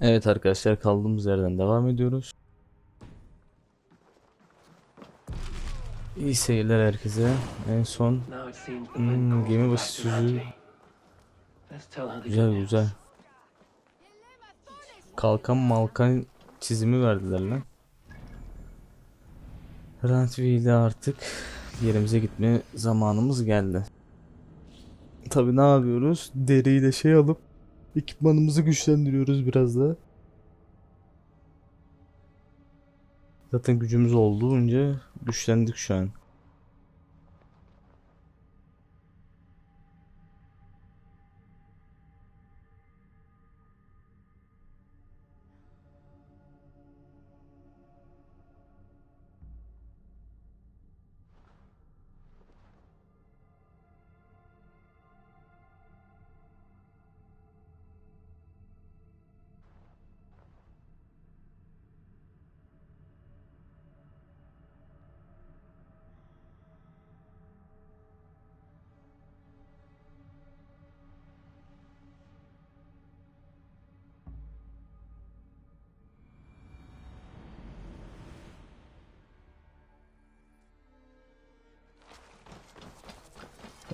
Evet arkadaşlar, kaldığımız yerden devam ediyoruz. İyi seyirler herkese. En son gemi başı sözü güzel güzel. Kalkan malkan çizimi verdiler lan. Rant ile artık yerimize gitme zamanımız geldi. Tabi ne yapıyoruz? Deriyi de şey alıp ekipmanımızı güçlendiriyoruz biraz da. Zaten gücümüz olduğunca güçlendik şu an.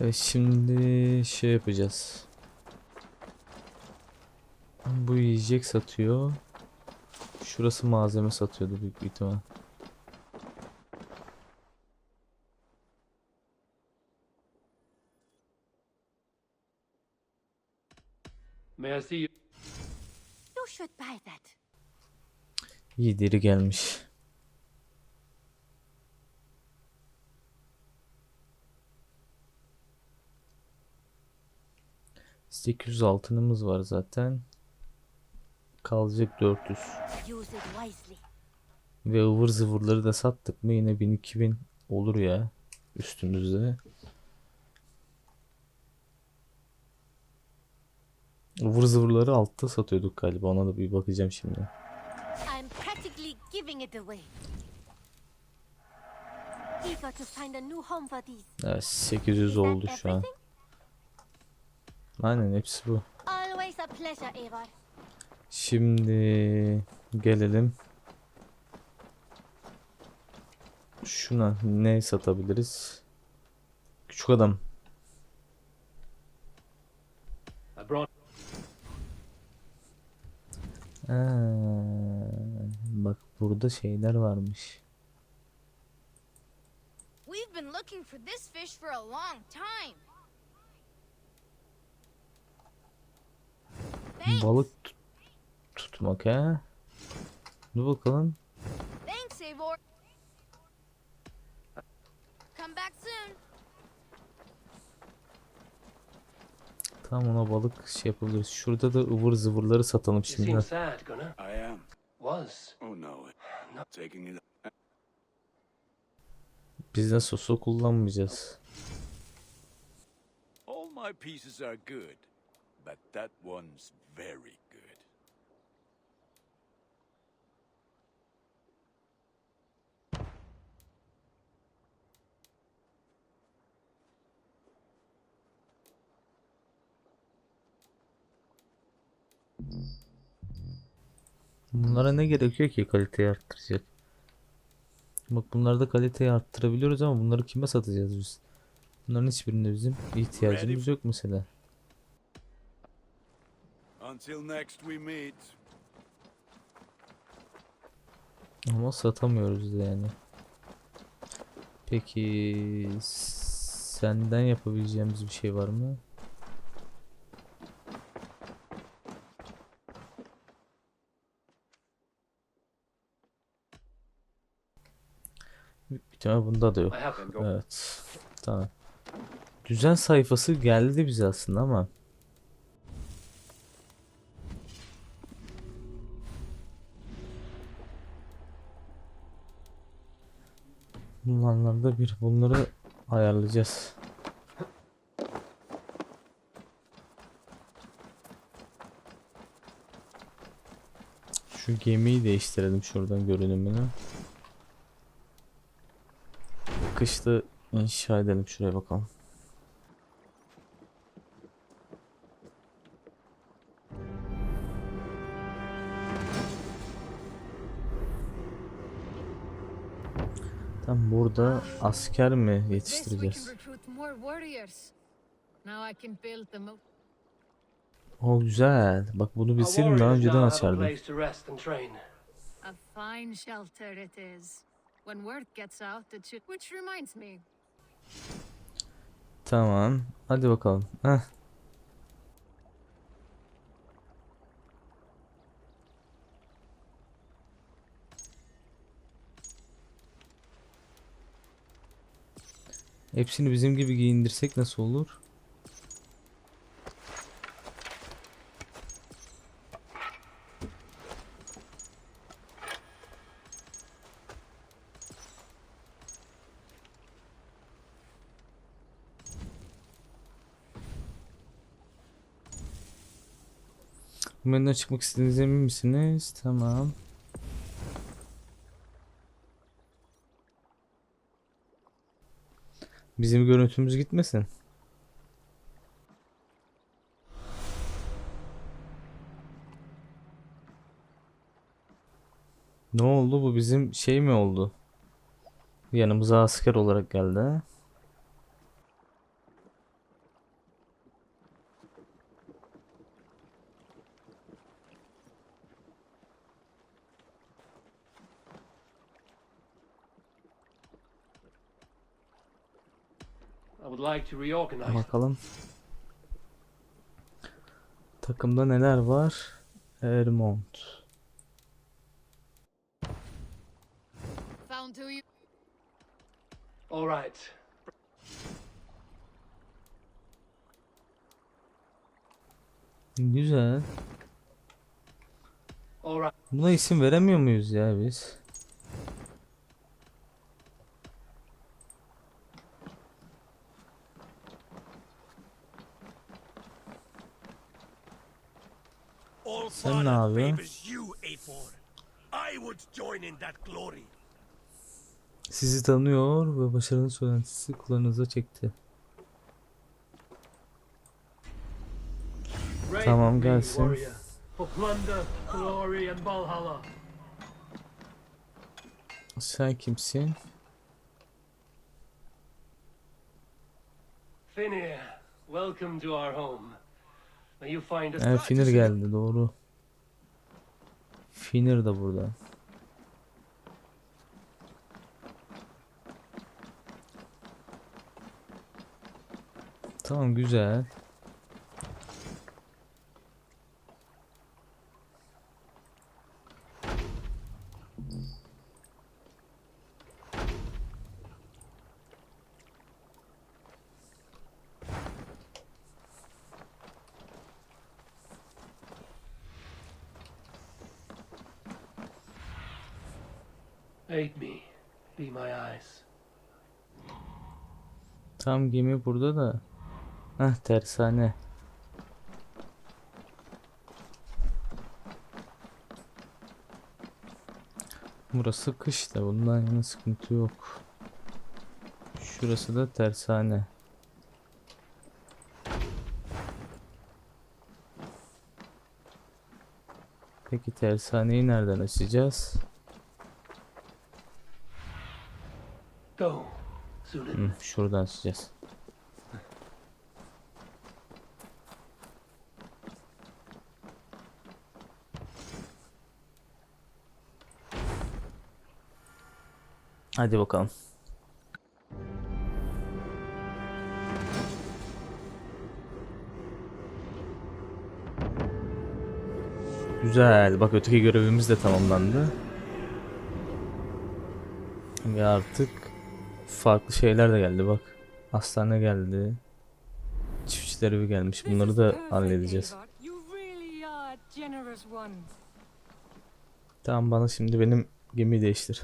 Evet, şimdi şey yapacağız. Bu yiyecek satıyor. Şurası malzeme satıyordu büyük bir ihtimal. You should buy that. İyi deri gelmiş. %800 altınımız var zaten. Kalacak 400. Use it wisely. Ve ıvır zıvırları da sattık mı yine 1000-2000 olur ya üstümüzde. Ivır zıvırları altta satıyorduk galiba, ona da bir bakacağım şimdi. I'm practically giving it away. Eager to find a new home for these. Evet, 800 oldu şu an. Aynen, hepsi bu. Always a pleasure, Eivor. Şimdi gelelim. Şuna ne satabiliriz? Küçük adam. Bak burada şeyler varmış. We've been looking for this fish for a long time. Balık tutmak ha. Dur bakalım. Thanks, Eivor. Come back soon. Tamam, ona balık şey yapabiliriz. Şurada da ıvır zıvırları satalım You şimdi. seem sad, Gunnar. I am. Was. Oh no. Not taking it. Biz de sosu kullanmayacağız. All my pieces are good, but that one's very good. Bunlara ne gerekiyor ki kaliteyi arttıracak? Bak, bunlarda kaliteyi arttırabiliyoruz ama bunları kime satacağız biz? Bunların hiçbirinde bizim ihtiyacımız yok mesela. Until next we meet. Ama satamıyoruz yani. Peki senden yapabileceğimiz bir şey var mı? Bir tane bunda da yok. Evet. Tamam. Düzen sayfası geldi bize aslında ama bunlardan bunları ayarlayacağız. Şu gemiyi değiştirelim şuradan görünümünü. Kışta inşa edelim, şuraya bakalım. Tam burada asker mi With this we can yetiştireceğiz? recruit more warriors. Now I can build the most. O güzel. Bak bunu Our bilseydim daha warriors önceden now have a açardım. place to rest and train. A fine shelter it is. When word gets out, it should. Which reminds me, Tamam. Hadi bakalım. Heh. Hepsini bizim gibi giyindirsek nasıl olur? Bu menüden çıkmak istediğinize emin misiniz? Tamam. Bizim görüntümüz gitmesin. Ne oldu? Bu bizim şey mi oldu? Yanımıza asker olarak geldi ha? I would like to reorganize. Bakalım. Takımda neler var? Ermont. found who you. All right. Güzel. All right. Buna isim veremiyor muyuz ya biz? All Sen ne father yapıyorsun? favors you, A4. I would join in that glory. Sizi tanıyor ve başarının söylentisi kulağınıza çekti. Raid Tamam, with me, gelsin. warrior, for plunder, glory, and valhalla. Sen kimsin? Finir, welcome to our home. May you find us. Evet, Finir geldi, doğru. Finir de burada. Tamam, güzel. Aid me. Be my eyes. Tam gemi burada da. Heh, tersane. Burası kış da bundan yana sıkıntı yok. Şurası da tersane. Peki tersaneyi nereden açacağız? Go. Soon. Şuradan açacağız. Hadi bakalım. Güzel. Bak, öteki görevimiz de tamamlandı. Ve artık farklı şeyler de geldi bak. Hastane geldi. Çiftçiler evi gelmiş. Bunları da halledeceğiz. Tamam, bana şimdi benim gemiyi değiştir.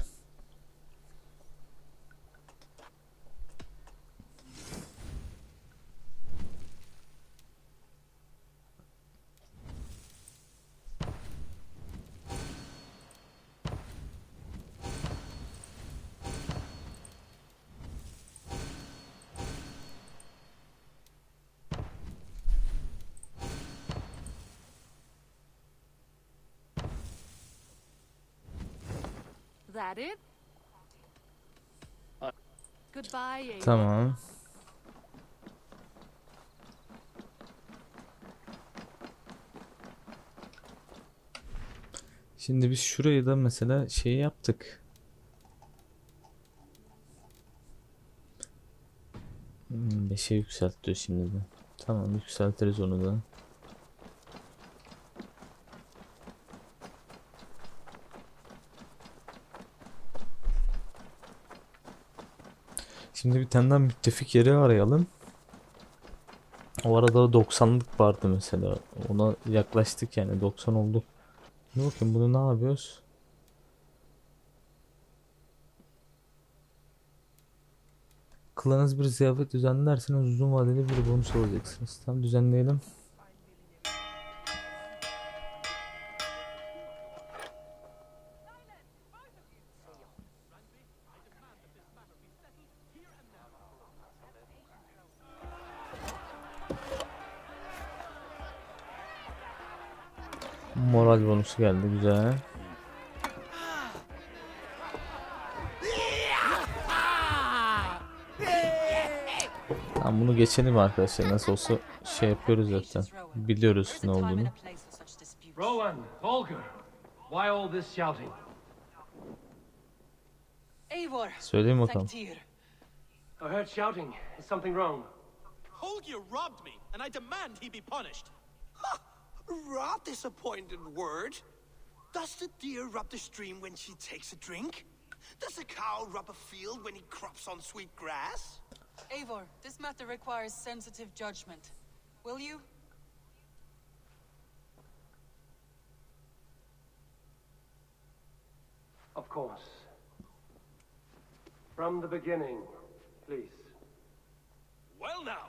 That it? Goodbye, Eivor. Tamam. Şimdi biz şurayı da mesela şey yaptık. 5'e yükseltiyor şimdi de. Tamam, yükseltiriz onu da. Şimdi bir tane daha müttefik yeri arayalım. O arada 90'lık vardı mesela. Ona yaklaştık yani, 90 olduk. Dur bakayım, bunu ne yapıyoruz? Klanınız bir ziyafet düzenlerseniz uzun vadeli bir bonus alacaksınız. Tam düzenleyelim. Moral bonusu geldi, güzel. Tamam, bunu geçelim arkadaşlar. Nasıl olsa şey yapıyoruz zaten. Biliyoruz ne olduğunu. Rowan, Holger, why all this shouting? Eivor, Söyleyeyim bakalım. Taktir. I heard shouting. Is something wrong? Holger robbed me, and I demand he be punished. Rot disappointed word. Does the deer rub the stream when she takes a drink? Does a cow rub a field when he crops on sweet grass? Eivor, this matter requires sensitive judgment. Will you? Of course. From the beginning, please. Well now,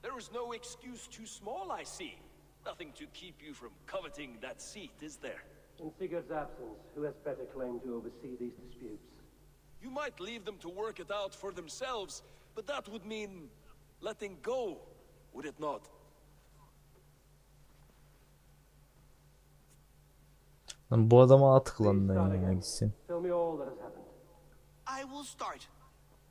there is no excuse too small, I see. Nothing to keep you from coveting that seat, is there? In Sigurd's absence, who has better claim to oversee these disputes? You might leave them to work it out for themselves, but that would mean letting go, would it not? Lan bu adama at Please klanına start ya, again. gitsin. Tell me all that has happened. I will start.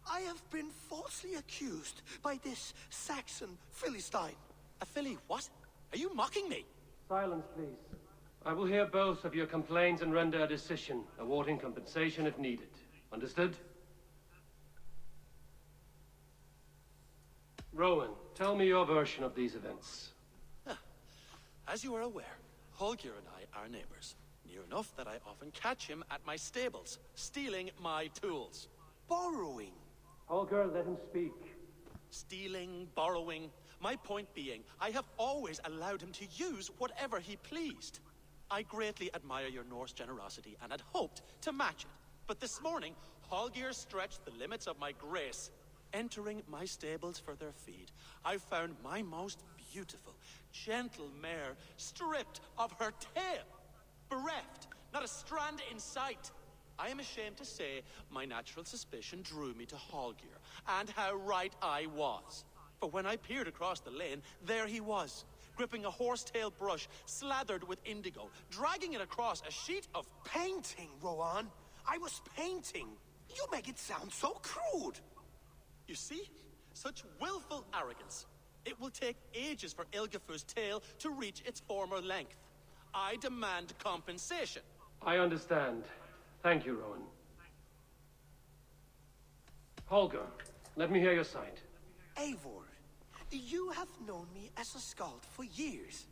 I have been falsely accused by this Saxon Philistine. A filly what? Are you mocking me? Silence, please. I will hear both of your complaints and render a decision, awarding compensation if needed. Understood? Rowan, tell me your version of these events. As you are aware, Holger and I are neighbors. Near enough that I often catch him at my stables, stealing my tools. Borrowing. Holger, let him speak. Stealing, borrowing. My point being, I have always allowed him to use whatever he pleased. I greatly admire your Norse generosity and had hoped to match it. But this morning, Holger stretched the limits of my grace. Entering my stables for their feed, I found my most beautiful, gentle mare stripped of her tail. Bereft, not a strand in sight. I am ashamed to say my natural suspicion drew me to Holger, and how right I was. For when I peered across the lane, there he was, gripping a horsetail brush slathered with indigo, dragging it across a sheet of Painting, Rowan. I was painting. You make it sound so crude. You see? Such willful arrogance. It will take ages for Ilgafu's tail to reach its former length. I demand compensation. I understand. Thank you, Rowan. Holger, let me hear your side. Eivor, you have known me as a skald for years.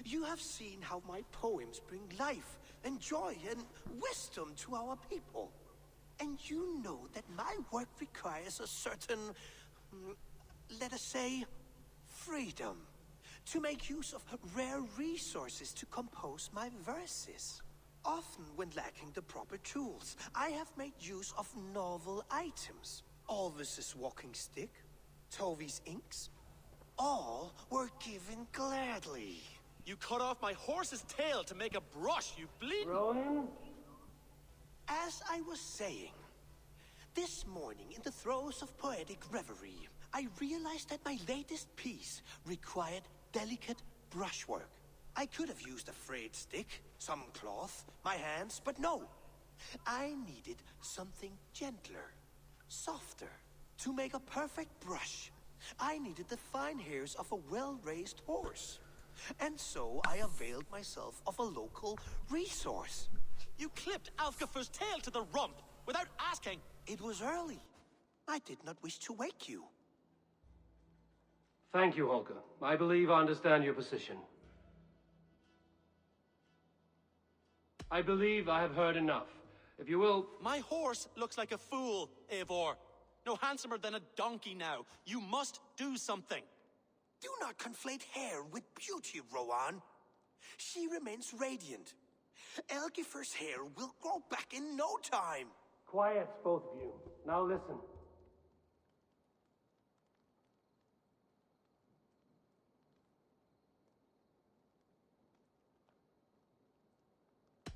You have seen how my poems bring life and joy and wisdom to our people. And you know that my work requires a certain, let us say, freedom to make use of rare resources to compose my verses. Often when lacking the proper tools, I have made use of novel items. Alvis's walking stick, Tovi's inks, all were given gladly. You cut off my horse's tail to make a brush, you bleed. Rowan? As I was saying, this morning in the throes of poetic reverie, I realized that my latest piece required delicate brushwork. I could have used a frayed stick, some cloth, my hands, but no. I needed something gentler, softer. To make a perfect brush, I needed the fine hairs of a well-raised horse. And so I availed myself of a local resource. You clipped Alfgafur's tail to the rump without asking. It was early. I did not wish to wake you. Thank you, Holger. I believe I understand your position. I believe I have heard enough. If you will... My horse looks like a fool, Eivor. No handsomer than a donkey now. You must do something. Do not conflate hair with beauty, Rowan. She remains radiant. Elgifer's hair will grow back in no time. Quiet, both of you. Now listen.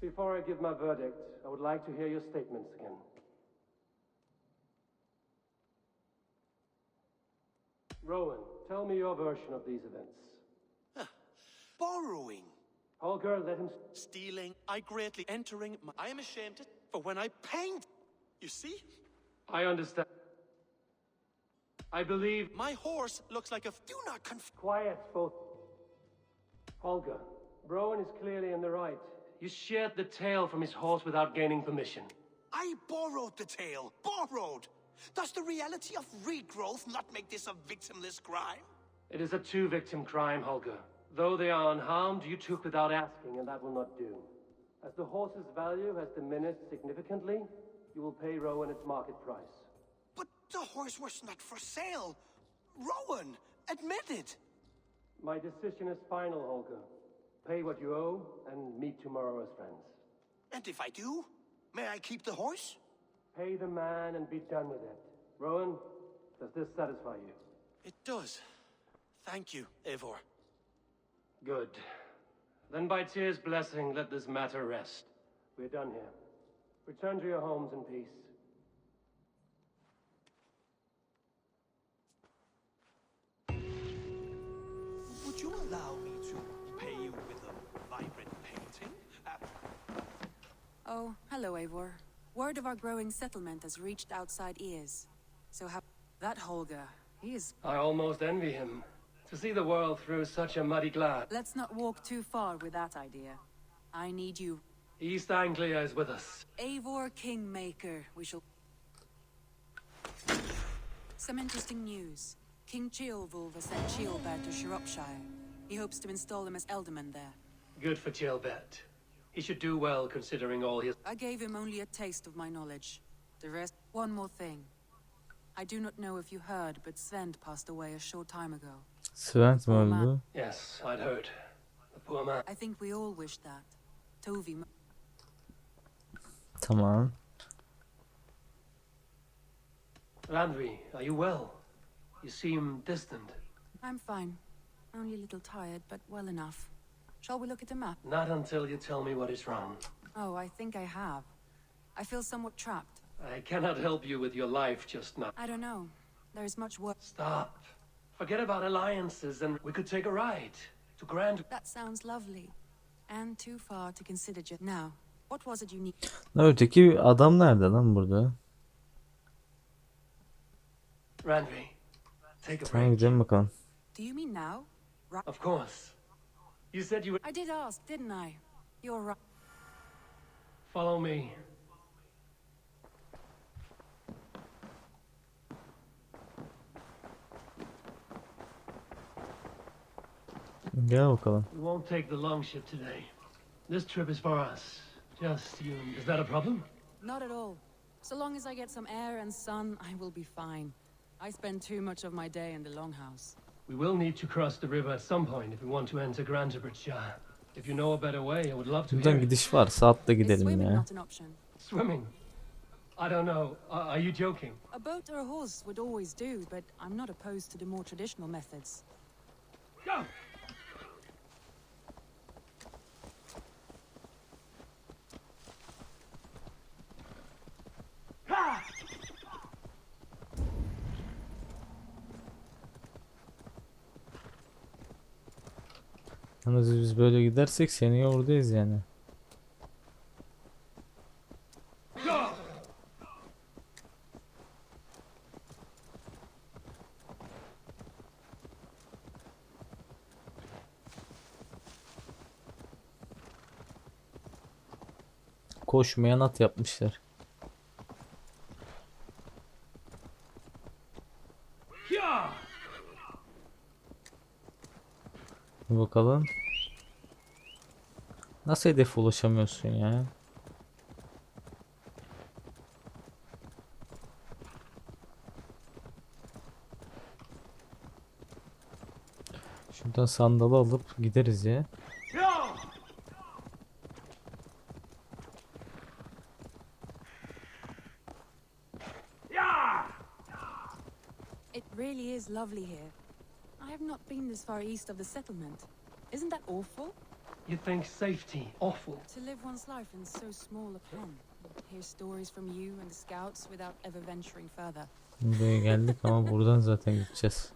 Before I give my verdict, I would like to hear your statements again. Rowan, tell me your version of these events. Borrowing. Holger, let him... Stealing. I greatly entering. I am ashamed for when I paint. You see? I understand. I believe... My horse looks like a... Do not Quiet, both. Holger, Rowan is clearly in the right. You sheared the tail from his horse without gaining permission. I borrowed the tail. Borrowed. Does the reality of regrowth not make this a victimless crime? It is a two-victim crime, Holger. Though they are unharmed, you took without asking, and that will not do. As the horse's value has diminished significantly, you will pay Rowan its market price. But the horse was not for sale. Rowan, admit it. My decision is final, Holger. Pay what you owe, and meet tomorrow as friends. And if I do, may I keep the horse? Pay the man and be done with it. Rowan, does this satisfy you? It does. Thank you, Eivor. Good. Then by Tyr's blessing, let this matter rest. We're done here. Return to your homes in peace. Would you allow me to pay you with a vibrant painting? Oh, hello, Eivor. Word of our growing settlement has reached outside ears. So that Holger, he is... I almost envy him. To see the world through such a muddy glass. Let's not walk too far with that idea. I need you. East Anglia is with us. Eivor Kingmaker, we shall... Some interesting news. King Ceolwulf has sent Ceolbert to Shropshire. He hopes to install him as Elderman there. Good for Ceolbert. He should do well considering all his... I gave him only a taste of my knowledge. The rest... One more thing. I do not know if you heard, but Sven passed away a short time ago. Sven mi öldü? Yes, I'd heard. The poor man. I think we all wish that. Tovi... Tamam. Randvi, are you well? You seem distant. I'm fine. Only a little tired, but well enough. Shall we look at the map? Not until you tell me what is wrong. Oh, I think I have. I feel somewhat trapped. I cannot help you with your life just now. I don't know. There is much work. Stop. Forget about alliances and we could take a ride to Grand... That sounds lovely. And too far to consider just now. What was it you need? Lan öteki adam nerede lan burada? Randvi, take a Tamam break. gidelim bakalım. Do you mean now? Right. Of course. You said you would... I did ask, didn't I? You're right. Follow me. Gel bakalım. We won't take the long ship today. This trip is for us. Just you. Is that a problem? Not at all. So long as I get some air and sun, I will be fine. I spend too much of my day in the longhouse. We will need to cross the river at some point if we want to enter Grantebridgeshire. If you know a better way, I would love to hear Buradan it. gidiş varsa atla Is gidelim swimming ya. not an option? Swimming? I don't know. Are you joking? A boat or a horse would always do, but I'm not opposed to the more traditional methods. Go! Yalnız biz böyle gidersek seneye oradayız yani. Koşmayan at yapmışlar. Bakalım. Nasıl hedefe ulaşamıyorsun ya? Şuradan sandalı alıp gideriz ya. It really is lovely here. I have not been this far east of the settlement. Isn't that awful? You think safety awful? To live one's life in so small a pen. Hear stories from you and the scouts without ever venturing further. Buraya geldik ama buradan zaten gideceğiz.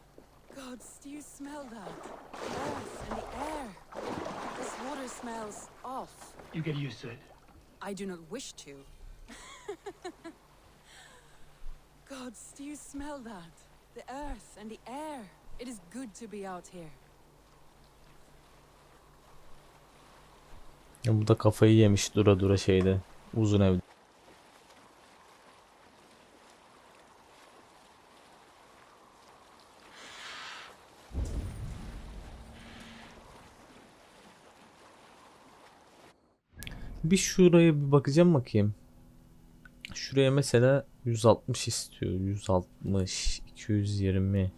Gods, do you smell that? The earth and the air. This water smells off. You get used to it. I do not wish to. Gods, do you smell that? The earth and the air. It is good to be out here. Ya bu da kafayı yemiş dura dura şeyde. Uzun evde. Bir şuraya bir bakacağım bakayım. Şuraya mesela 160 istiyor. 160, 220.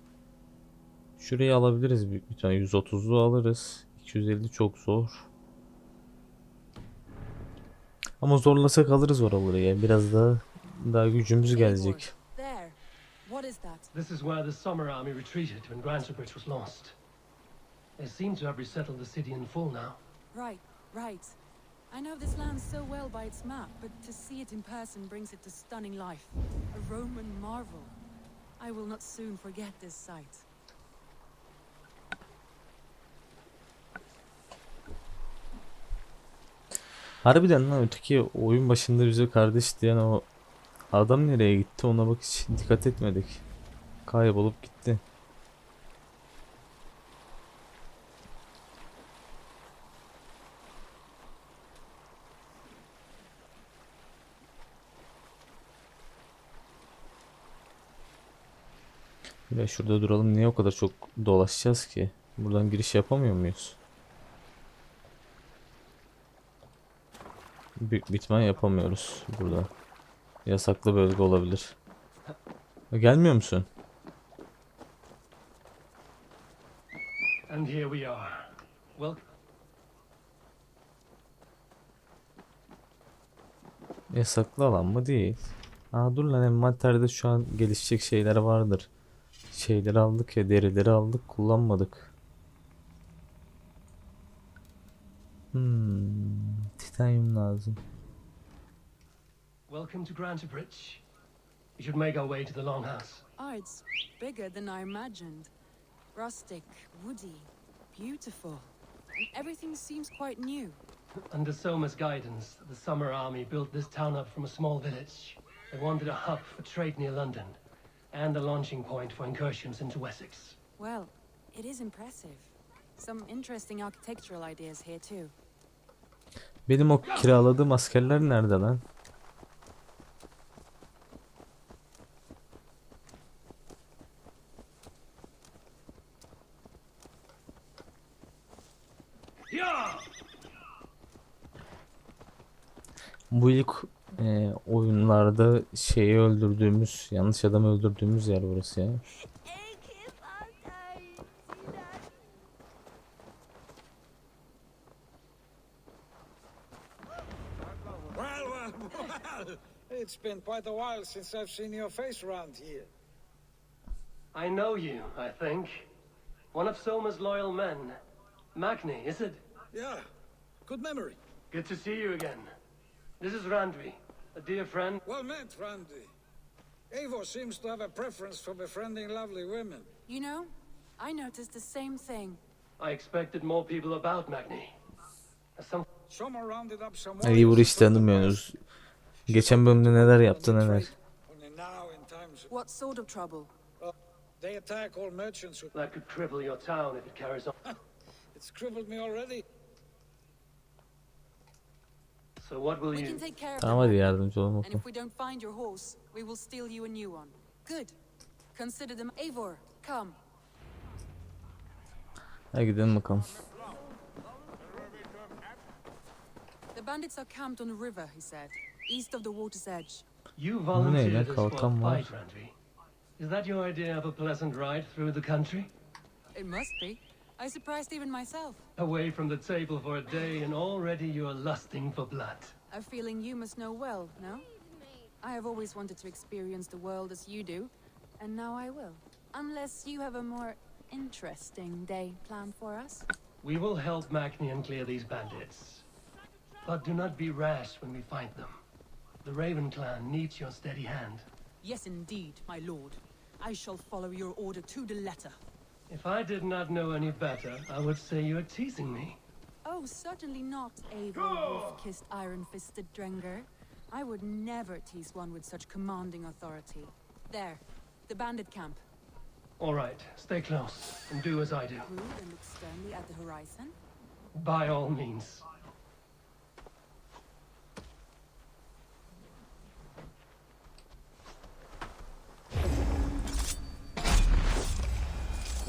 Şurayı alabiliriz büyük bir tane. 130'lu alırız. 250 çok zor. Ama zorlasak alırız oraları ya. Biraz daha gücümüz gelecek. There. What is that? This is where the Summer Army retreated when Grantebridge was lost. They seem to have resettled the city in full now. Right, right. I know this land so well by its map, but to see it in person brings it to stunning life. A Roman marvel. I will not soon forget this sight. Harbiden lan öteki oyun başında bize kardeş diyen o adam nereye gitti ona bak hiç dikkat etmedik. Kaybolup gitti. Ya şurada duralım. Niye o kadar çok dolaşacağız ki? Buradan giriş yapamıyor muyuz? Büyük bir ihtimal yapamıyoruz burada. Yasaklı bölge olabilir. Gelmiyor musun? And here we are. Well, Yasaklı alan mı değil. Aa dur lan envanterde şu an gelişecek şeyler vardır. Şeyleri aldık ya derileri aldık kullanmadık. Titanyum lazım. welcome to Grantebridge. We should make our way to the Longhouse. Oh, it's bigger than I imagined. Rustic, woody, beautiful. And everything seems quite new. Under Soma's guidance, the Summer Army built this town up from a small village. They wanted a hub for trade near London, and a launching point for incursions into Wessex. Well, it is impressive. Some interesting architectural ideas here too. Benim o kiraladığım askerler nerede lan? Bu ilk oyunlarda şeyi öldürdüğümüz, yanlış adamı öldürdüğümüz yer burası ya. Well. It's been quite a while since I've seen your face around here. I know you, I think. One of Soma's loyal men. Magni, is it? Yeah, good memory. Good to see you again. This is Randvi, a dear friend. Well met, Randy. Eivor seems to have a preference for befriending lovely women. You know, I noticed the same thing. I expected more people about Magni. Someone rounded up some Eivor hiç tanımıyoruz. Geçen bölümde neler yaptı neler. What sort of trouble? They attack all merchants who... That could cripple your town if it carries on. It's crippled me already. So what will We you... can take care of Tamam them. hadi yardımcı olalım And bakalım. if we don't find your horse, we will steal you a new one. Good. Consider them. Eivor, come. Hadi gidelim bakalım. The bandits are camped on the river, he said, east of the water's edge. You Ne volunteered lan, this kalkan for var. fight, Randvi. Is that your idea of a pleasant ride through the country? It must be. I surprised even myself. Away from the table for a day and already you are lusting for blood. A feeling you must know well, no? I have always wanted to experience the world as you do, and now I will. Unless you have a more interesting day planned for us. We will help Macnian clear these bandits. But do not be rash when we find them. The Raven clan needs your steady hand. Yes, indeed, my lord. I shall follow your order to the letter. If I did not know any better, I would say you're teasing me. Oh, certainly not, Eivor, wolf-kissed, iron-fisted Drenger. I would never tease one with such commanding authority. There, the bandit camp. All right, stay close and do as I do. Rude and look sternly at the horizon. By all means.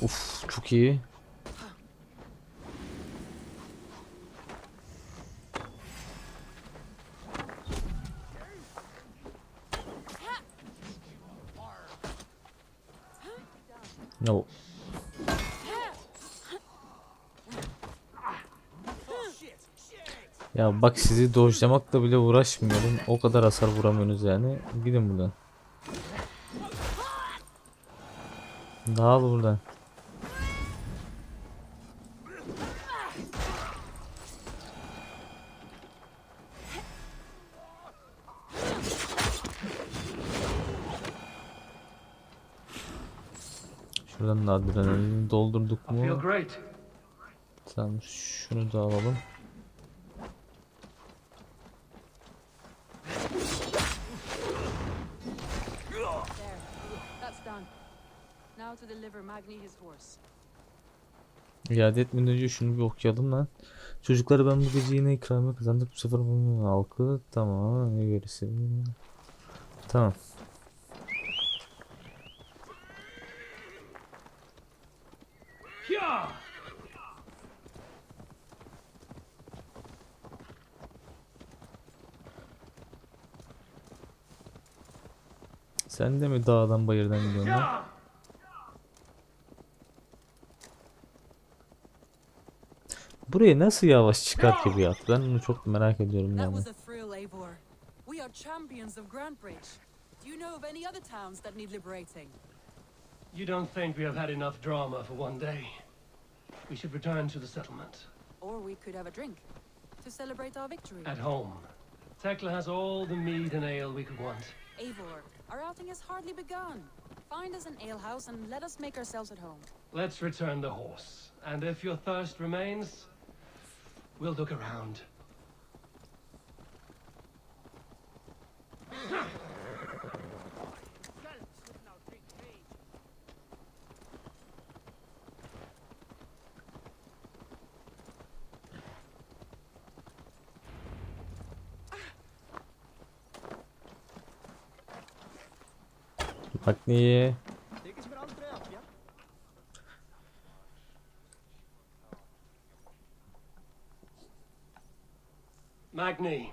Uf çok iyi. No. Ya bak sizi dojlamakla bile uğraşmıyorum. O kadar hasar vuramıyorsunuz yani. Gidin buradan. Dağıl buradan. Şuradan da adrenalini doldurduk I feel mu? great. Tamam şunu da alalım. There, that's done. Now to deliver Magni his horse. İade etmeden önce şunu bir okuyalım lan. Çocukları ben bu gece yine ikramiye kazandık. Bu sefer bunun halkı tamam. Ne gerisi? Tamam. Yeah! Sen de mi dağdan bayırdan gidiyorsun lan? Yeah! Buraya nasıl yavaş çıkar ki bir at? Ben onu çok merak ediyorum That yani. was a thrill, Eivor. We are champions of Grantbridge. Do you know of any other towns that need liberating? You don't think we have had enough drama for one day? We should return to the settlement. Or we could have a drink to celebrate our victory. At home. Tekla has all the mead and ale we could want. Eivor, our outing has hardly begun. Find us an alehouse and let us make ourselves at home. Let's return the horse. And if your thirst remains, we'll look around. Bak niye? Magni,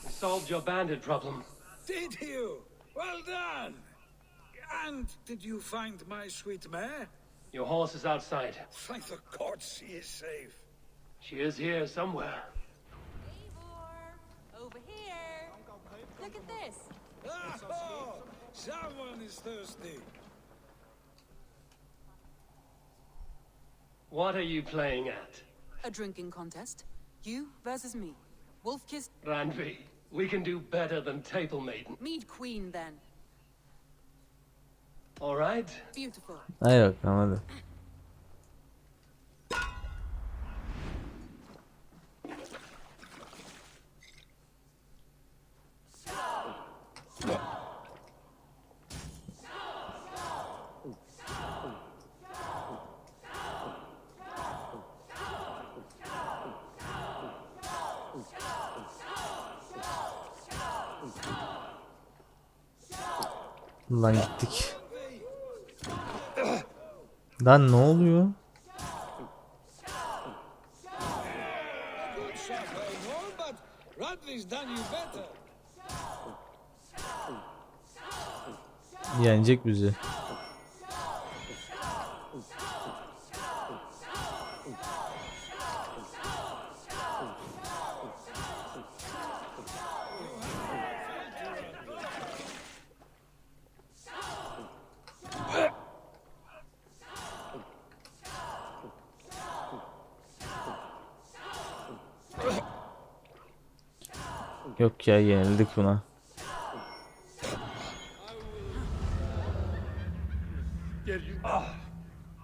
we solved your bandit problem. Did you? Well done! And did you find my sweet mare? Your horse is outside. Thank the gods she is safe. She is here somewhere. Eivor, over here. Look at this. Oh, someone is thirsty. What are you playing at? A drinking contest. You versus me. Wolf-kissed Randvi, we can do better than Table Maiden. mead queen, then. All right? Beautiful. Hadi bakalım hadi. Lan gittik. Lan ne oluyor? Good shot, I know, but Radley's done you better. Yenecek bizi. Yok ya, yenildik buna.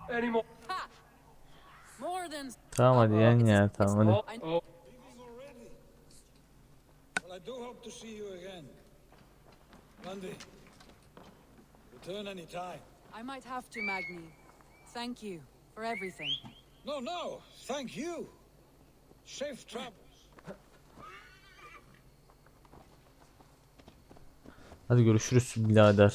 Any more? More than Tamam hadi yen ya, tamam hadi. Oh, Well, I do hope to see you again. Randy, return any time. I might have to, Magni. Thank you for everything. No, thank you. Safe travels. Hadi görüşürüz birader.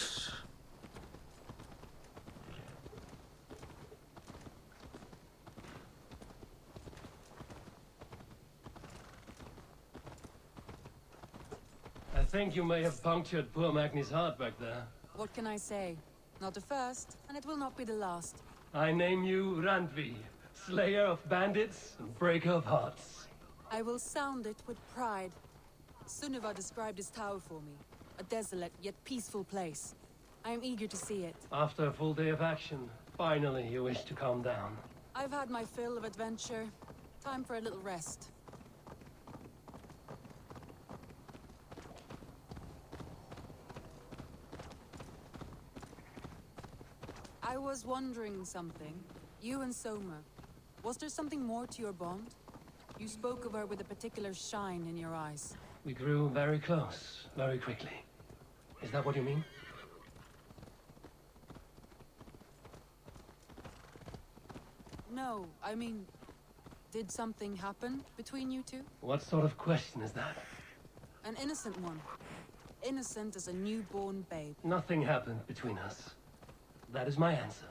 I think you may have punctured poor Magni's heart back there. What can I say? Not the first, and it will not be the last. I name you Randvi, slayer of bandits and breaker of hearts. I will sound it with pride. Sunniva described his tower for me. A desolate yet peaceful place. I am eager to see it. After a full day of action, finally you wish to calm down. I've had my fill of adventure. Time for a little rest. I was wondering something. You and Soma. Was there something more to your bond? You spoke of her with a particular shine in your eyes. We grew very close, very quickly. Is that what you mean? No, I mean, did something happen between you two? What sort of question is that? An innocent one. Innocent as a newborn babe. Nothing happened between us. That is my answer.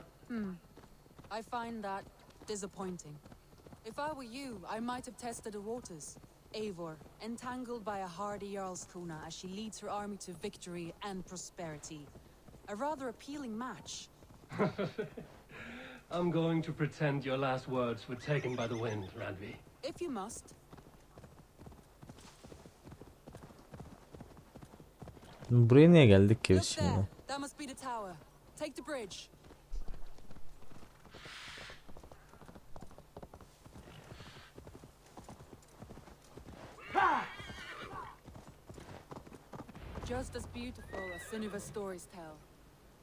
I find that disappointing. If I were you, I might have tested the waters. Eivor, entangled by a hardy Jarlskona as she leads her army to victory and prosperity. A rather appealing match. I'm going to pretend your last words were taken by the wind, Randvi. If you must. Buraya niye geldik ki Look biz şimdi? there, that must be the tower. Take the bridge. Just as beautiful as Sunniva's stories tell.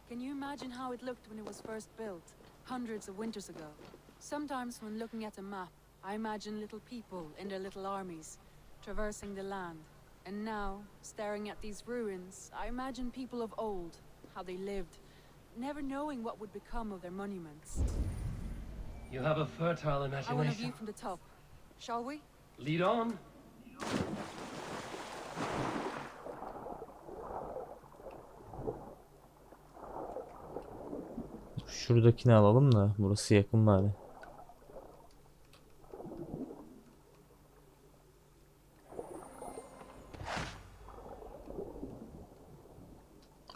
Can you imagine how it looked when it was first built, hundreds of winters ago? Sometimes when looking at a map, I imagine little people in their little armies, traversing the land. And now, staring at these ruins, I imagine people of old, how they lived, never knowing what would become of their monuments. You have a fertile I want a view imagination. from the top. Shall we? Lead on. Şuradakini alalım da burası yakın bari.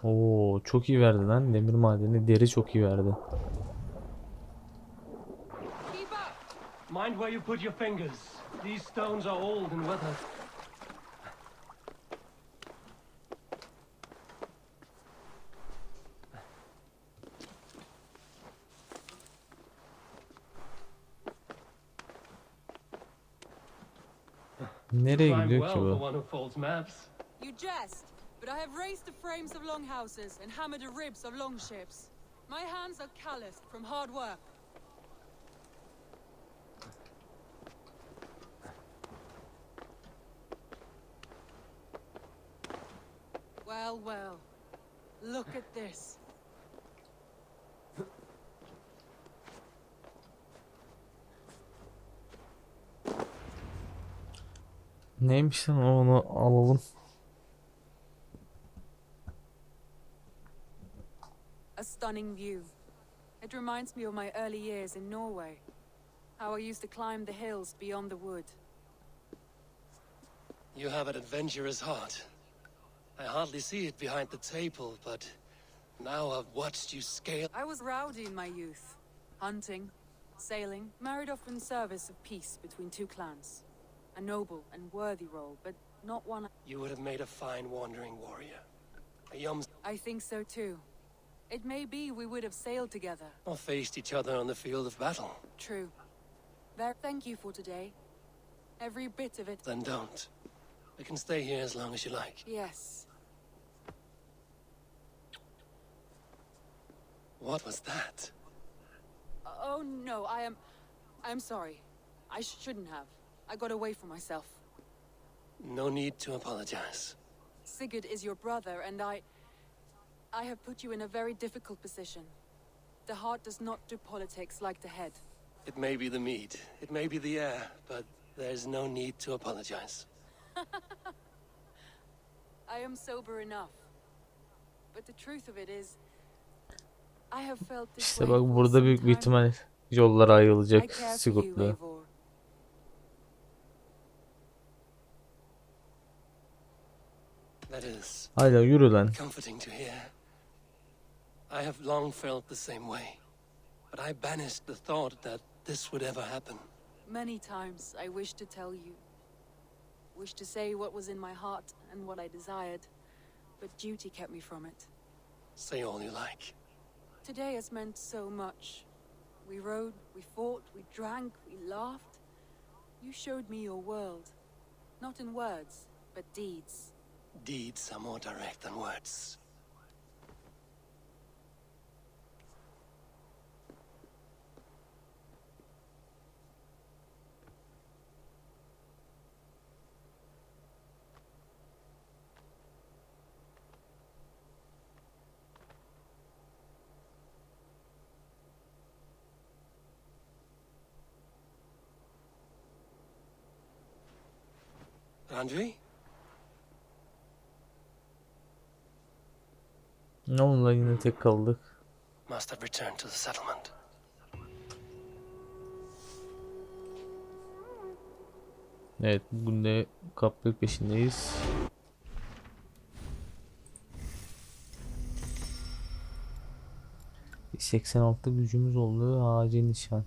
Oo, çok iyi verdi lan. Demir madeni, deri çok iyi verdi. Mind where you put your fingers. These stones are old and weathered. Nereye Rhyme gidiyor well ki for bu? one who folds maps. You jest, but I have raised the frames of longhouses and hammered the ribs of longships. My hands are calloused from hard work. Well, well. Look at this. Neymiş lan, onu alalım. stunning view. It reminds me of my early years in Norway. How I used to climb the hills beyond the wood. You have an adventurous heart. I hardly see it behind the table, but now I've watched you scale. I was rowdy in my youth. Hunting, sailing, married off in service of peace between two clans. A noble and worthy role, but not one. You would have made a fine wandering warrior. A yum. I think so too. It may be we would have sailed together. Or faced each other on the field of battle. True. Thank you for today. Every bit of it. Then don't. I can stay here as long as you like. Yes. What was that? Oh no, I'm sorry. I shouldn't have. I got away from myself. No need to apologize. Sigurd is your brother, and I have put you in a very difficult position. The heart does not do politics like the head. It may be the meat, it may be the air, but there's no need to apologize. I am sober enough. But the truth of it is, I have felt this İşte way bak for burada some büyük bir time. ihtimal yollar I ayrılacak care for you, Sigurd'la. Eivor. That is Hala yürü lan. comforting to hear. I have long felt the same way, but I banished the thought that this would ever happen. Many times I wished to tell you. Wished to say what was in my heart and what I desired, but duty kept me from it. Say all you like. Today has meant so much. We rode, we fought, we drank, we laughed. You showed me your world. Not in words, but deeds. Deeds are more direct than words. Andre? Ne oldu lan, yine tek kaldık. Must have returned to the settlement. Evet, bugün de kaplık peşindeyiz. Bir 86 gücümüz oldu. Acil nişan.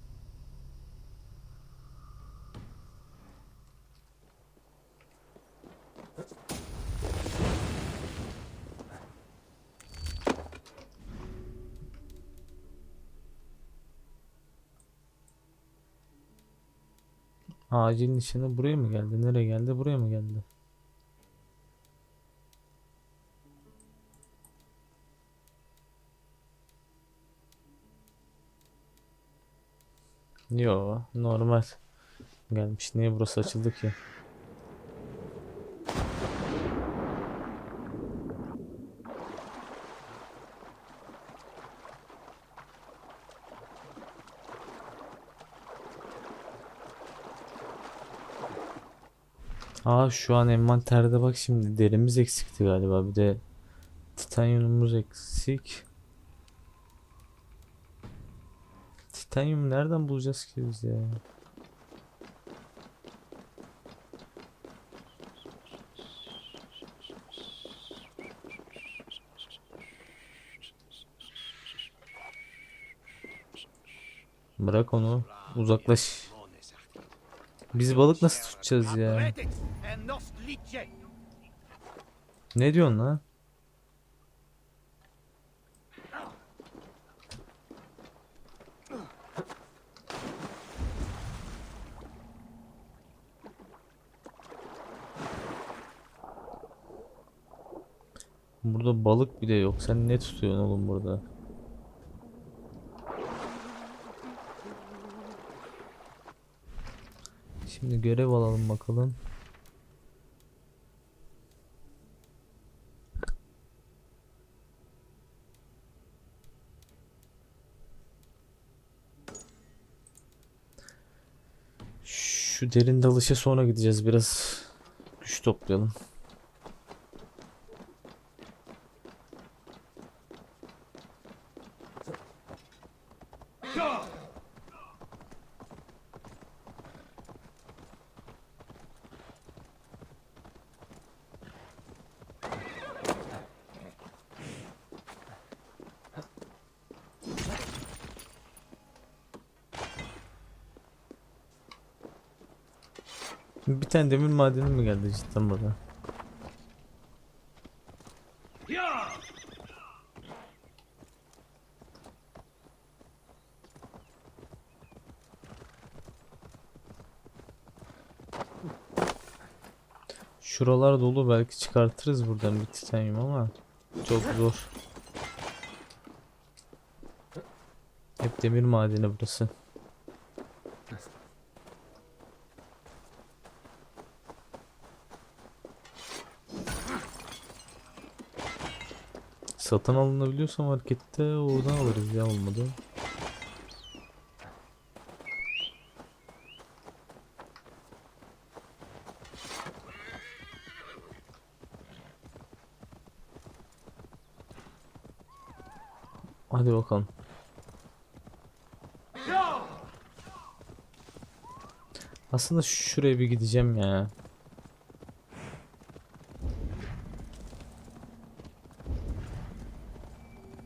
Acil nişanı buraya mı geldi? Nereye geldi? Buraya mı geldi? Yo, normal gelmiş. Niye burası açıldı ki? Aa, şu an envanterde bak, şimdi derimiz eksikti galiba, bir de titanyumumuz eksik. Titanyum nereden bulacağız ki biz ya? Bırak onu, uzaklaş. Biz balık nasıl tutacağız ya? Ne diyorsun lan? Burada balık bile yok. Sen ne tutuyorsun oğlum burada? Şimdi görev alalım bakalım. Şu derin dalışa sonra gideceğiz, biraz güç toplayalım. Bir tane demir madeni mi geldi cidden burada? Şuralar dolu, belki çıkartırız buradan bir titanyum ama çok zor. Hep demir madeni burası. Satın alınabiliyorsa markette oradan alırız ya, olmadı. Hadi bakalım. Aslında şuraya bir gideceğim ya.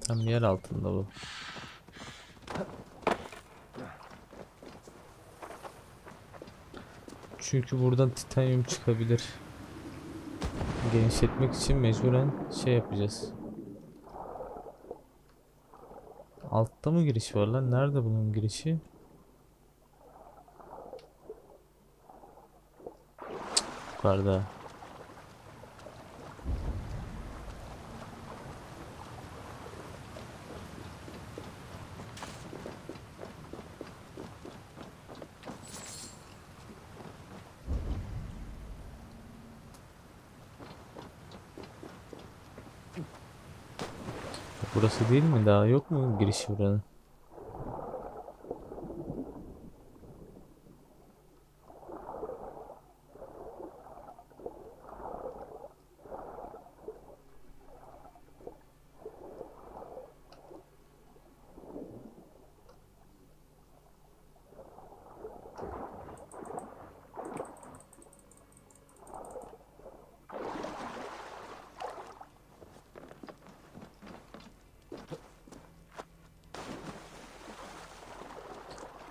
Tam yer altında bu. Çünkü buradan titanyum çıkabilir. Genişletmek için mecburen şey yapacağız. Altta mı giriş var lan? Nerede bunun girişi? Yukarıda. Burası değil mi? Daha yok mu girişi buranın?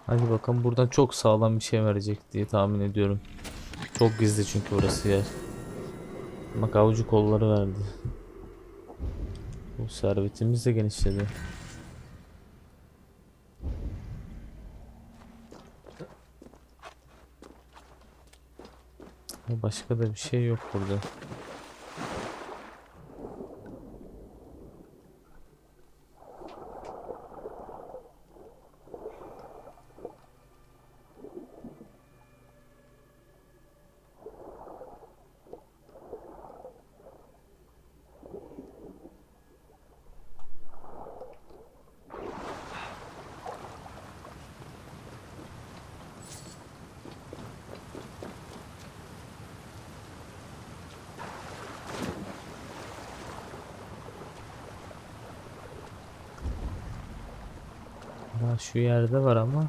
Hadi bakalım, buradan çok sağlam bir şey verecek diye tahmin ediyorum. Çok gizli çünkü burası yer. Bak, avucu kolları verdi. Bu servetimiz de genişledi. Başka da bir şey yok burada. Daha şu yerde var ama.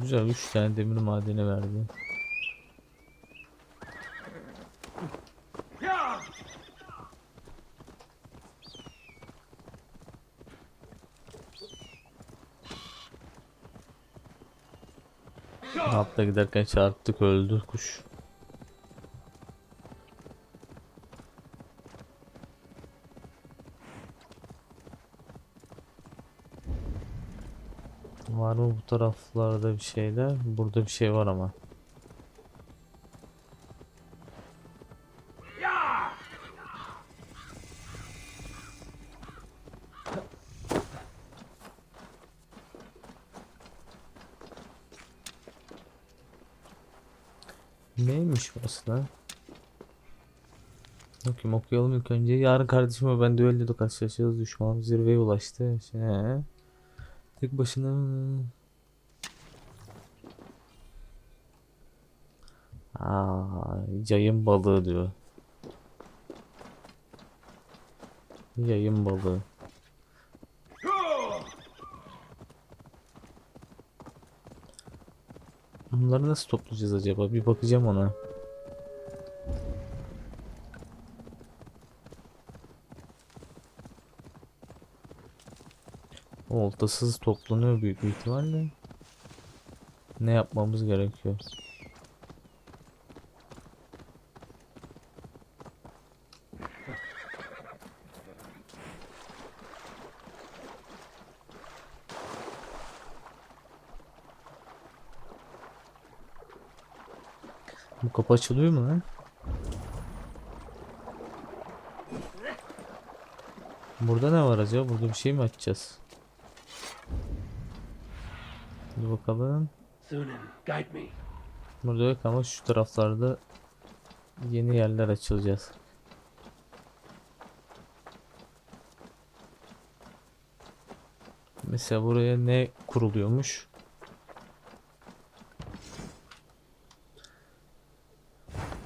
Güzel, 3 tane demir madeni verdi. Hatta giderken çarptık, öldü kuş. Var mı bu taraflarda bir şeyler? Burada bir şey var ama. Neymiş burası lan? Bakayım, okuyalım ilk önce. Yarın kardeşim ve ben düelloda karşılaşacağız. Düşmanım zirveye ulaştı. Tek başına. Yayın balığı diyor. Yayın balığı. Bunları nasıl toplayacağız acaba? Bir bakacağım ona. Oltasız toplanıyor büyük bir ihtimalle. Ne yapmamız gerekiyor? Bu kapı açılıyor mu lan? Burada ne var acaba? Burada bir şey mi açacağız? Dur bakalım. Sunan, guide me. Burada yok ama şu taraflarda yeni yerler açılacağız. Mesela buraya ne kuruluyormuş?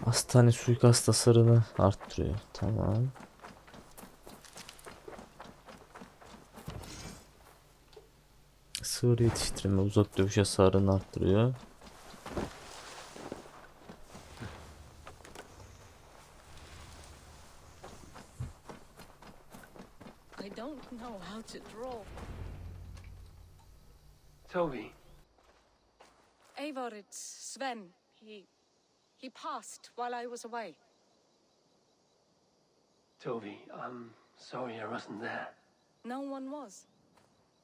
Hastane suikast hasarını arttırıyor. Tamam. Sığır yetiştirme uzak dövüş hasarını arttırıyor. I don't know how to draw. Toby, Eivor, it's Sven. He passed while I was away. Toby, I'm sorry I wasn't there. No one was.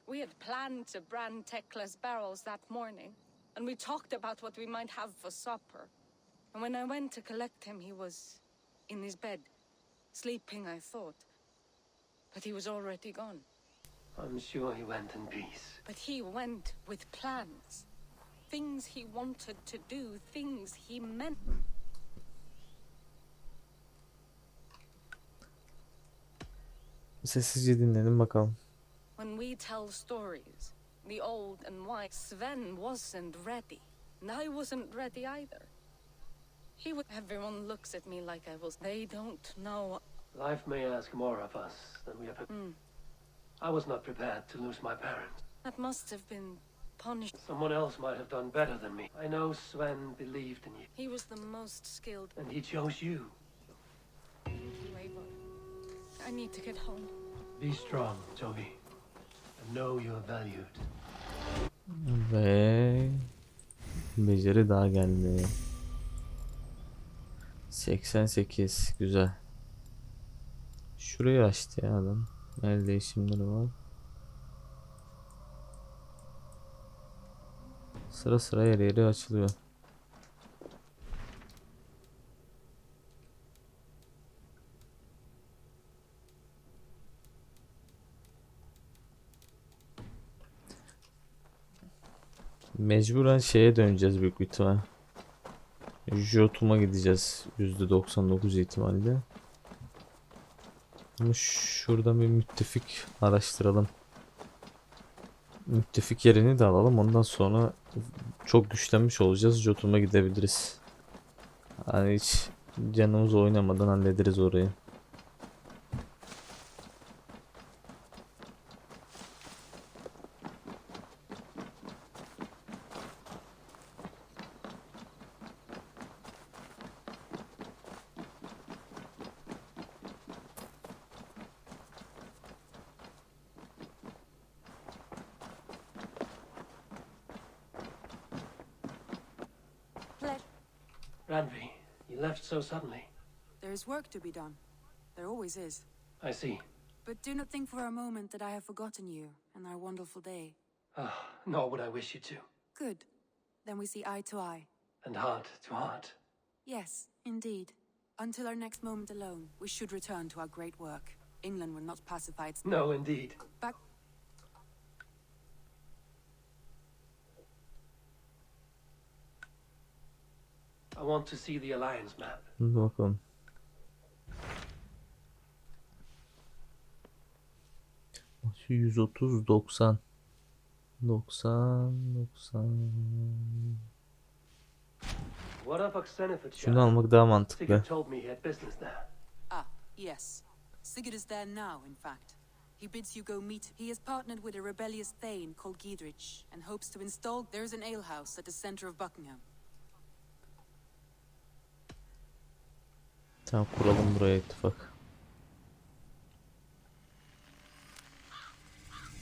We had planned to brand Tekla's barrels that morning, and we talked about what we might have for supper. And when I went to collect him, he was in his bed, sleeping, I thought. But he was already gone. I'm sure he went in peace. But he went with plans. Things he wanted to do, things he meant. Sessizce dinledim bakalım. When we tell stories, the old and wise, Sven wasn't ready. And I wasn't ready either. Everyone looks at me like I was. They don't know. Life may ask more of us than we ever. I was not prepared to lose my parents. That must have been punished. Someone else might have done better than me. I know Sven believed in you, He was the most skilled. and he chose you. I need to get home. Be strong, Toby, and know you are valued. Ve beceri daha geldi. 88 güzel. Şurayı açtı ya adam. El değişimleri var. Sıra sıra yer yeri açılıyor. Mecburen şeye döneceğiz büyük bir ihtimal. Jotun'a gideceğiz %99 ihtimalle. Ama şuradan bir müttefik araştıralım. Müttefik yerini de alalım. Ondan sonra çok güçlenmiş olacağız. Jotun'a gidebiliriz. Yani hiç canımız oynamadan hallederiz orayı. Radvi, you left so suddenly. There is work to be done. There always is. I see. But do not think for a moment that I have forgotten you and our wonderful day. Nor would I wish you to. Good. Then we see eye to eye. And heart to heart. Yes, indeed. Until our next moment alone, we should return to our great work. England will not pacify its... No, indeed. Back... I want to see the Alliance map. Dur bakalım. Şu 130 90 What of Oxenford? Şunu almak daha mantıklı. Sigurd told me he had business there. Ah, yes. Sigurd is there now, in fact. He bids you go meet. He is partnered with a rebellious thane called Giedrich and hopes to install. There's an alehouse at the center of Buckingham. Tamam, kuralım buraya ittifak.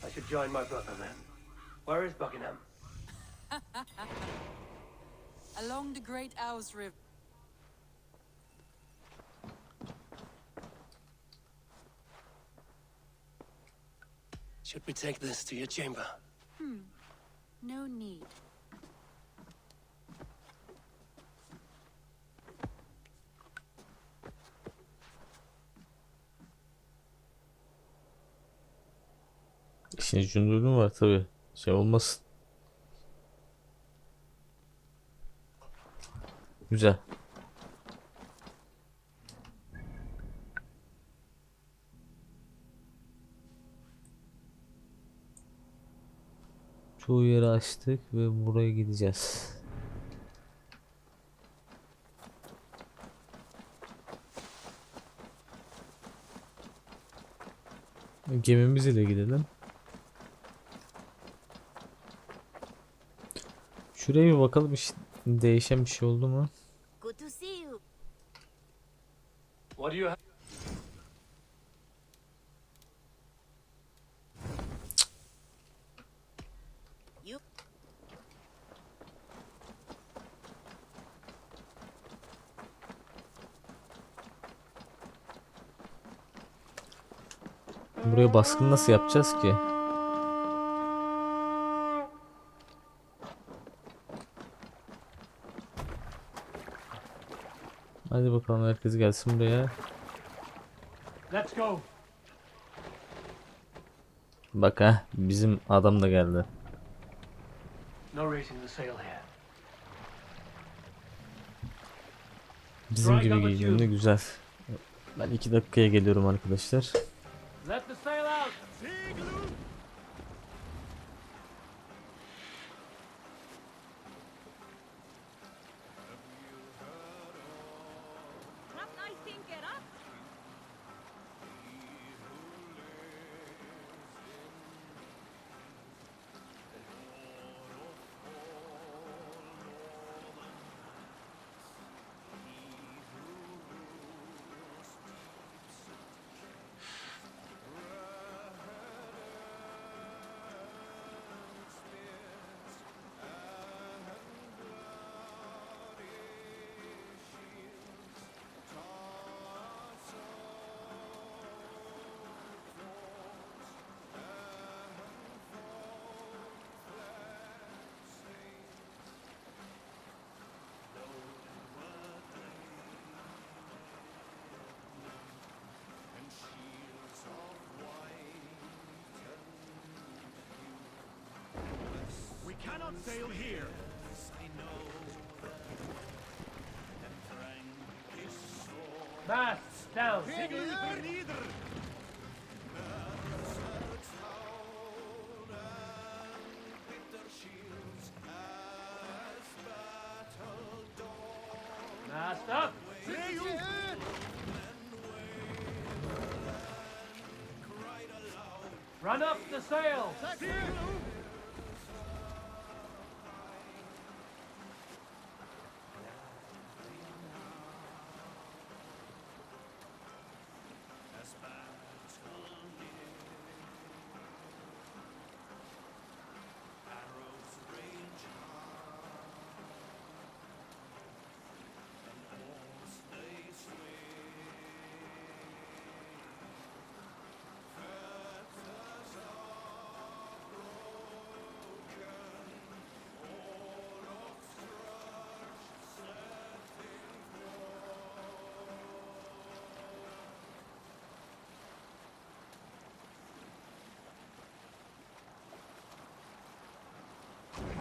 I should join my brother then. Where is Buckingham? Along the Great Ouse River. Should we take this to your chamber? No need. İşin cündürlüğü var tabi. Şey olmasın. Güzel. Çoğu yeri açtık ve buraya gideceğiz. Gemimiz ile gidelim. Şuraya bir bakalım, değişen bir şey oldu mu? Good to see you. What do you have? You. Buraya baskın nasıl yapacağız ki? Hadi bakalım, herkes gelsin buraya. Let's go. Bak ha, bizim adam da geldi. No raising the sail here. Bizim gibi giydiğinde güzel. Ben 2 dakikaya geliyorum arkadaşlar. Let the sail out. Cannot sail here. Masts down. Mast up. Run up the sail.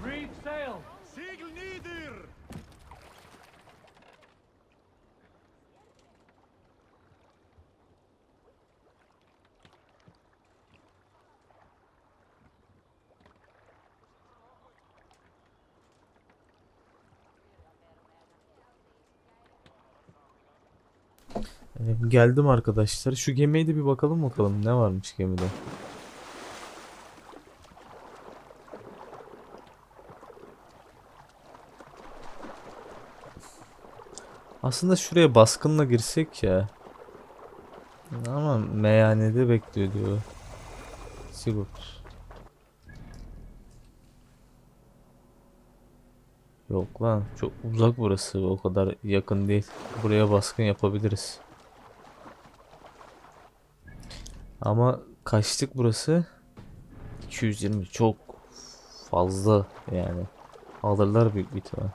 Reef sail. Segel nieder. Geldim arkadaşlar. Şu gemiye de bir bakalım ne varmış gemide. Aslında şuraya baskınla girsek ya. Ama meyhanede bekliyor diyor. Sigurt. Yok lan, çok uzak burası. O kadar yakın değil. Buraya baskın yapabiliriz. Ama kaçtık burası? 220 çok fazla yani. Alırlar büyük bir ihtimal.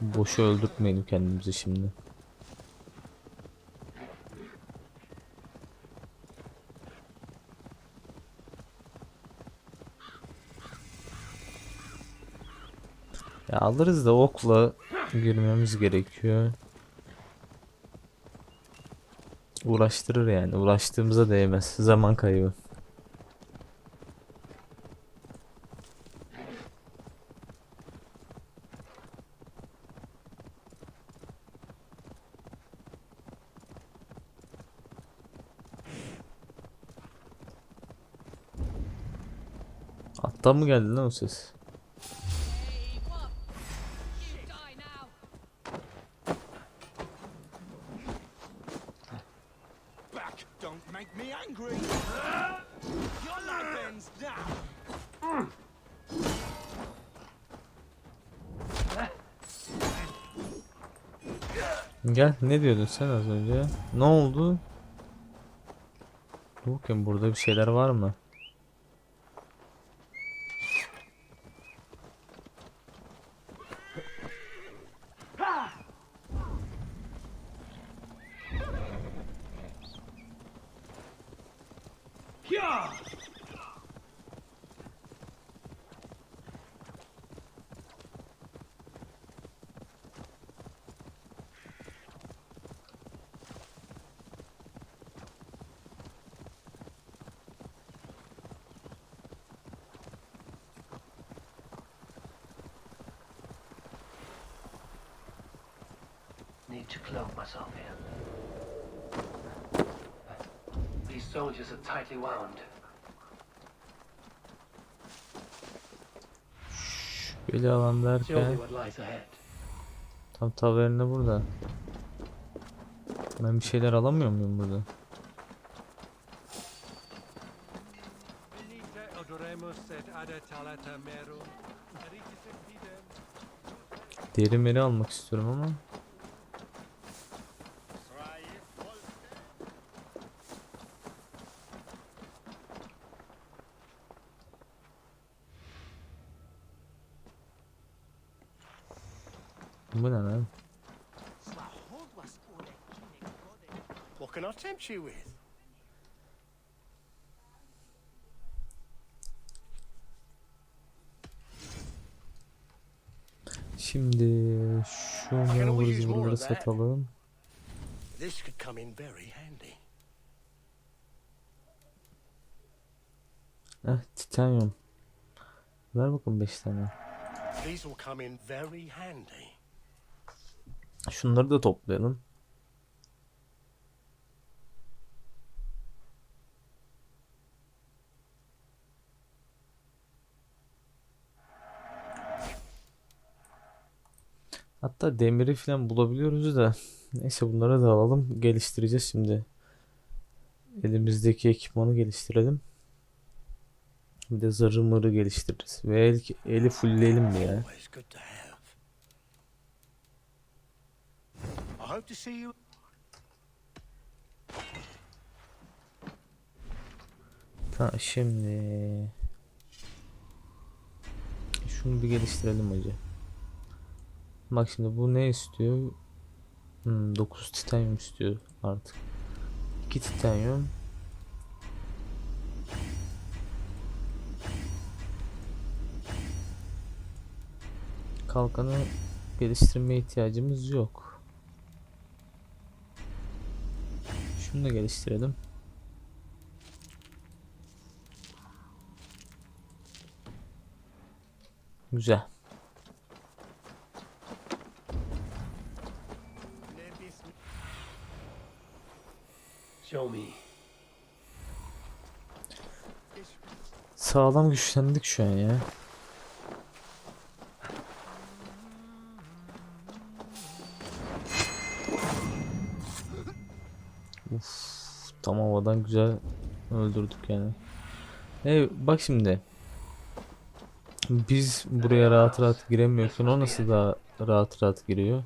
Boşu öldürtmeyelim kendimizi şimdi. Ya alırız da okla girmemiz gerekiyor. Uğraştırır yani. Uğraştığımıza değmez. Zaman kaybı. Alttan mı geldi lan o ses? Back, don't make me angry. Your life ends now. Gel, ne diyordun sen az önce? Ne oldu? Bakın burada bir şeyler var mı? Need to cloak myself here. These soldiers are tightly wound. Böyle alan Show me derken what lies ahead. tam taverna burada. Ben bir şeyler alamıyor muyum burada? Deri meri almak istiyorum ama. Bu ne lan? What can I tempt you with? Şimdi şu buraları satalım. This could come in very handy. Titanyum. Ver bakalım 5 tane. These will come in very handy. Şunları da toplayalım. Hatta demiri falan bulabiliyoruz da. Neyse bunları da alalım. Geliştireceğiz şimdi. Elimizdeki ekipmanı geliştirelim. Bir de zırhı mırı geliştiririz. Ve eli fullleyelim bir ya. Always good to have. I hope to see you. Tamam şimdi. Şunu bir geliştirelim hacı. Bak şimdi bu ne istiyor? 9 titanyum istiyor artık. 2 titanyum. Kalkanı geliştirmeye ihtiyacımız yok. Şunu da geliştirelim. Güzel. Show me. Sağlam güçlendik şu an ya. Uf, tam havadan güzel öldürdük yani. Bak şimdi. Biz buraya rahat rahat giremiyorken o nasıl daha rahat rahat giriyor?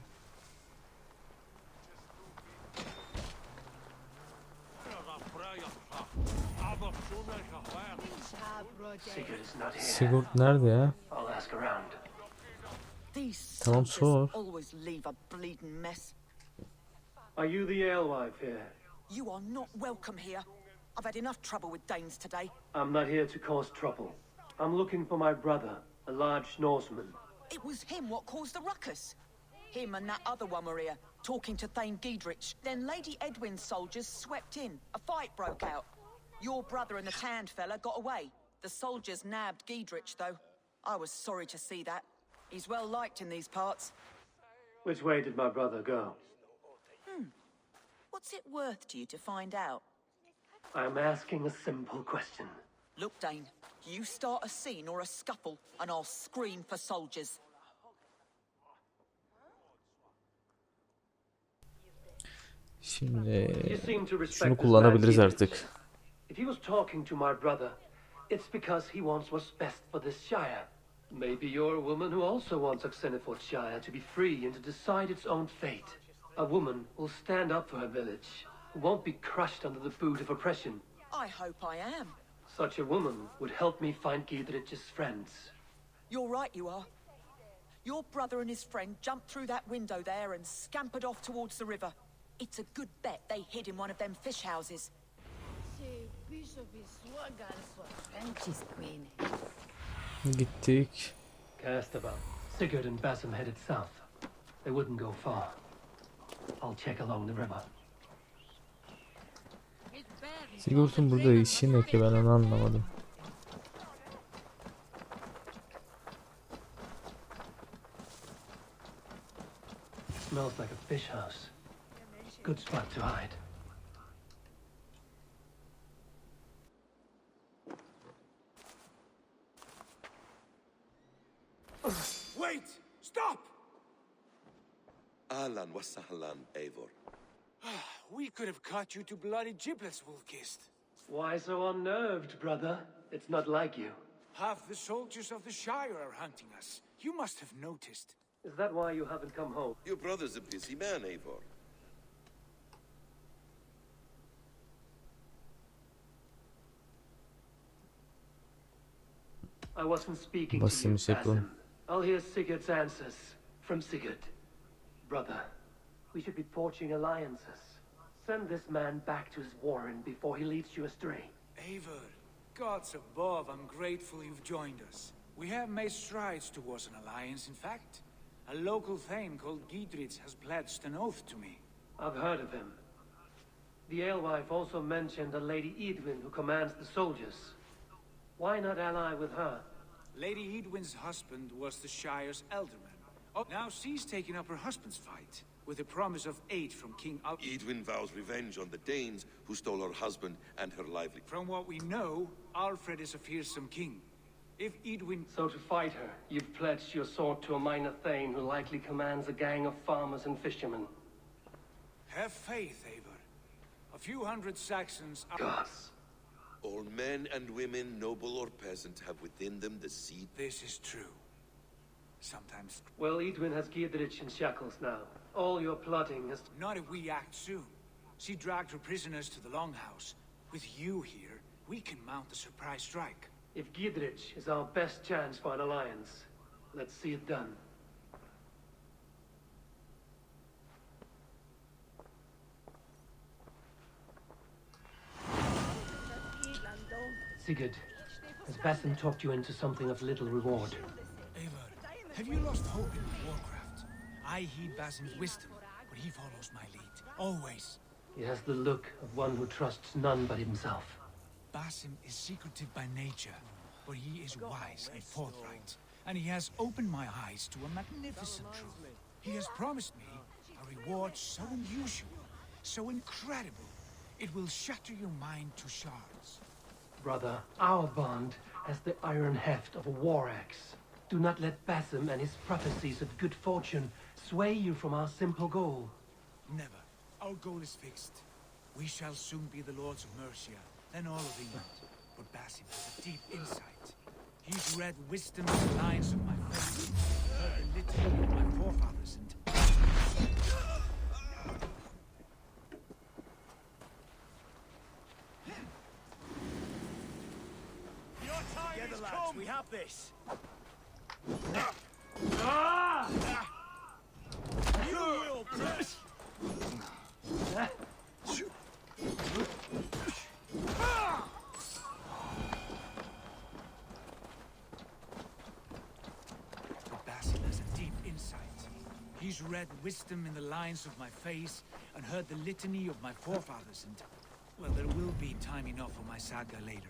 Sigurd is not here. Sigurd nerede ya? I'll ask around. These Tamam, soldiers sor. always leave a bleeding mess. Are you the alewife here? You are not welcome here. I've had enough trouble with Danes today. I'm not here to cause trouble. I'm looking for my brother, a large Norseman. It was him what caused the ruckus. Him and that other one were here, talking to Thane Giedrich. Then Lady Edwin's soldiers swept in. A fight broke out. Your brother and the tanned fella got away. The soldiers nabbed Giedrich, though. I was sorry to see that. He's well liked in these parts. Which way did my brother go? What's it worth to you to find out? I'm asking a simple question. Look, Dane, you start a scene or a scuffle, and I'll scream for soldiers. Şimdi You seem to respect şunu this kullanabiliriz man, artık. Giedrich. If he was talking to my brother, it's because he wants what's best for this shire. Maybe you're a woman who also wants Oxeniford Shire to be free and to decide its own fate. A woman who'll stand up for her village, who won't be crushed under the boot of oppression. I hope I am. Such a woman would help me find Giedrich's friends. You're right, you are. Your brother and his friend jumped through that window there and scampered off towards the river. It's a good bet they hid in one of them fish houses. French's queen. Gittik. Cast about. Sigurd and Basim headed south. They wouldn't go far. I'll check along the river. Sigurt'un burada işi ne ki, ben onu anlamadım. Smells like a fish house. Good spot to hide. Wait! Stop! Ahlan wa sahlan, Eivor. We could have cut you to bloody giblets, Wolf-Kissed. Why so unnerved, brother? It's not like you. Half the soldiers of the Shire are hunting us. You must have noticed. Is that why you haven't come home? Your brother's a busy man, Eivor. I wasn't speaking to you, Basim. I'll hear Sigurd's answers from Sigurd. Brother, we should be forging alliances. Send this man back to his warren before he leads you astray. Eivor, gods above, I'm grateful you've joined us. We have made strides towards an alliance, in fact. A local thane called Giedrich has pledged an oath to me. I've heard of him. The alewife also mentioned a Lady Edwin who commands the soldiers. Why not ally with her? Lady Edwin's husband was the Shire's elderman. Oh, now she's taking up her husband's fight, with a promise of aid from King Alfred. Edwin vows revenge on the Danes who stole her husband and her livelihood. From what we know, Alfred is a fearsome king. If Edwin... So to fight her, you've pledged your sword to a minor thane who likely commands a gang of farmers and fishermen. Have faith, Eivor. A few hundred Saxons are... Gods. All men and women, noble or peasant, have within them the seed. This is true. Sometimes... Well, Edwin has Giedrich in shackles now. All your plotting has... Not if we act soon. She dragged her prisoners to the Longhouse. With you here, we can mount a surprise strike. If Giedrich is our best chance for an alliance, let's see it done. Sigurd, has Basim talked you into something of little reward? Eivor, have you lost hope in my warcraft? I heed Basim's wisdom, but he follows my lead. Always. He has the look of one who trusts none but himself. Basim is secretive by nature, but he is wise and forthright. And he has opened my eyes to a magnificent truth. He has promised me a reward so unusual, so incredible. It will shatter your mind to shards. Brother, our bond has the iron heft of a war axe. Do not let Basim and his prophecies of good fortune sway you from our simple goal. Never. Our goal is fixed. We shall soon be the lords of Mercia, then all of England. But Basim has a deep insight. He's read wisdom in the lines of my face, heard the litany of my forefathers, and... Together, lads, we have this. You will press. But Basim has a deep insight. He's read wisdom in the lines of my face and heard the litany of my forefathers, and... well, there will be time enough for my saga later.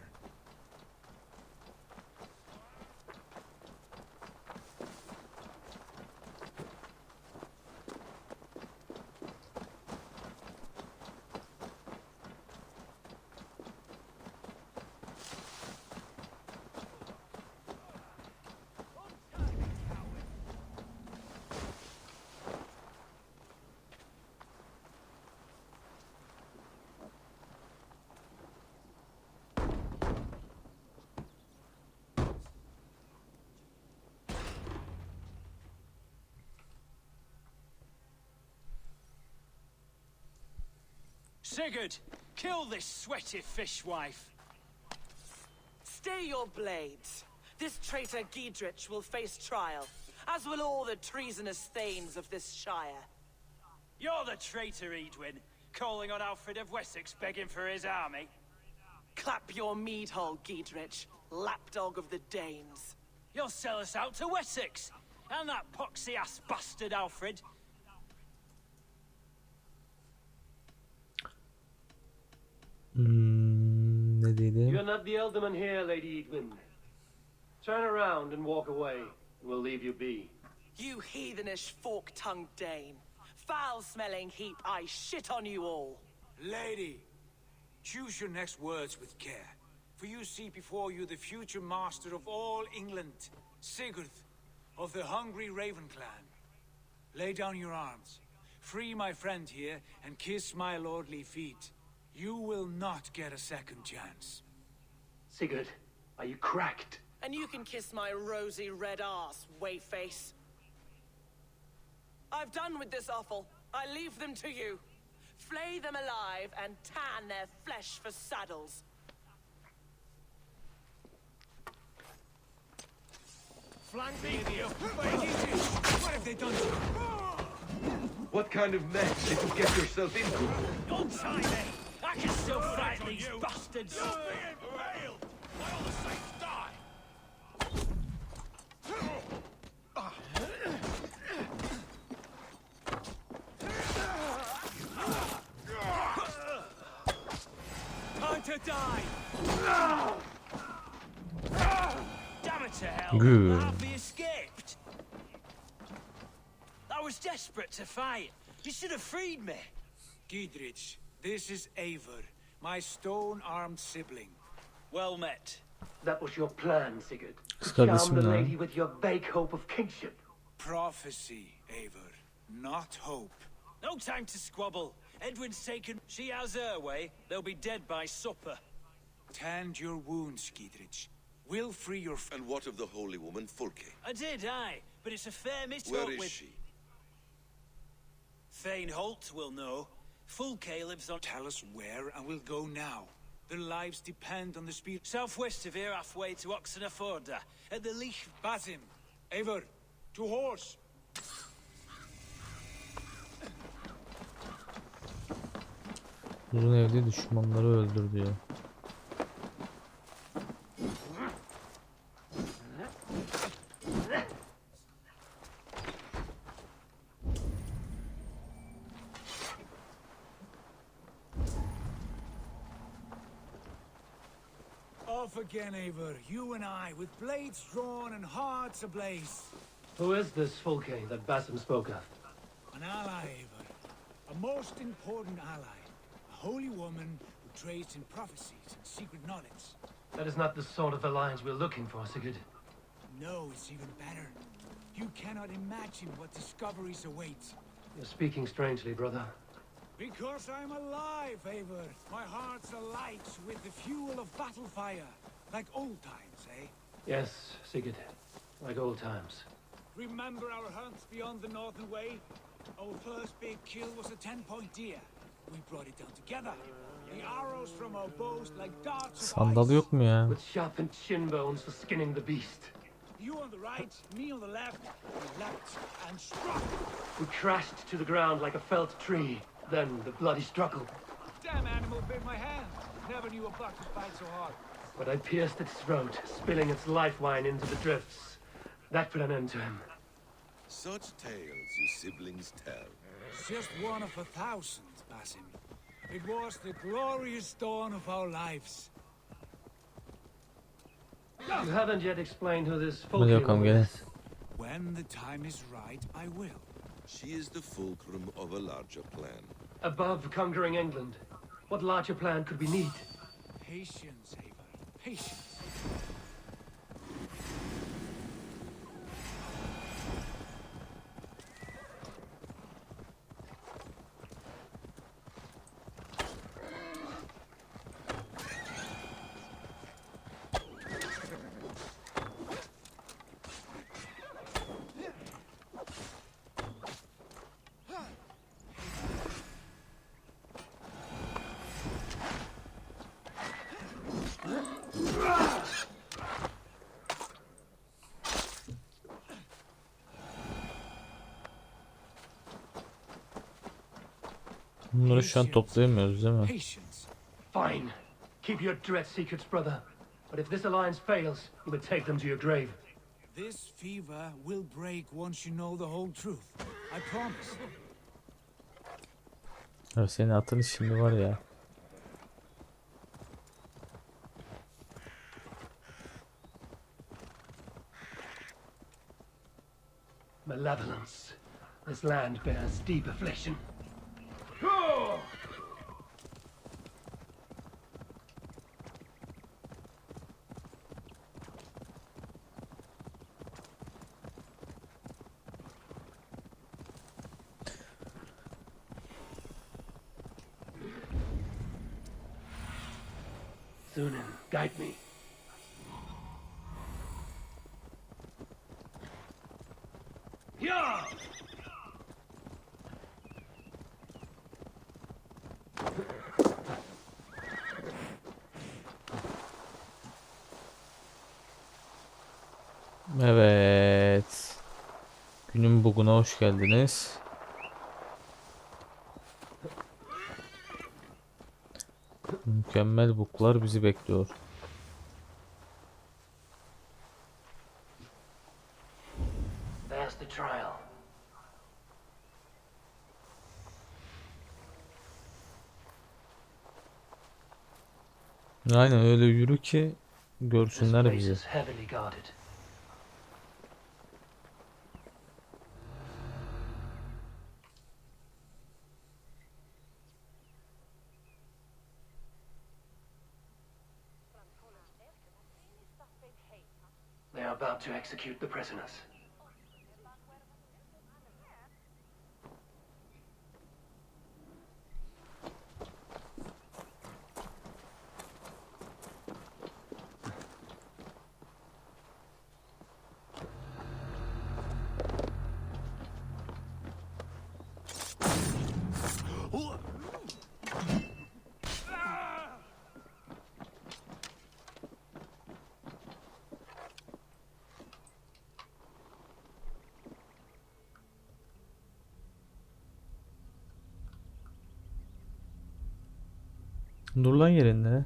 Sigurd, kill this sweaty fishwife. Stay your blades. This traitor Giedrich will face trial, as will all the treasonous thanes of this shire. You're the traitor, Edwin, calling on Alfred of Wessex begging for his army. Clap your mead hole, Giedrich, lapdog of the Danes. You'll sell us out to Wessex, and that poxy-ass bastard Alfred. Ne diyelim? You're not the elderman here, Lady Edwin. Turn around and walk away, and we'll leave you be. You heathenish fork-tongued Dane. Foul-smelling heap, I shit on you all. Lady, choose your next words with care, for you see before you the future master of all England, Sigurd, of the hungry Raven clan. Lay down your arms, free my friend here, and kiss my lordly feet. You will not get a second chance. Sigurd, are you cracked? And you can kiss my rosy red arse, wayface. I've done with this offal. I leave them to you. Flay them alive and tan their flesh for saddles. Flank me! What have they done to you? What kind of mess did you get yourself into? Don't tie me! I can still fight these bastards! You're being failed! Why all the saints die? Time to die! Damn it to hell! Good. I hardly escaped! I was desperate to fight. You should have freed me. Giedrich, this is Eivor, my stone-armed sibling. Well met. That was your plan, Sigurd. Kız Charm kardeşim the lan. lady with your vague hope of kingship. Prophecy, Eivor, not hope. No time to squabble. Edwin's taken. She has her way. They'll be dead by supper. Tend your wounds, Giedrich. We'll free your... And what of the holy woman, Fulke? I did, aye. But it's a fair meet-up Where is with... she? Thane Holt will know. Fulke lives on... Tell us where, and we'll go now. Their lives depend on the speed... Southwest of here, halfway to Oxenaforda. At the Leach... Basim, Eivor, to horse! Uzun evde düşmanları öldür diyor. Off again, Eivor, you and I, with blades drawn and hearts ablaze. Who is this Fulke that Basim spoke of? An ally, Eivor. A most important ally. A holy woman who trades in prophecies and secret knowledge. That is not the sort of alliance we're looking for, Sigurd. No, it's even better. You cannot imagine what discoveries await. You're speaking strangely, brother. Because I'm alive, Eivor. My heart's alight with the fuel of battle fire. Like old times, eh? Yes, Sigurd. Like old times. Remember our hunts beyond the Northern Way? Our first big kill was a 10-point deer. We brought it down together. The arrows from our bows like darts of Sandal ice. yok mu ya? With sharpened shin bones for skinning the beast. You on the right, me on the left. We leapt and struck. We crashed to the ground like a felled tree. Then the bloody struggle. Damn animal bit my hand. Never knew a buck could bite so hard. But I pierced its throat, spilling its life wine into the drifts. That put an end to him. Such tales you siblings tell. It's just one of 1,000, Basim. It was the glorious dawn of our lives. You haven't yet explained who this Hadi bakalım woman gelin. is. When the time is right, I will. She is the fulcrum of a larger plan. Above conquering England, what larger plan could we need? Patience, Eivor. Patience. Bunları şu an toplayamıyoruz değil mi? Patience. Fine. Keep your dread secrets, brother. But if this alliance fails, you will take them to your grave. This fever will break once you know the whole truth. I promise. Ya senin atın şimdi var ya. Malevolence. This land bears deep affliction. Sunan, guide me. Yeah! Evet. Günün buguna hoş geldiniz. Mükemmel buklar bizi bekliyor. There's the trial. Aynen öyle yürü ki This görsünler place bizi. is heavily guarded. They are about to execute the prisoners. Dur lan yerinde.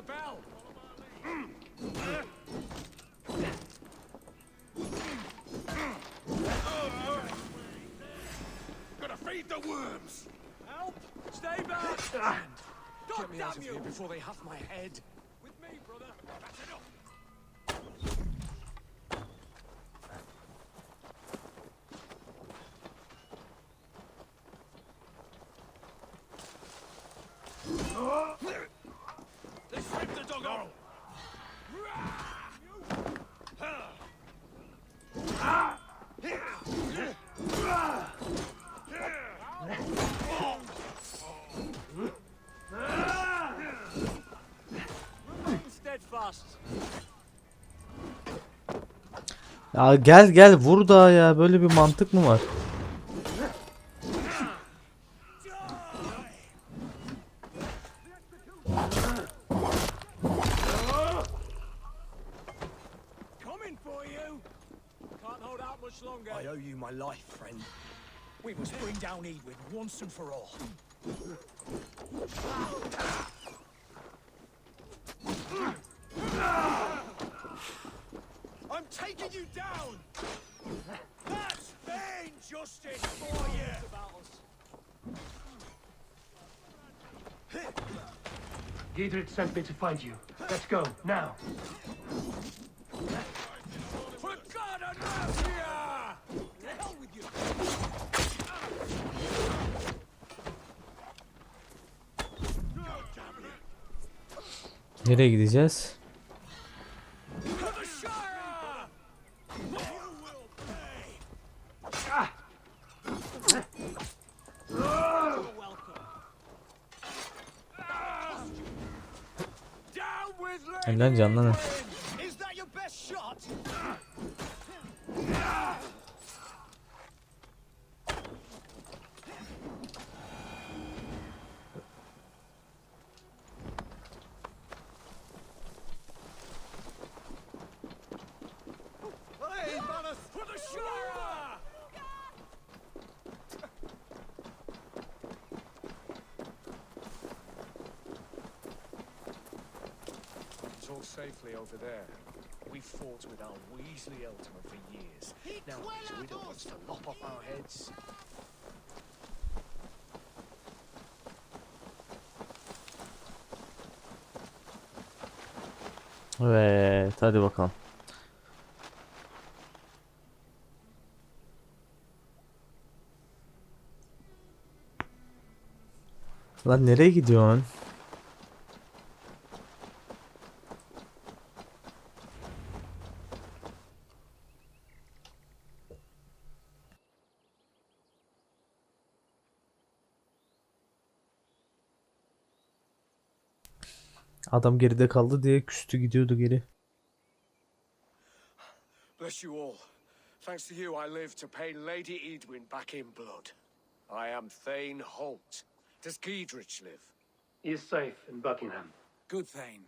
the bell. Gotta feed the worms. Help! Stay back! God Get me out damn of you! here before they huff my head. With me, brother. That's enough. They stripped the dog off. Remain steadfast. Ya gel gel vur daha ya. Böyle bir mantık mı var? Coming for you. Can't hold out much longer. I owe you my life, friend. We must bring down Edwin once and for all. I'm taking you down. That's vain justice for you. Giedrich sent me to find you. Let's go, now. For God and mercy! To hell with you. Nereye gideceğiz? For the Shire! You will pay. You're welcome. Down with Hadi lan canlanın. Is that your best shot? Hey, Manus! For the Shire! It's all safely over there. We fought with our Weasley Ultima for years. Now these widow wants to lop off our heads. Evet hadi bakalım. Lan nereye gidiyorsun? Adam geride kaldı diye küstü gidiyordu geri. Bless you all. Thanks to you, I live to pay Lady Edwin back in blood. I am Thane Holt. Does Giedrich live? He is safe in Buckingham. Good, Thane.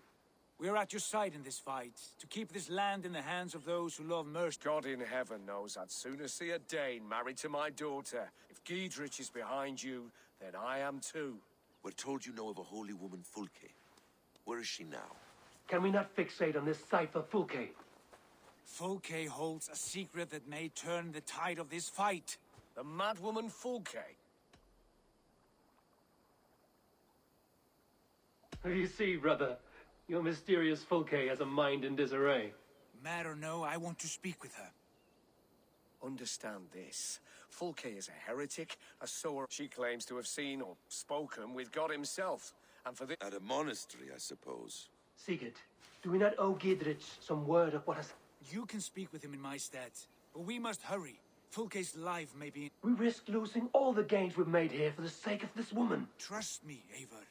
We are at your side in this fight, to keep this land in the hands of those who love mercy. God in heaven knows I'd sooner see a Dane married to my daughter. If Giedrich is behind you, then I am too. We're told you know of a holy woman, Fulke. Where is she now? Can we not fixate on this cipher, Fulke? Fulke holds a secret that may turn the tide of this fight. The madwoman Fulke. You see, brother, your mysterious Fulke has a mind in disarray. Mad or no, I want to speak with her. Understand this. Fulke is a heretic, a sower. She claims to have seen or spoken with God himself. And for this... At a monastery, I suppose. Sigurd, do we not owe Giedrich some word of what has... You can speak with him in my stead, but we must hurry. Fulke's life may be... We risk losing all the gains we've made here for the sake of this woman. Trust me, Eivor.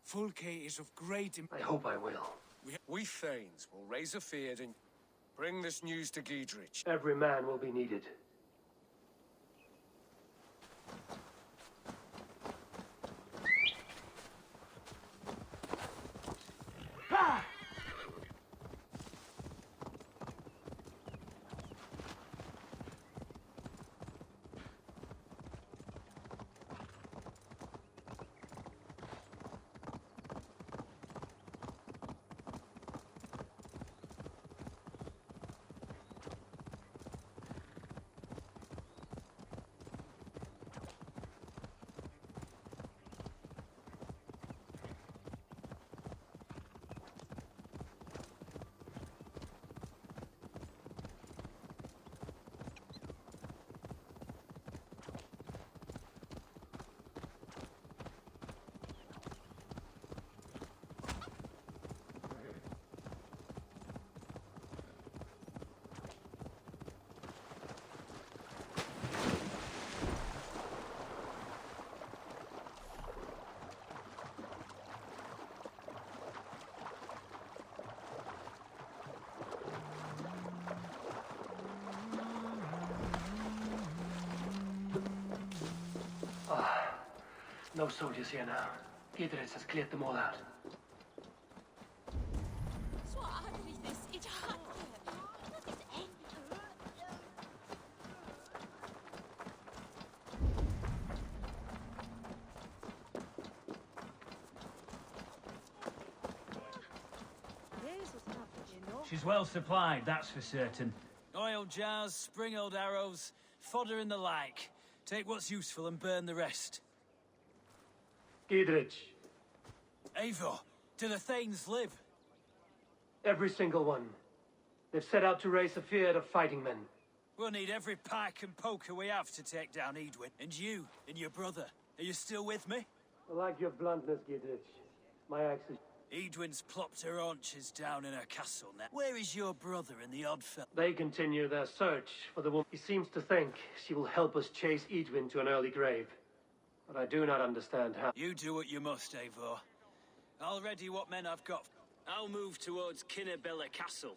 Fulke is of great... I hope I will. We Thanes will raise a fear and bring this news to Giedrich. Every man will be needed. No soldiers here now. Gidrich has cleared them all out. She's well supplied, that's for certain. Oil jars, spring-old arrows, fodder and the like. Take what's useful and burn the rest. Gidrich. Eivor, do the Thanes live? Every single one. They've set out to raise a fear of fighting men. We'll need every pike and poker we have to take down Edwin. And you, and your brother. Are you still with me? I like your bluntness, Gidrich. My axe is... Edwin's plopped her haunches down in her castle now. Where is your brother and the odd fella? They continue their search for the woman. He seems to think she will help us chase Edwin to an early grave. But I do not understand how. You do what you must, Eivor. I'll ready what men I've got. I'll move towards Kinnabella Castle.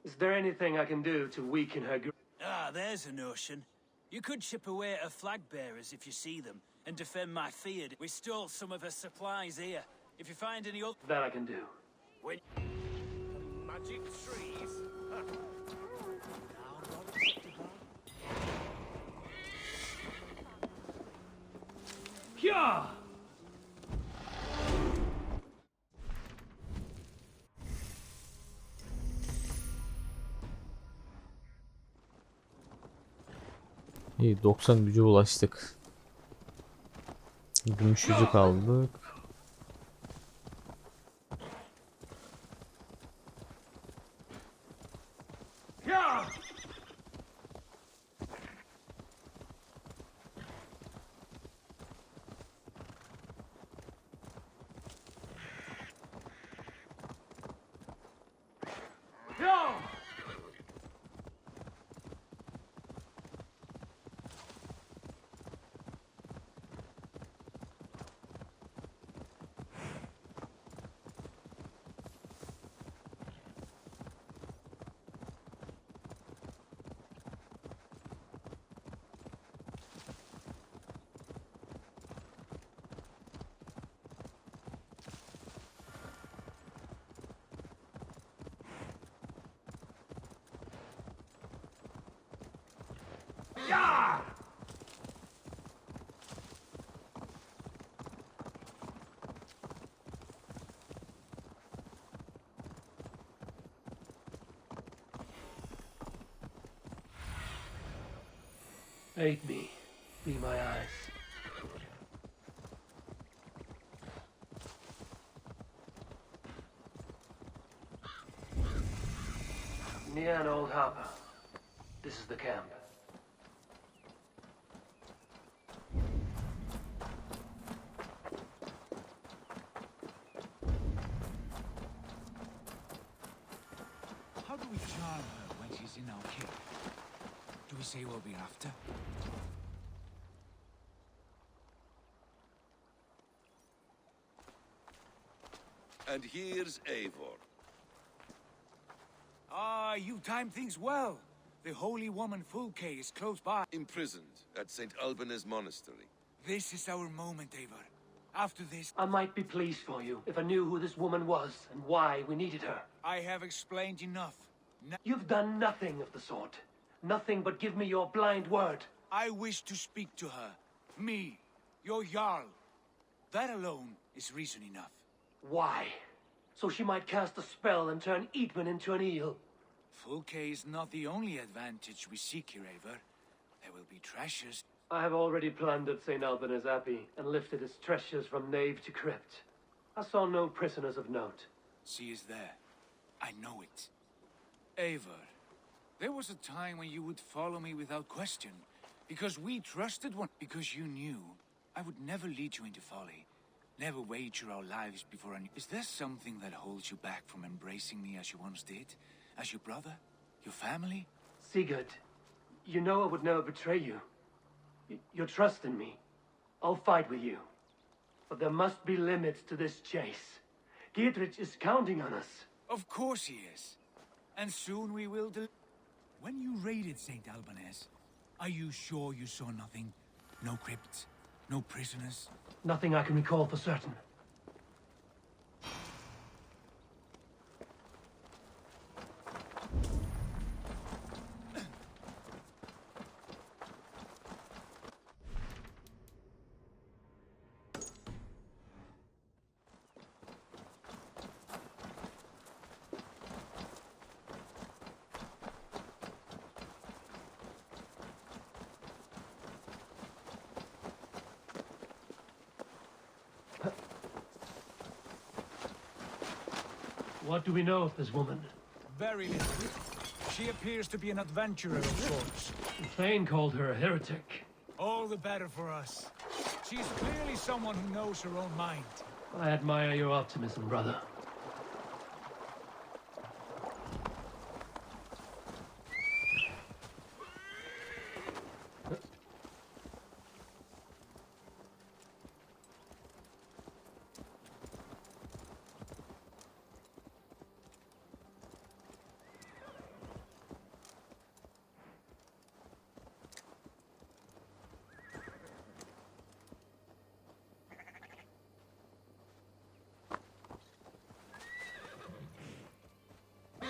Is there anything I can do to weaken her grip? Ah, there's a notion. You could chip away at her flag bearers if you see them, and defend my field. We stole some of her supplies here. If you find any other... That I can do. When... Magic trees. Yeah! İyi, 90 güce ulaştık. Gümüş yüzük aldık. Aid me. Be my eyes. Near an old harbor. This is the camp. How do we charm her when she's in our care? Do we say what we're after? And here's Eivor. Ah, you timed things well. The holy woman Fulke is close by. Imprisoned at St. Alban's Monastery. This is our moment, Eivor. After this... I might be pleased for you if I knew who this woman was and why we needed her. I have explained enough. You've done nothing of the sort. Nothing but give me your blind word. I wish to speak to her. Me, your Jarl. That alone is reason enough. Why? So she might cast a spell and turn Edwin into an eel. Fulke is not the only advantage we seek here, Eivor. There will be treasures. I have already plundered St. Alban's Abbey and lifted its treasures from nave to crypt. I saw no prisoners of note. She is there. I know it. Eivor, there was a time when you would follow me without question. Because we trusted one. Because you knew I would never lead you into folly. Never wager our lives before any... Is there something that holds you back from embracing me as you once did? As your brother? Your family? Sigurd, you know I would never betray you. Your trust in me. I'll fight with you. But there must be limits to this chase. Gidrich is counting on us. Of course he is. And soon we will When you raided St. Alban's, are you sure you saw nothing? No crypts? No prisoners? Nothing I can recall for certain. What do we know of this woman? Very little. She appears to be an adventurer of sorts. Thane called her a heretic. All the better for us. She's clearly someone who knows her own mind. I admire your optimism, brother.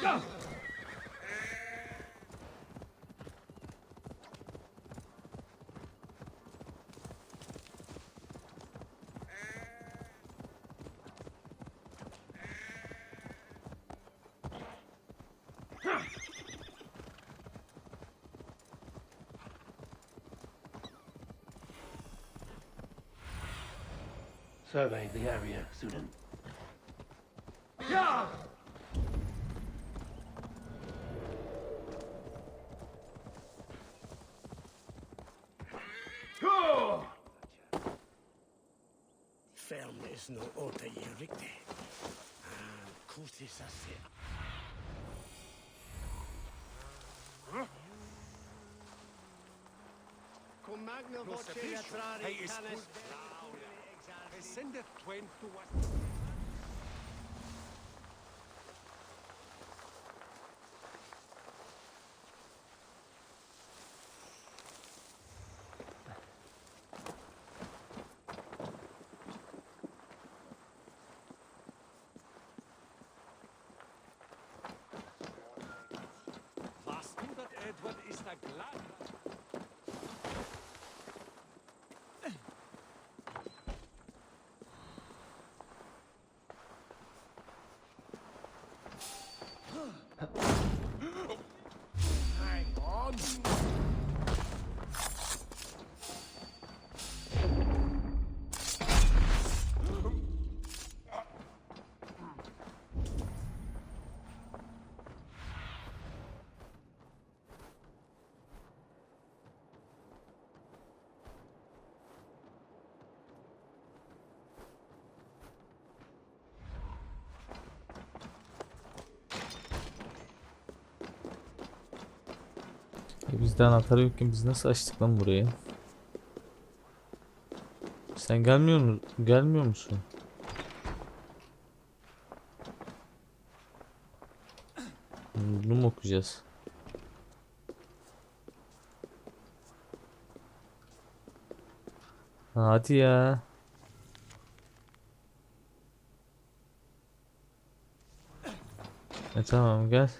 Go! Survey the area, Sunan. Yeah! Fermes no ota yirikte. Kutisase. Con magno voce latrare canes. Sendeth twain to what? Edward is the glad. Hang on. Bizde anahtar yokken biz nasıl açtık lan burayı? Sen gelmiyor musun? Bunu mu okuyacağız? Hadi ya. Tamam gel.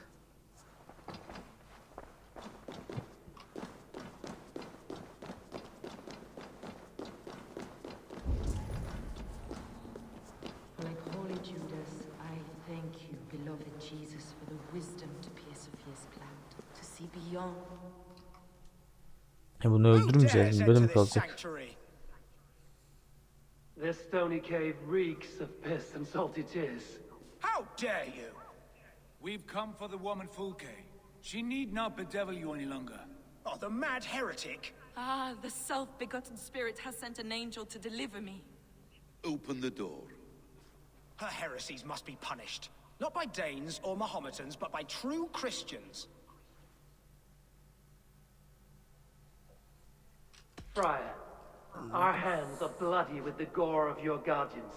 Bunu öldürmeyeceğiz. Böyle mi kalacak? This stony cave reeks of piss and salty tears. How dare you? We've come for the woman Fulke. She need not bedevil you any longer. Oh, the mad heretic! Ah, the self-begotten spirit has sent an angel to deliver me. Open the door. Her heresies must be punished. Not by Danes or Mahometans, but by true Christians. Friar, our hands are bloody with the gore of your guardians.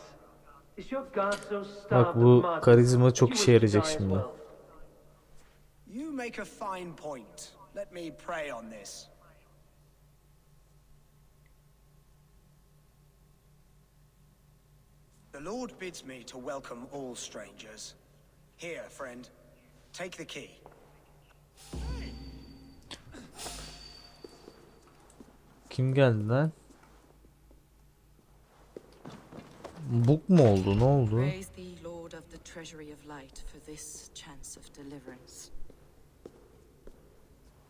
Is your God so Bak starved bu of mud karizma that çok you işe wish to yarayacak die as şimdi. well? You make a fine point. Let me pray on this. Lord bids me to welcome all strangers. Here, friend. Take the key. Kim geldi lan? Bug mu oldu? Ne oldu? Praise thee, Lord of the treasury of light, for this chance of deliverance.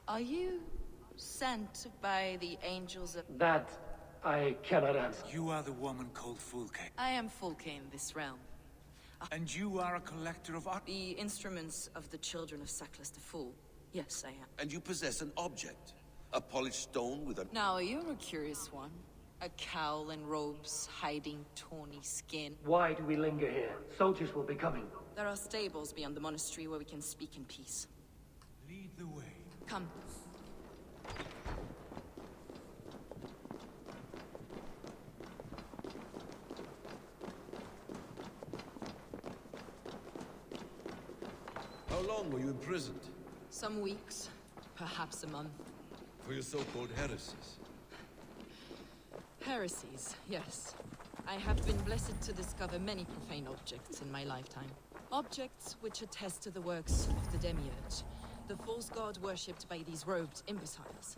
Are you sent by the angels of... That I cannot answer. You are the woman called Fulke. I am Fulke in this realm. And you are a collector of art? The instruments of the children of Sackless the Fool. Yes, I am. And you possess an object. A polished stone with a... Now, you're a curious one. A cowl and robes hiding tawny skin. Why do we linger here? Soldiers will be coming. There are stables beyond the monastery where we can speak in peace. Lead the way. Come. How long were you imprisoned? Some weeks, perhaps a month. For your so-called heresies? Heresies, yes. I have been blessed to discover many profane objects in my lifetime. Objects which attest to the works of the demiurge, the false god worshipped by these robed imbeciles.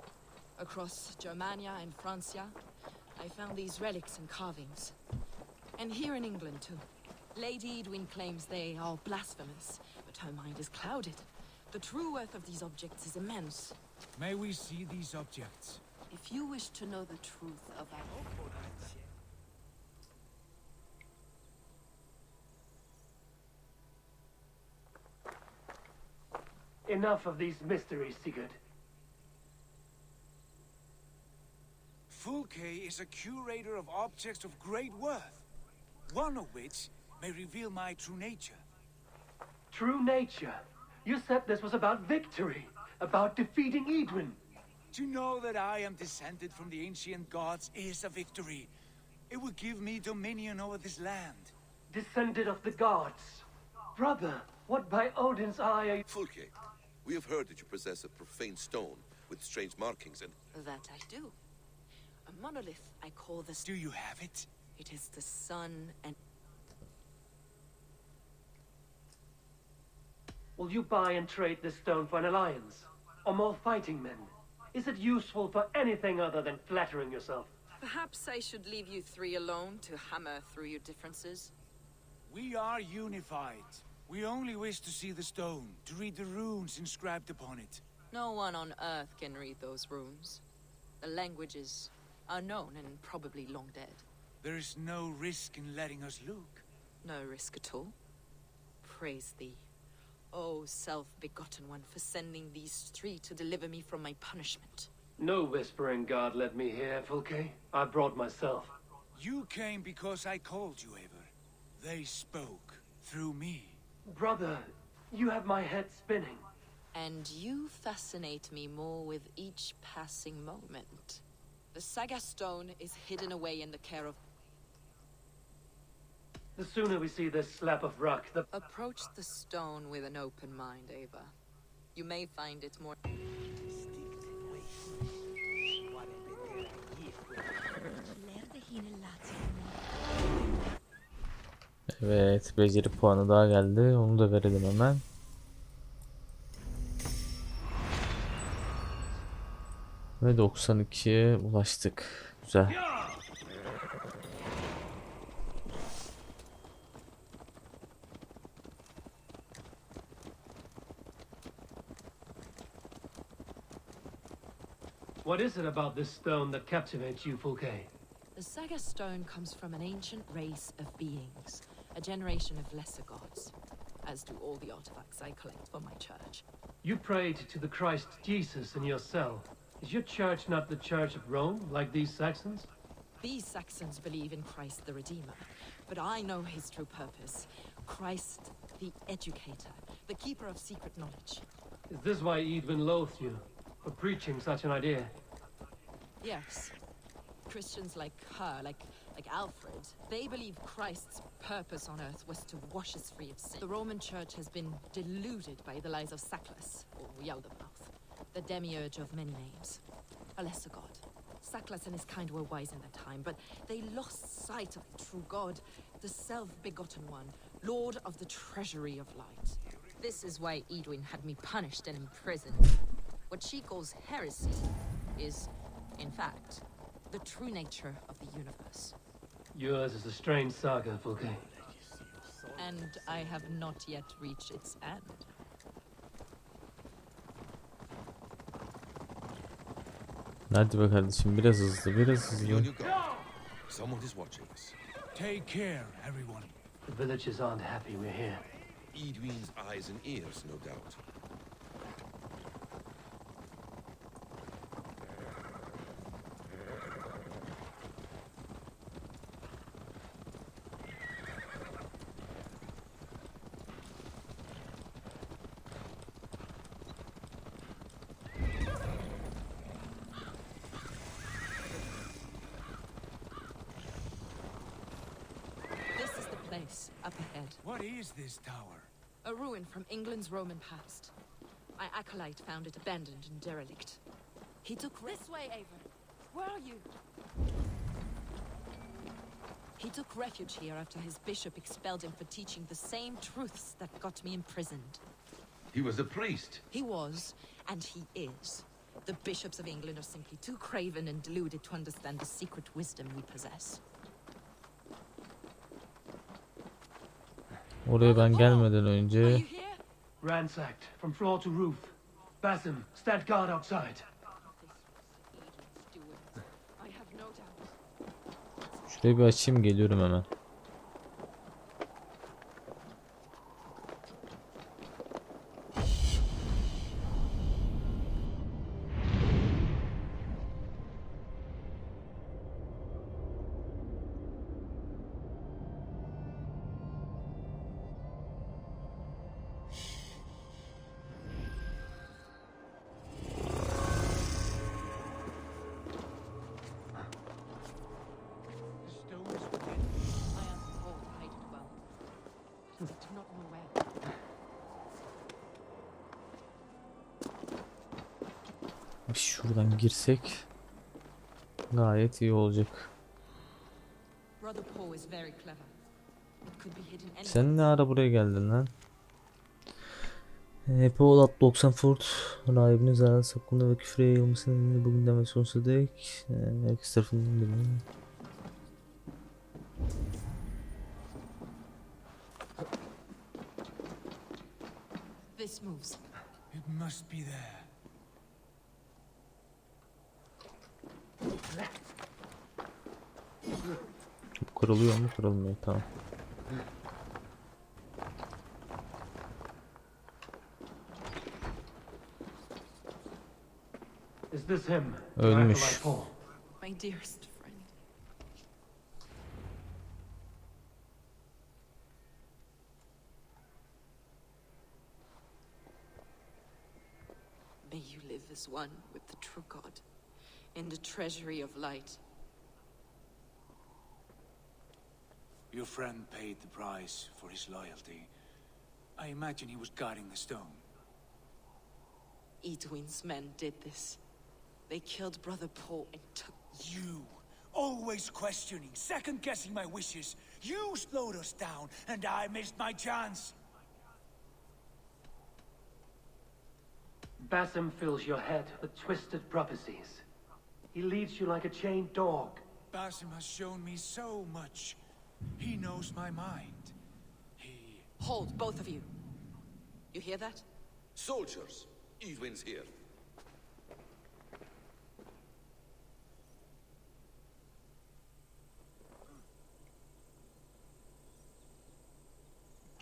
Across Germania and Francia, I found these relics and carvings. And here in England, too. Lady Edwin claims they are blasphemous, but her mind is clouded. The true worth of these objects is immense. May we see these objects? If you wish to know the truth of that... Enough of these mysteries, Sigurd. Fulke is a curator of objects of great worth, one of which may reveal my true nature. True nature? You said this was about victory, about defeating Edwin. To know that I am descended from the ancient gods is a victory. It would give me dominion over this land. Descended of the gods. Brother, what by Odin's eye are you... Fulke, we have heard that you possess a profane stone with strange markings and... That I do. A monolith I call the... Do you have it? It is the sun and... Will you buy and trade this stone for an alliance? Or more fighting men? Is it useful for anything other than flattering yourself? Perhaps I should leave you three alone to hammer through your differences. We are unified. We only wish to see the stone, to read the runes inscribed upon it. No one on Earth can read those runes. The languages are known and probably long dead. There is no risk in letting us look. No risk at all. Praise thee, O self-begotten one, for sending these three to deliver me from my punishment. No whispering god led me here, Fulke. I brought myself. You came because I called you, Eivor. They spoke through me. Brother, you have my head spinning. And you fascinate me more with each passing moment. The Saga Stone is hidden away in the care of... The sooner we see this slab of rock, the... Approach the stone with an open mind, Ava. You may find it more... Evet, beceri puanı daha geldi. Onu da verelim hemen. Ve 92'ye ulaştık. Güzel. What is it about this stone that captivates you, Fulke? The Saga Stone comes from an ancient race of beings, a generation of lesser gods, as do all the artifacts I collect for my church. You prayed to the Christ Jesus in your cell. Is your church not the Church of Rome, like these Saxons? These Saxons believe in Christ the Redeemer, but I know his true purpose. Christ the Educator, the keeper of secret knowledge. Is this why Edwin loathed you, for preaching such an idea? Yes. Christians like her, like Alfred, they believe Christ's purpose on earth was to wash us free of sin. The Roman Church has been deluded by the lies of Sackless, or Yaldabaoth, the demiurge of many names. A lesser god, Saklas and his kind were wise in their time, but they lost sight of the true God, the self-begotten one, Lord of the treasury of light. This is why Edwin had me punished and imprisoned. What she calls heresy is, in fact, the true nature of the universe. Yours is a strange saga, Fulke. And I have not yet reached its end. Hadi be kardeşim, biraz hızlı, biraz hızlı. On you go. Someone is watching us. Take care, everyone. The villagers aren't happy we're here. Edwin's eyes and ears, no doubt. This is the place up ahead. What is this tower? A ruin from England's Roman past. My acolyte found it abandoned and derelict. He took This way, Ava. Where are you? He took refuge here after his bishop expelled him for teaching the same truths that got me imprisoned. He was a priest. He was, and he is. The bishops of England are simply too craven and deluded to understand the secret wisdom we possess. Oraya ben gelmeden önce Ransacked from floor to roof. Basim, stand guard outside. I have no doubt. şurayı bir açayım, geliyorum hemen. Şuradan girsek gayet iyi olacak. Brother Paul is very clever. It could be hidden anywhere. Sen ne ara buraya geldin lan? Paul 90 Fort rahibinin zararlı sapkınlığı ve küfre yayılmasının bugünden ve sonsuza dek herkes tarafından biliniyor. This moves. It must be there. Kırılıyor mu? Kırılmıyor. Tamam. Is this him? Ölmüş. Paul? My dearest friend. May you live as one with the true God in the treasury of light. Your friend paid the price for his loyalty. I imagine he was guarding the stone. Edwin's men did this. They killed Brother Paul and took... You, always questioning, second-guessing my wishes. You slowed us down, and I missed my chance. Basim fills your head with twisted prophecies. He leads you like a chained dog. Basim has shown me so much. He knows my mind. He... Hold, both of you. You hear that? Soldiers, Edwin's here.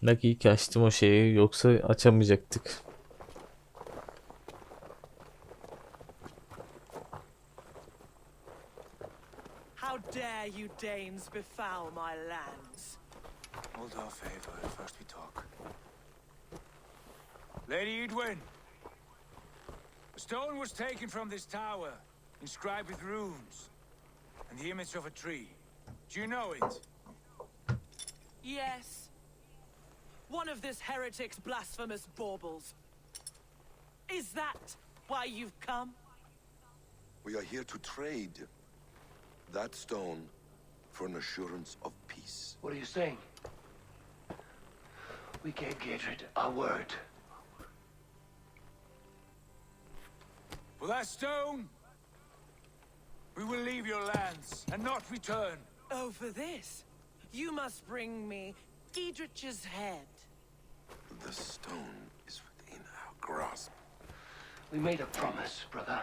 Belki iyi ki açtım o şeyi, yoksa açamayacaktık. How dare you Danes befoul my lands? Hold off, Ava. First we talk. Lady Edwin! A stone was taken from this tower, inscribed with runes, and the image of a tree. Do you know it? Yes. One of this heretic's blasphemous baubles. Is that why you've come? We are here to trade. That stone for an assurance of peace. What are you saying? We gave Giedred our word. For that stone, we will leave your lands and not return. Oh, for this, you must bring me Giedrich's head. The stone is within our grasp. We made a promise, brother.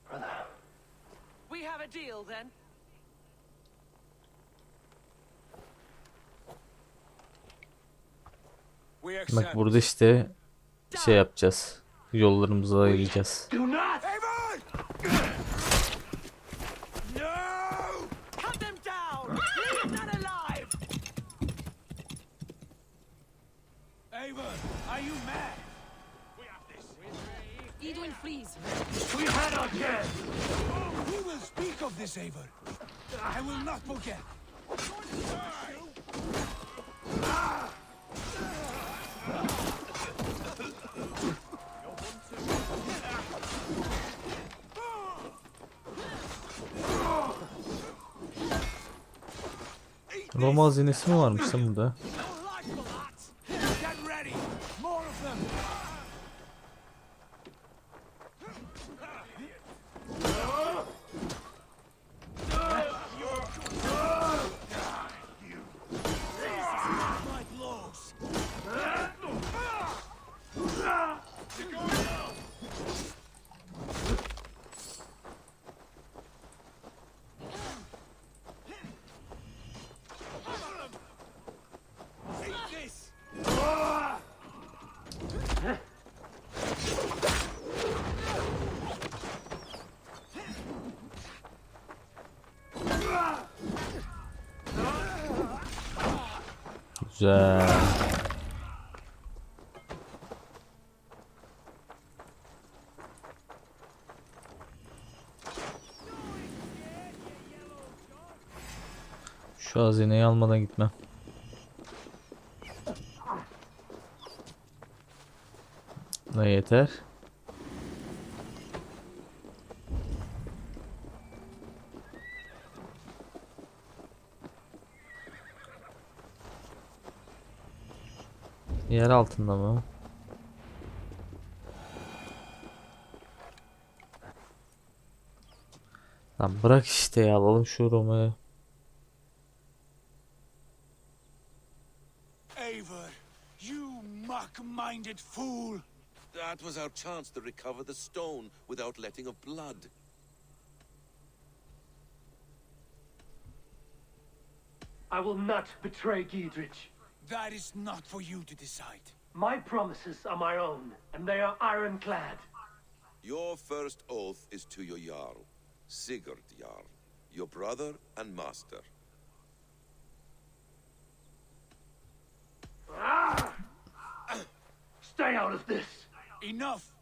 Brother. We have a deal, then? We Bak accept. burada işte şey yapacağız. Yollarımızı ayıracağız. Do not! Avon! No! Cut them down! Leave none alive! Avon, are you mad? Edwin flees. We had our chance! We will speak of this, Avon. I will not forget. Roma hazinesi mi varmış lan burada? Get ready. More of them. My blows. Take this. Güzel. Şu hazineyi almadan gitmem. Ne yeter? Yer altında mı? Lan bırak işte ya, alalım şu Roma'yı. Avon, you mock-minded fool. That was our chance to recover the stone without letting of blood. I will not betray Giedrich. That is not for you to decide. My promises are my own, and they are ironclad. Your first oath is to your Jarl, Sigurd Jarl, your brother and master. Stay out of this! Enough!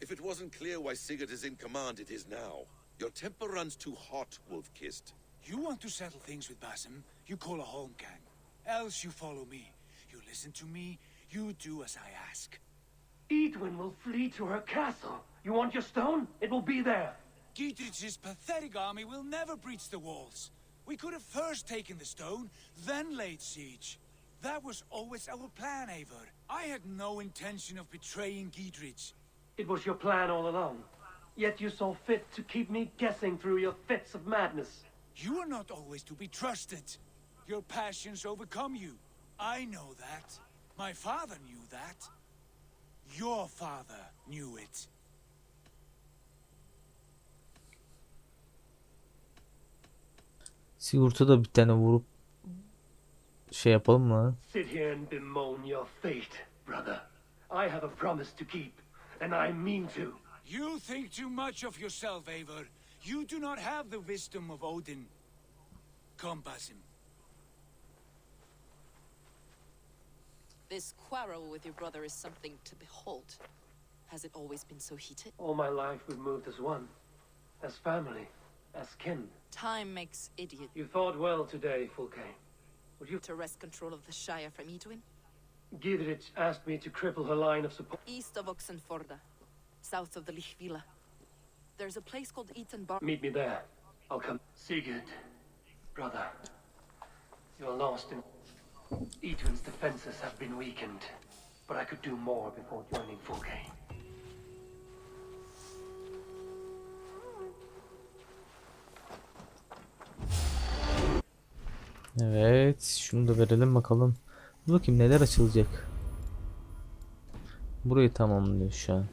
If it wasn't clear why Sigurd is in command, it is now. Your temper runs too hot, Wolf-Kissed. You want to settle things with Basim, you call a Holmgang. Else you follow me. You listen to me, you do as I ask. Edwin will flee to her castle. You want your stone? It will be there. Giedrich's pathetic army will never breach the walls. We could have first taken the stone, then laid siege. That was always our plan, Eivor. I had no intention of betraying Giedrich. It was your plan all along. Yet you saw fit to keep me guessing through your fits of madness. You are not always to be trusted. Your passions overcome you. I know that. My father knew that. Your father knew it. Sigurt'a da bir tane vurup şey yapalım mı? Sit here and bemoan your fate, brother. I have a promise to keep, and I mean to. You think too much of yourself, Eivor. You do not have the wisdom of Odin. Come, Basim. This quarrel with your brother is something to behold. Has it always been so heated? All my life we've moved as one. As family. As kin. Time makes idiot. You fought well today, Fulke. Would you... To wrest control of the Shire from Edwin? Giedrich asked me to cripple her line of support. East of Oxenforda. South of the Lichvila. There's a place called Eaton Bar. Meet me there. I'll come. Sigurd, brother, you're lost in... Edwin's defenses have been weakened, but I could do more before joining Fulke. Evet, şunu da verelim bakalım. Dur bakayım neler açılacak. Burayı tamamlıyor şu an.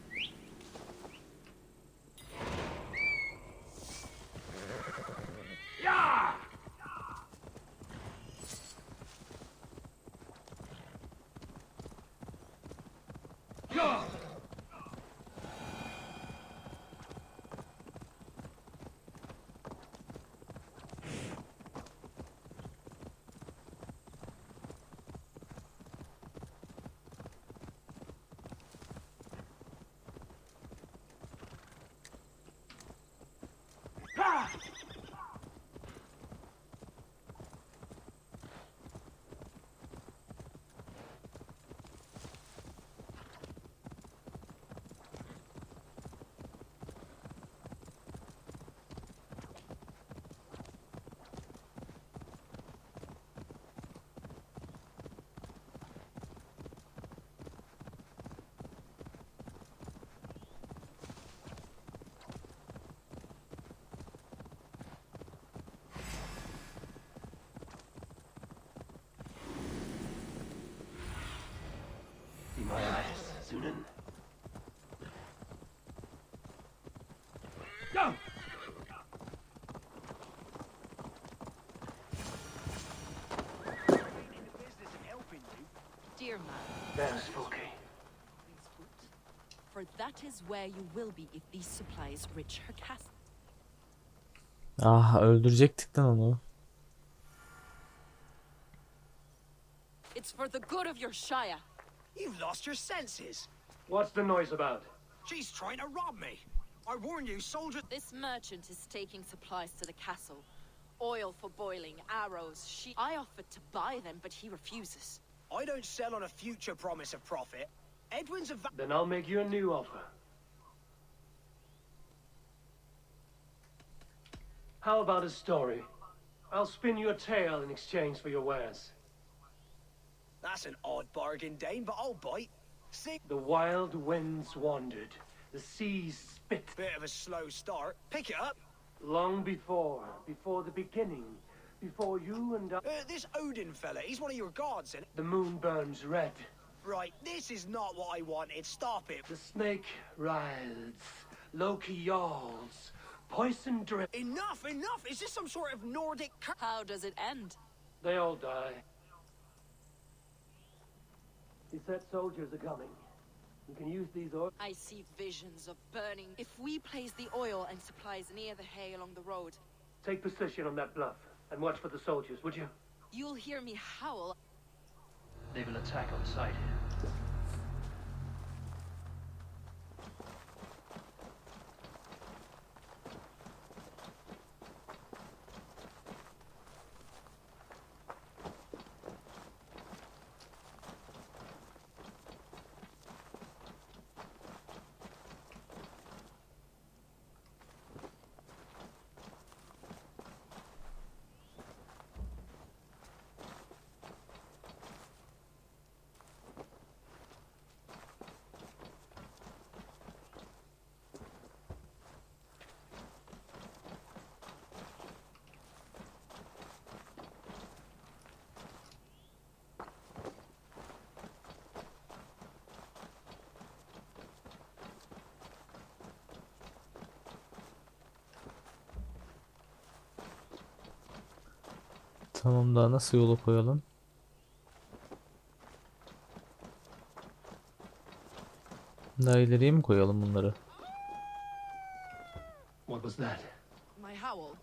See my eyes, Sunan. Go! Dear man, There's Fulke. please foot. For that is where you will be if these supplies reach her castle. Ah, öldürecektik lan onu. It's for the good of your shire. You've lost your senses. What's the noise about? She's trying to rob me. I warn you, soldier. This merchant is taking supplies to the castle. Oil for boiling, arrows, sheep. I offered to buy them, but he refuses. I don't sell on a future promise of profit. Edwin's a Then I'll make you a new offer. How about a story? I'll spin you a tale in exchange for your wares. That's an odd bargain, Dane, but I'll bite. See, The wild winds wandered. The seas spit. bit of a slow start. Pick it up. Long before the beginning, before you and I... This Odin fella, he's one of your gods, and The moon burns red. right, this is not what I wanted. Stop it. The snake rides. Loki yawls. Poison drip. Enough, enough! Is this some sort of Nordic How does it end? They all die. He said soldiers are coming. You can use these or... I see visions of burning. If we place the oil and supplies near the hay along the road, Take position on that bluff and watch for the soldiers, would you? you'll hear me howl. They will attack on sight. Tamam, daha nasıl yola koyalım? Daha ileriye mi koyalım bunları? What was that? My howl.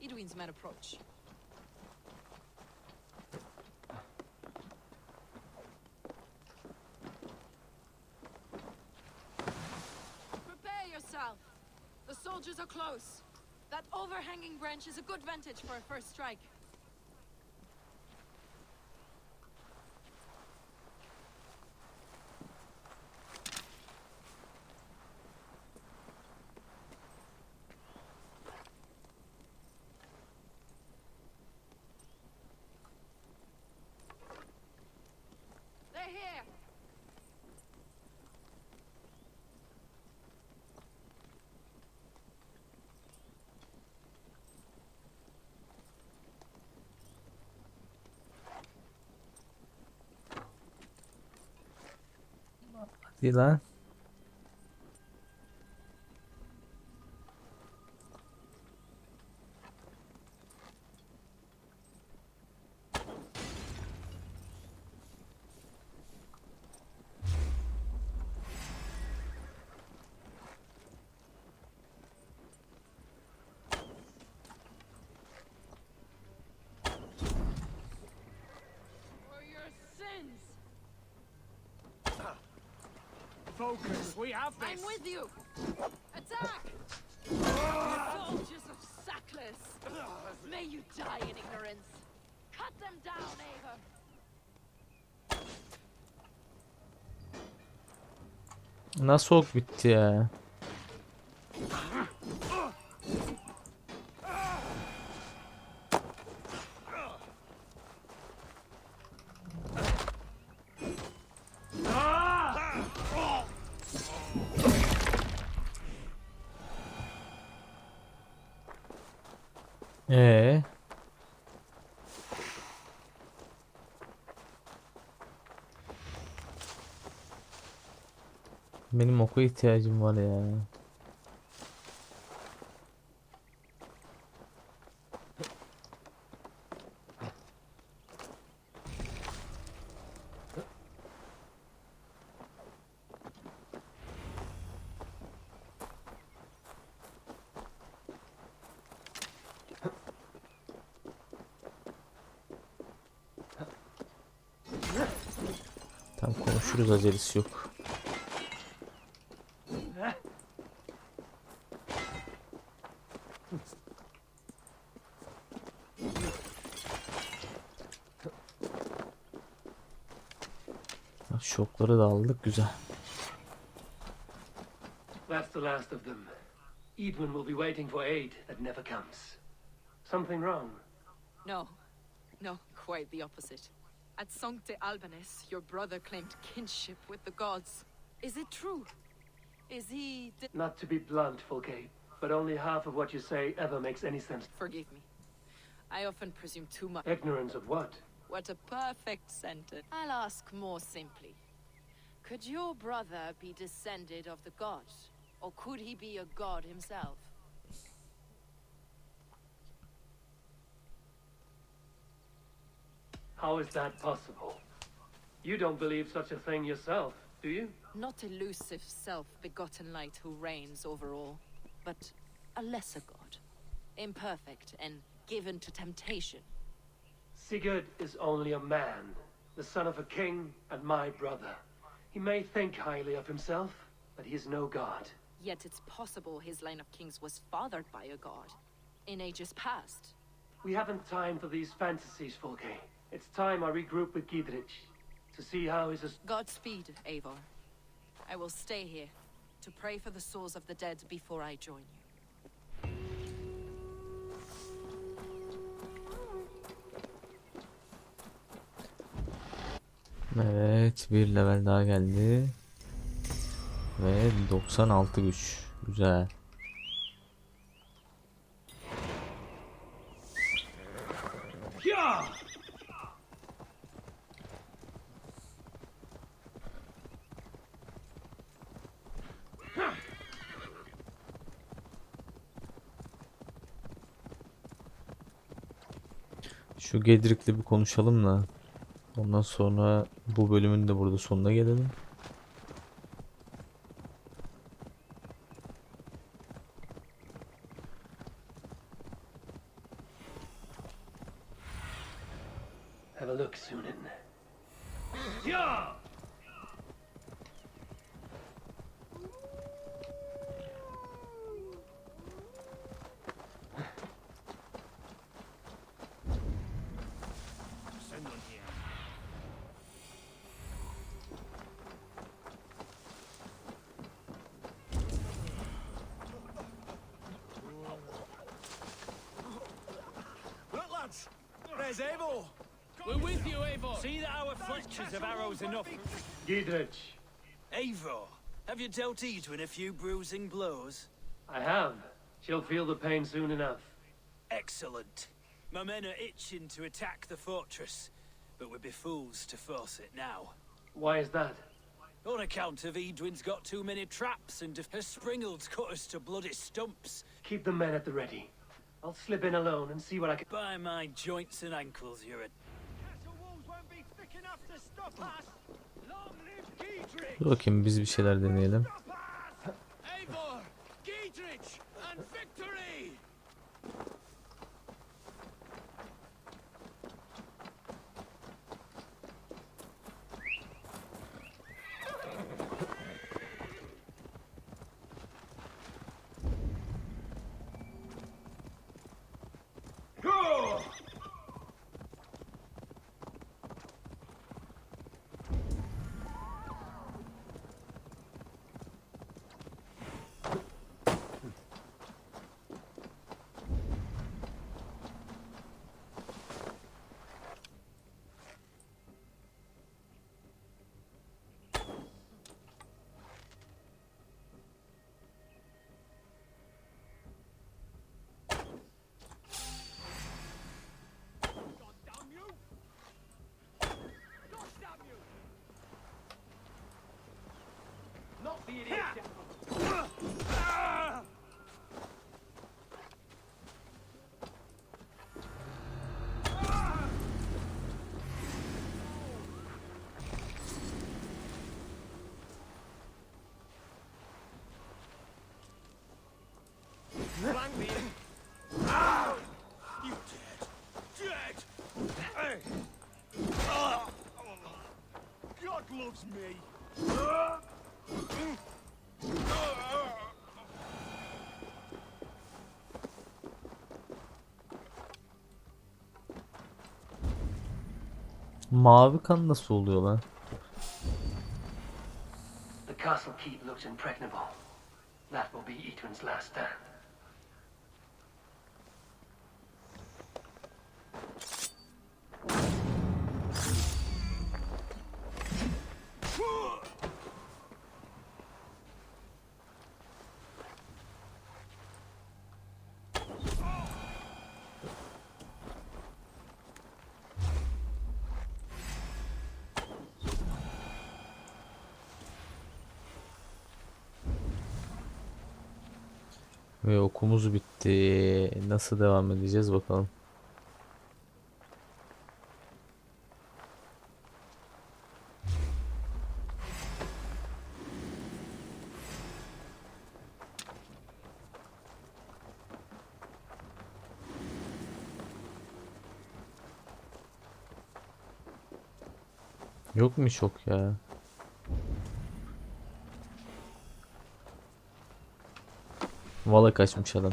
Edwin's men approach. Prepare yourself. The soldiers are close. That overhanging branch is a good vantage for a first strike. Hadi lan. Focus, we have this. I'm with you. Attack! Soldiers of Sackless. May you die in ignorance. Cut them down, Ava. Nasıl ok bitti ya? Benim oku ihtiyacım var ya. Tam konuşuruz, acelesi yok. Şokları da aldık, güzel. That's the last of them. Edwin will be waiting for aid that never comes. Something wrong? No. No, quite the opposite. At Sancte Albanus, your brother claimed kinship with the gods. Is it true? Is he... Not to be blunt, Fulke, but only half of what you say ever makes any sense. Forgive me. I often presume too much. Ignorance of what? What a perfect sentence. I'll ask more simply. Could your brother be descended of the gods? Or could he be a god himself? How is that possible? You don't believe such a thing yourself, do you? Not elusive self-begotten light who reigns over all, but a lesser god. Imperfect and given to temptation. Sigurd is only a man, the son of a king and my brother. He may think highly of himself, but he is no god. Yet it's possible his line of kings was fathered by a god, in ages past. We haven't time for these fantasies, Fulke. It's time I regroup with Gidrich, to see how his... Godspeed, Eivor. I will stay here, to pray for the souls of the dead before I join you. Evet, bir level daha geldi. Ve 96 güç. Güzel. Şu Gedrik'le bir konuşalım da. Ondan sonra bu bölümün de burada sonuna gelelim. Have a look, Sunan. Yeah! Look, lads! There's Eivor! We're with you, Eivor! See that our fletchers have arrows enough. Gidrich. Eivor, have you dealt Edwin a few bruising blows? I have. She'll feel the pain soon enough. Excellent. My men are itching to attack the fortress, but we'd be fools to force it now. Why is that? On account of Edwin's got too many traps and her Springeld's cut us to bloody stumps. Keep the men at the ready. I'll slip in alone and see what I can... By my joints and ankles, you're a... Dur bakayım biz bir şeyler deneyelim. Eivor, Giedrich, and victory! Flank me in. Ah! You dead. Dead! Hey! Ah! God loves me. Mavi kan nasıl oluyor lan? The castle keep looks impregnable. That will be Etwin's last stand. Ve okumuz bitti. Nasıl devam edeceğiz bakalım. Yok mu çok ya? Vala kaçmış adam.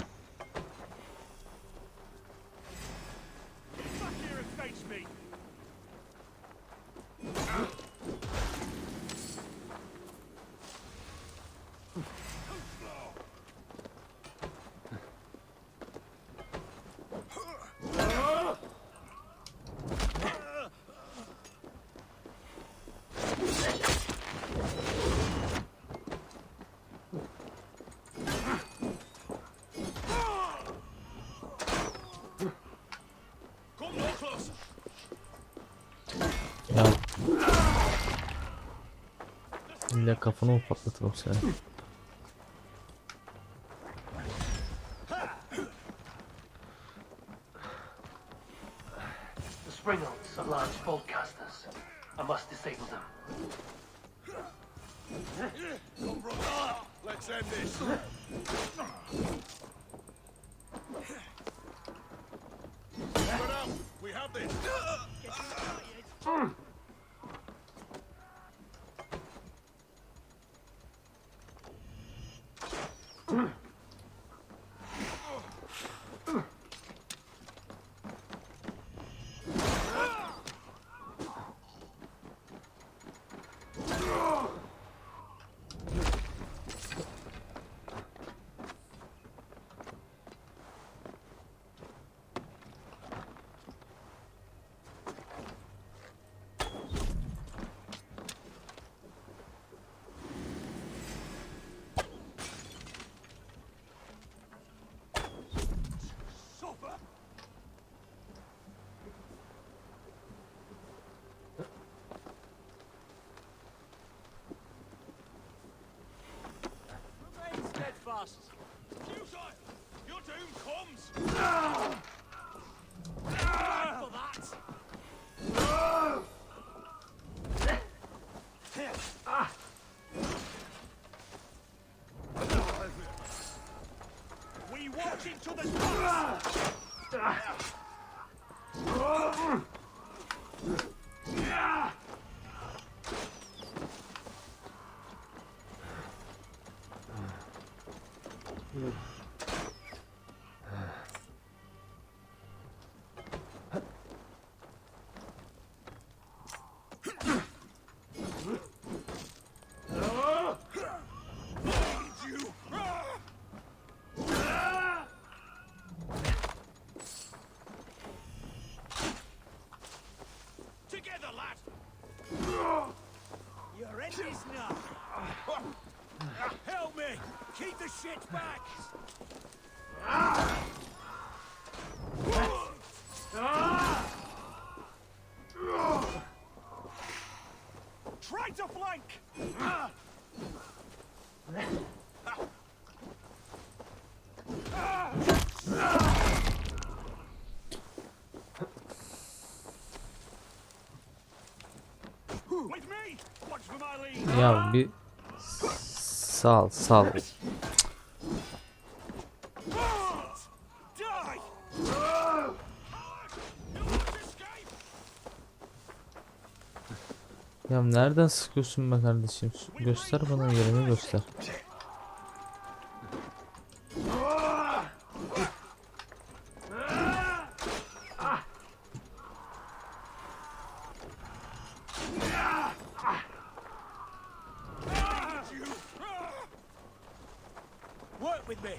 Ya. İlla kafanı mı patlatalım sen? The Springelds are large bolt casters. I must disable them. Let's end this. Spread out. We have this. Help me! Keep the shit back! Try to flank! With me! Watch for my lead! Ya bir sal. Ya nereden sıkıyorsun be kardeşim? Göster bana, yerini göster. Work with me!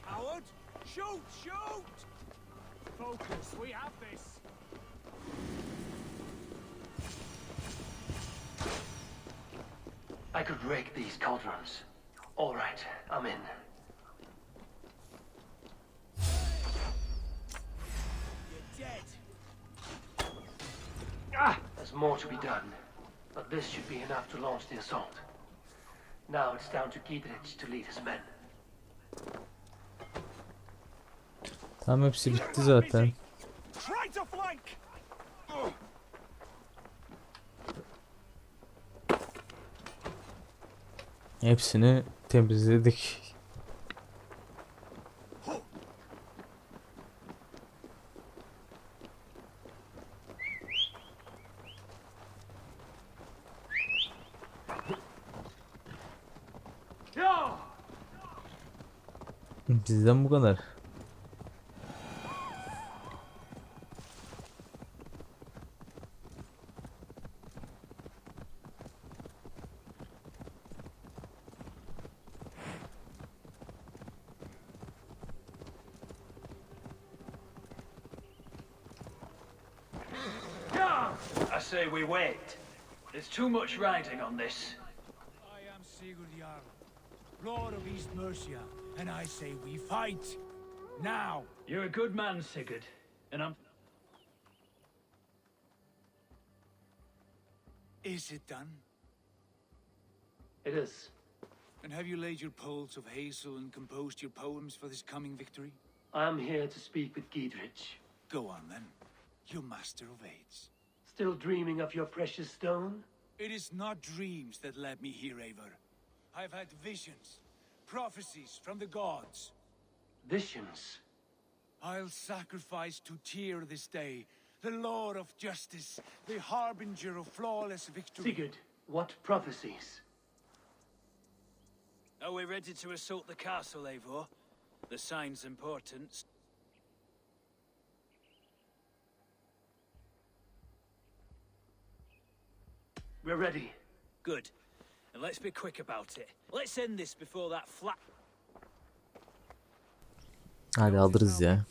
Coward! Shoot! Focus, we have this! I could rake these cauldrons. All right, I'm in. You're dead! There's more to be done, but this should be enough to launch the assault. Now it's down to Giedrich to lead his men. Tamam, hepsi bitti zaten. Try to flank! Hepsini temizledik. Bizden bu kadar. I say we wait. There's too much riding on this. I am Sigurd Jarl, Lord of East Mercia, and I say we fight. Now! You're a good man, Sigurd, and I'm... Is it done? It is. And have you laid your poles of hazel and composed your poems for this coming victory? I am here to speak with Giedrich. Go on then, you master of aids. Still dreaming of your precious stone? It is not dreams that led me here, Eivor. I've had visions, prophecies from the gods. Visions? I'll sacrifice to Tyr this day, the Lord of Justice, the harbinger of flawless victory. Sigurd, what prophecies? Are we ready to assault the castle, Eivor? The sign's important. We're ready. Good. And let's be quick about it. Let's end this before that flat... Hadi alırız ya.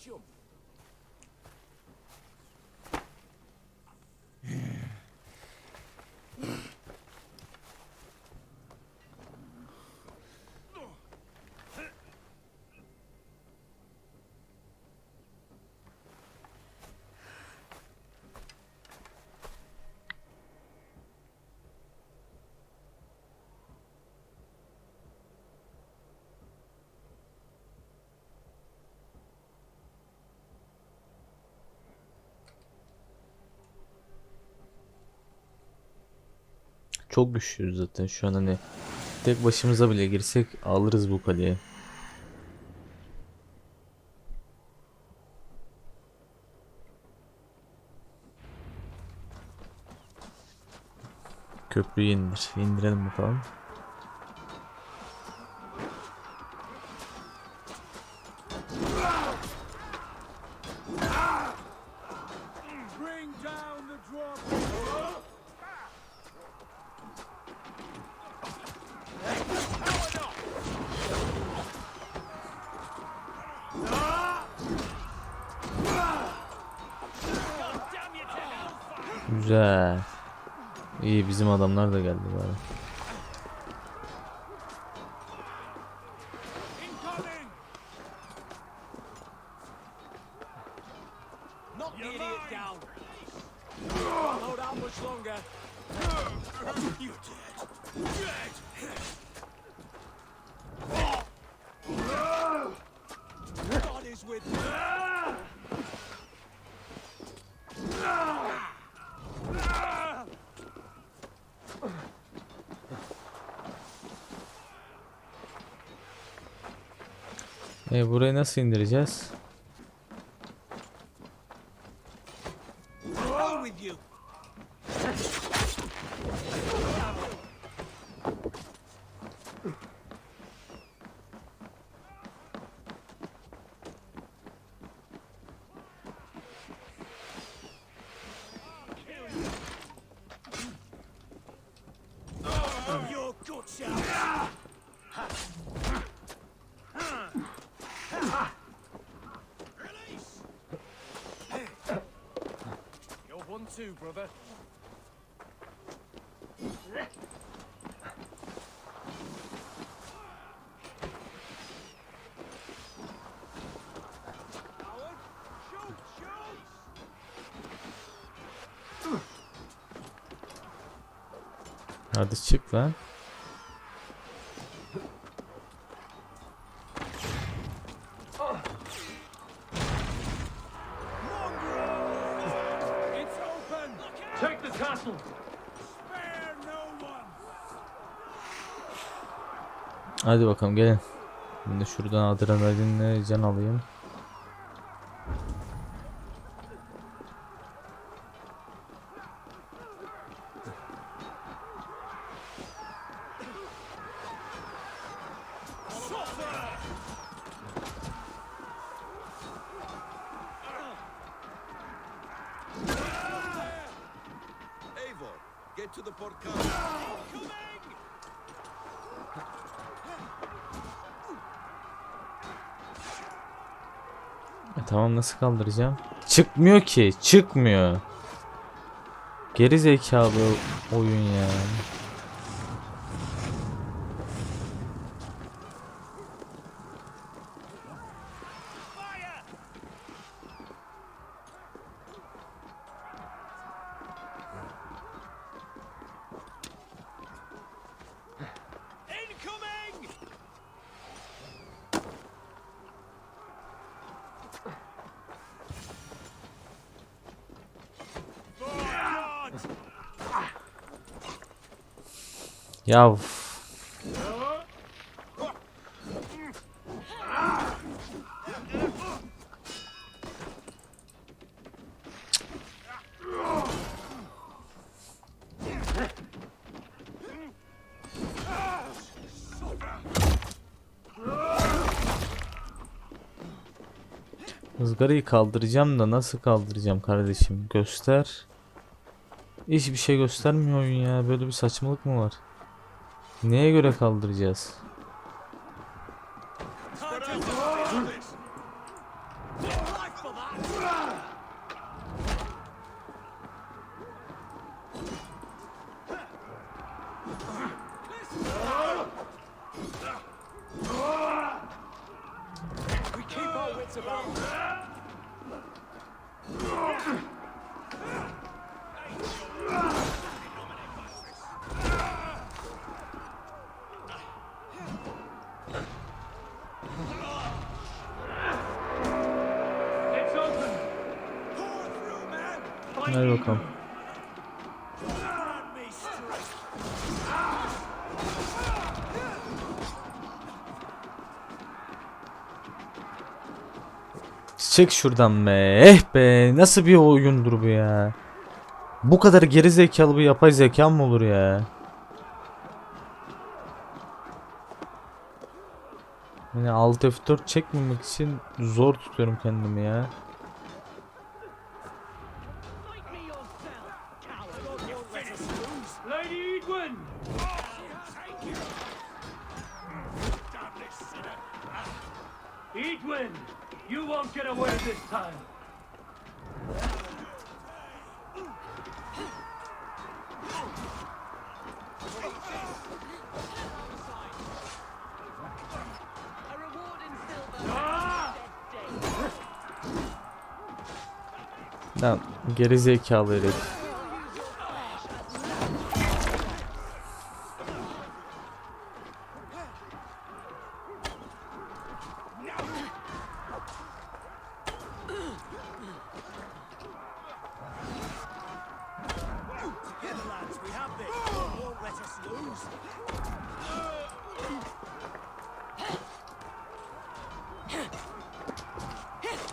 Çok güçlüyüz zaten şu an, hani tek başımıza bile girsek alırız bu kaleye. Köprüyü indir. İndirelim bakalım. Bring down the drawbridge. Güzel. İyi, bizim adamlar da geldi bari. Knock the idiot down. Can't hold out much longer. You're dead. Dead. God is with me. Burayı nasıl indireceğiz? Hell with you. Your guts out. Release. You're one too, brother. Hadi çık lan. Take the castle. Spare no one. Hadi bakalım gelin. Şimdi şuradan adrenalinle can alayım. Get to the portcullis. Tamam, nasıl kaldıracağım? Çıkmıyor ki, çıkmıyor. Geri zekalı oyun ya. Yav. Izgarayı kaldıracağım da nasıl kaldıracağım kardeşim? Göster. Hiçbir şey göstermiyor oyun ya. Böyle bir saçmalık mı var? Neye göre kaldıracağız? Hadi bakalım. Çek şuradan be. Be. Nasıl bir oyundur bu ya? Bu kadar geri zekalı bir yapay zeka mı olur ya? Yani Alt F4 çekmemek için zor tutuyorum kendimi ya. Edwin, you won't get away this time. Lan geri zekalı herif.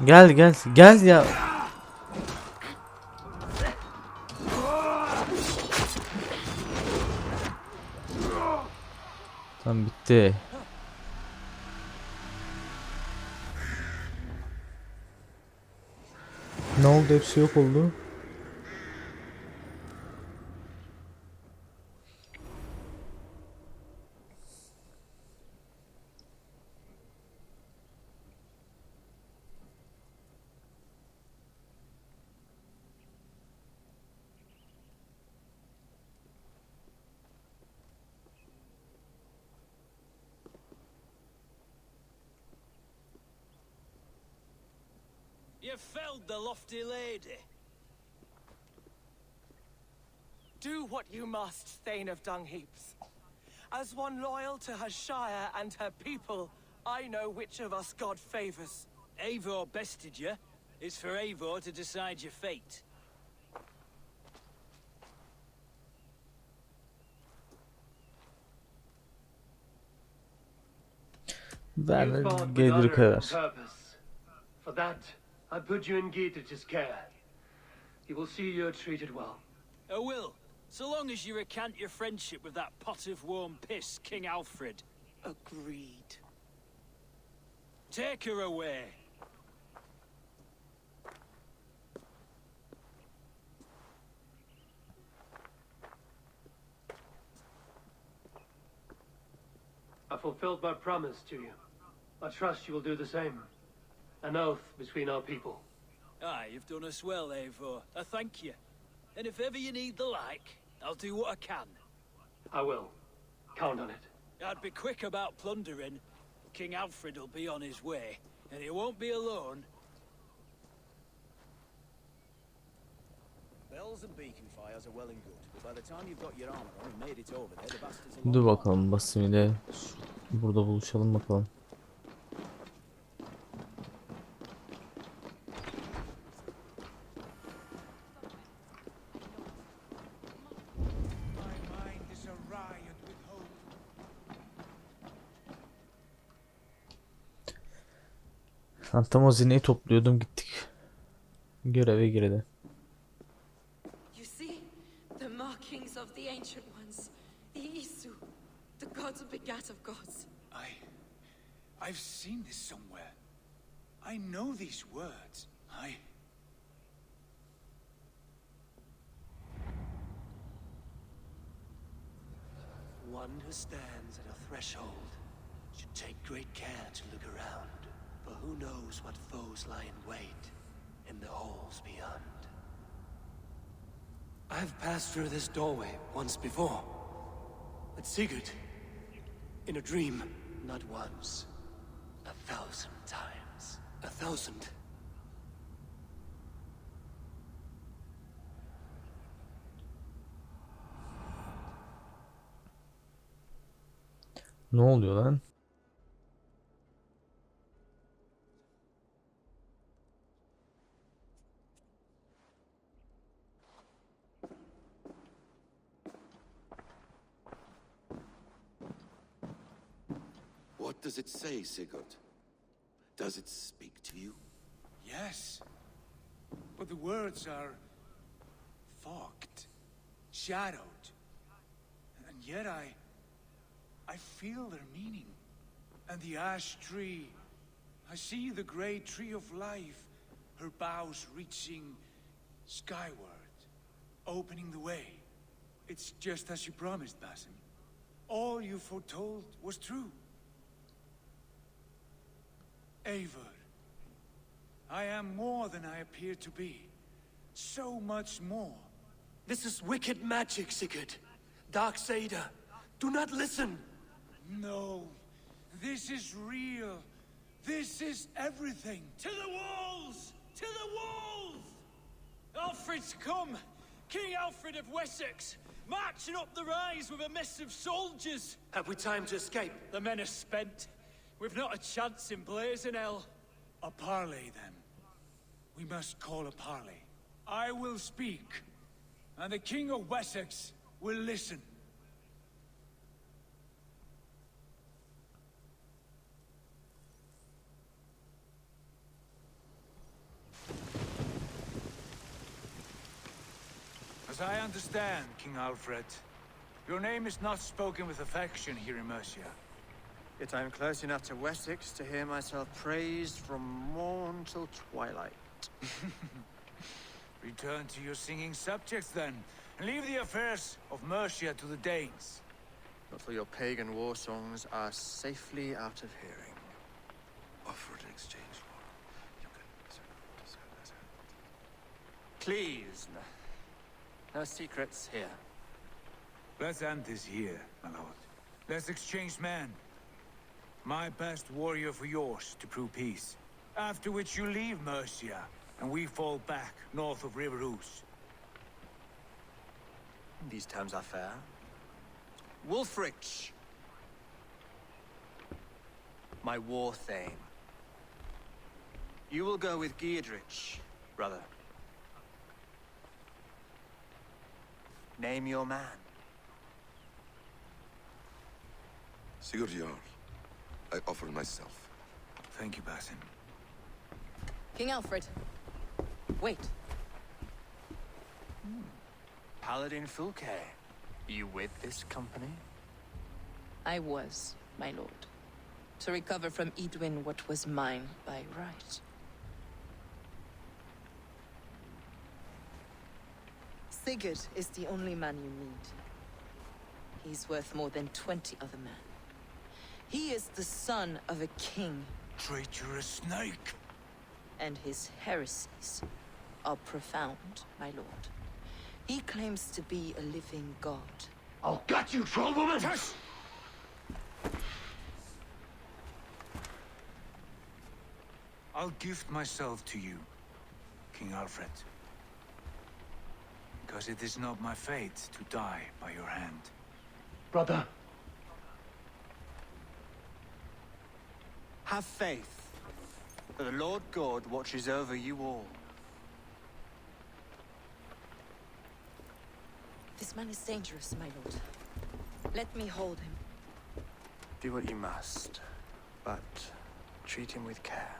Gel gel gel ya. Tamam bitti. Ne oldu, hepsi yok oldu. You felled the lofty lady. Do what you must, Thane of Dung Heaps. As one loyal to her shire and her people, I know which of us God favors. Eivor bested you. It's for Eivor to decide your fate. Ben You fought with gelir honor and kadar. purpose. For that, I put you in Gietrich's care. He will see you're treated well. I will, so long as you recant your friendship with that pot of warm piss, King Alfred. Agreed. Take her away. I fulfilled my promise to you. I trust you will do the same. An oath between our people. Aye, you've done us well, Eivor. I thank you. And if ever you need the like, I'll do what I can. I will. Count on it. I'd be quick about plundering. King Alfred will be on his way, and he won't be alone. Bells and beacon fires are well and good, but by the time you've got your armor on and made it over there, the bastards are Dur long bakalım, basın ile burada buluşalım bakalım. Tam o zineyi topluyordum, gittik. Göreve girdi. You see, the markings of the ancient ones, the Isu, the gods begat of gods. I've seen this somewhere. I know these words. One who stands at a threshold should take great care to look around, for who knows what foes lie in wait in the halls beyond. I've passed through this doorway once before. With Sigurd. In a dream. Not once. 1,000 times. 1,000. Ne oluyor lan? What does it say, Sigurd? Does it speak to you? Yes. But the words are fogged, shadowed. And yet I feel their meaning. And the ash tree, I see the great tree of life, her boughs reaching skyward, opening the way. It's just as you promised, Basim. All you foretold was true. Eivor, I am more than I appear to be. So much more. This is wicked magic, Sigurd. Darksader. Do not listen. No. This is real. This is everything. To the walls! To the walls! Alfred's come! King Alfred of Wessex, marching up the rise with a mess of soldiers. Have we time to escape? The men are spent. We've not a chance in blazing hell. A parley, then. We must call a parley. I will speak, and the King of Wessex will listen. As I understand, King Alfred, your name is not spoken with affection here in Mercia. Yet I am close enough to Wessex to hear myself praised from morn till twilight. Return to your singing subjects, then, and leave the affairs of Mercia to the Danes. But for your pagan war songs are safely out of hearing. Offer to exchange for. You can... Please, no secrets here. Let's end this here, my lord. Let's exchange men. My best warrior for yours to prove peace. After which you leave Mercia, and we fall back north of River Ouse. These terms are fair. Wulfrich, my war thane. You will go with Giedrich, brother. Name your man. Sigurd Jarl, I offer myself. Thank you, Basim. King Alfred. Wait. Paladin Fulke, you with this company? I was, my lord. To recover from Edwin what was mine by right. Sigurd is the only man you need. He's worth more than 20 other men. He is the son of a king. Traitorous snake! And his heresies are profound, my lord. He claims to be a living god. I'll gut you, troll woman! Tush! I'll gift myself to you, King Alfred. Because it is not my fate to die by your hand. Brother. Have faith, for the Lord God watches over you all. This man is dangerous, my lord. Let me hold him. Do what you must, but treat him with care.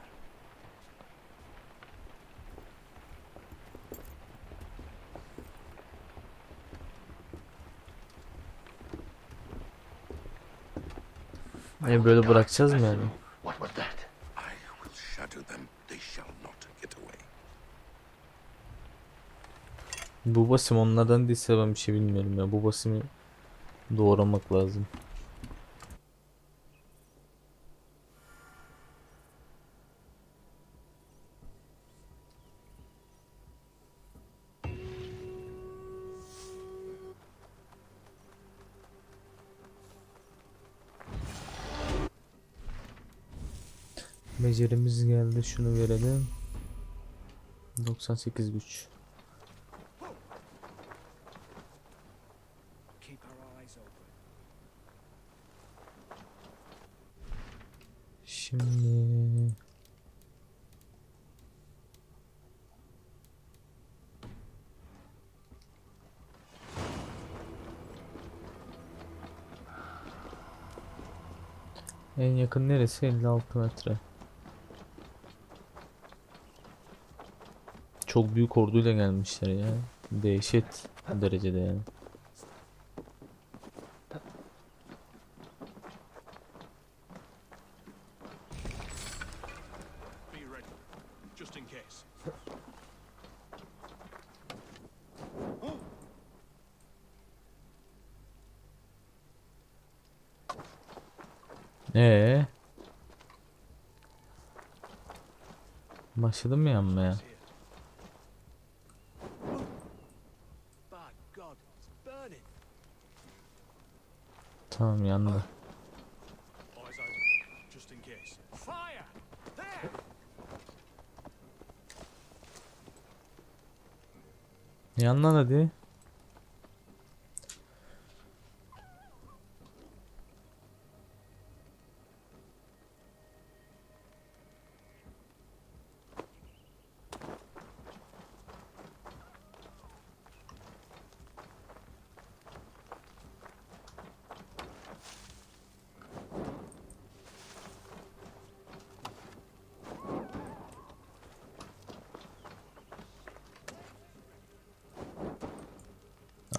Böyle bırakacağız mı yani? What was that? I will shatter them. They shall not get away. Bu basım onlardan değilse ben bir şey bilmiyorum ya. Bu basımı doğramak lazım. Becerimiz geldi, şunu verelim. 98 güç. Şimdi en yakın neresi? 56 metre. Çok büyük orduyla gelmişler ya. Dehşet derecede yani. Be ready, just in case. Başladım mı yanmaya? Tamam yandı. Just in case. Fire! There! Yandan hadi.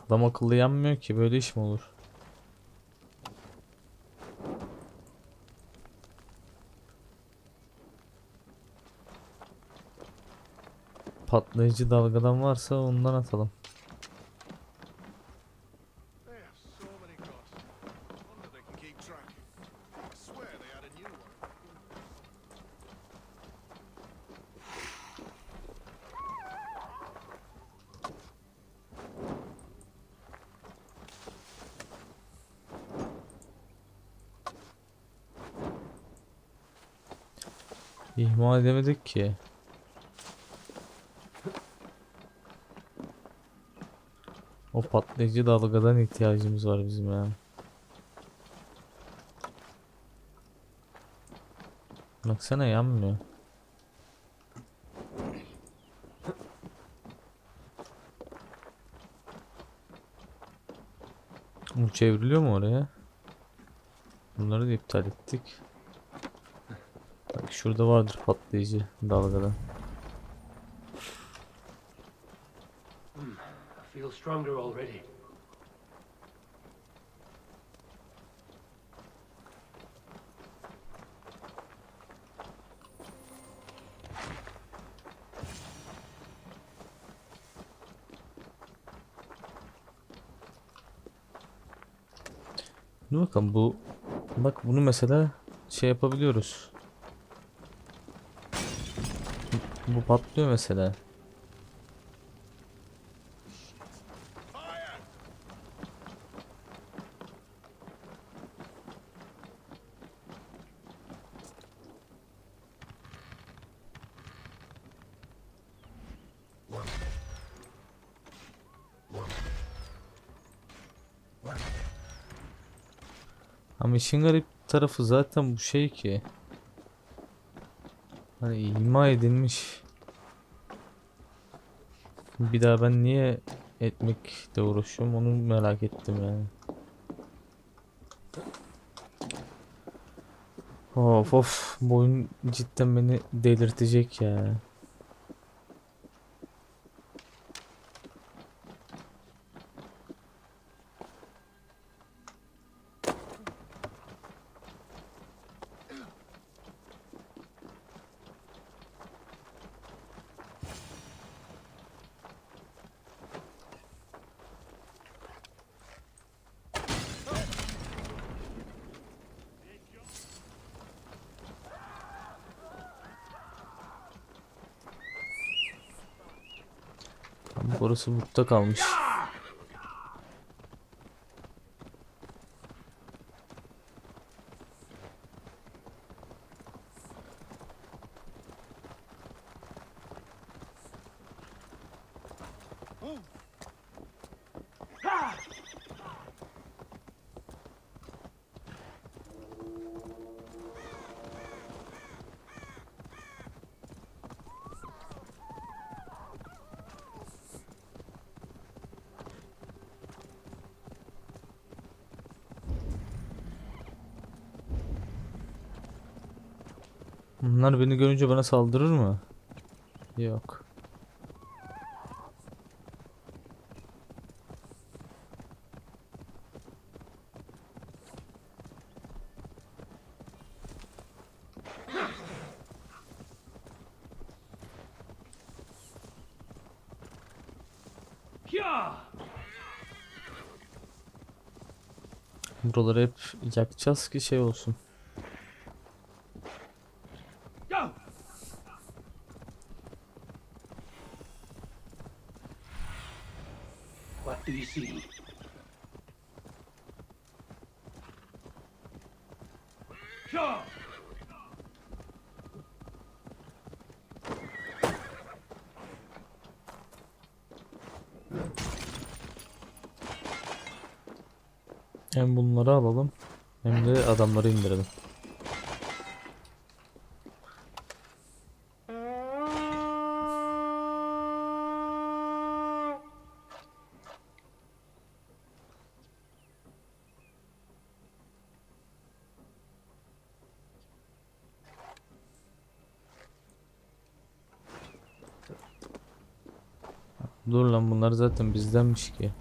Adam akıllı yanmıyor ki, böyle iş mi olur? Patlayıcı dalgadan varsa ondan atalım. İhmal edemedik ki. O patlayıcı dalgadan ihtiyacımız var bizim ya. Baksana yanmıyor. Bu çevriliyor mu oraya? Bunları da iptal ettik. Bak şurada vardır patlayıcı dalgadan. I feel stronger already. Dur bakalım bu. Bak bunu mesela şey yapabiliyoruz. Bu patlıyor mesela. Ama işin garip tarafı zaten bu şey ki. Hani ima edilmiş. Bir daha ben niye etmekle uğraşıyorum onu merak ettim yani. Of of, bu oyun cidden beni delirtecek ya. Burası bukta kalmış. Bunlar beni görünce bana saldırır mı? Yok. Buraları hep yakacağız ki şey olsun. What do you see? Hem bunları alalım hem de adamları indirelim. Dur lan, bunlar zaten bizdenmiş ki.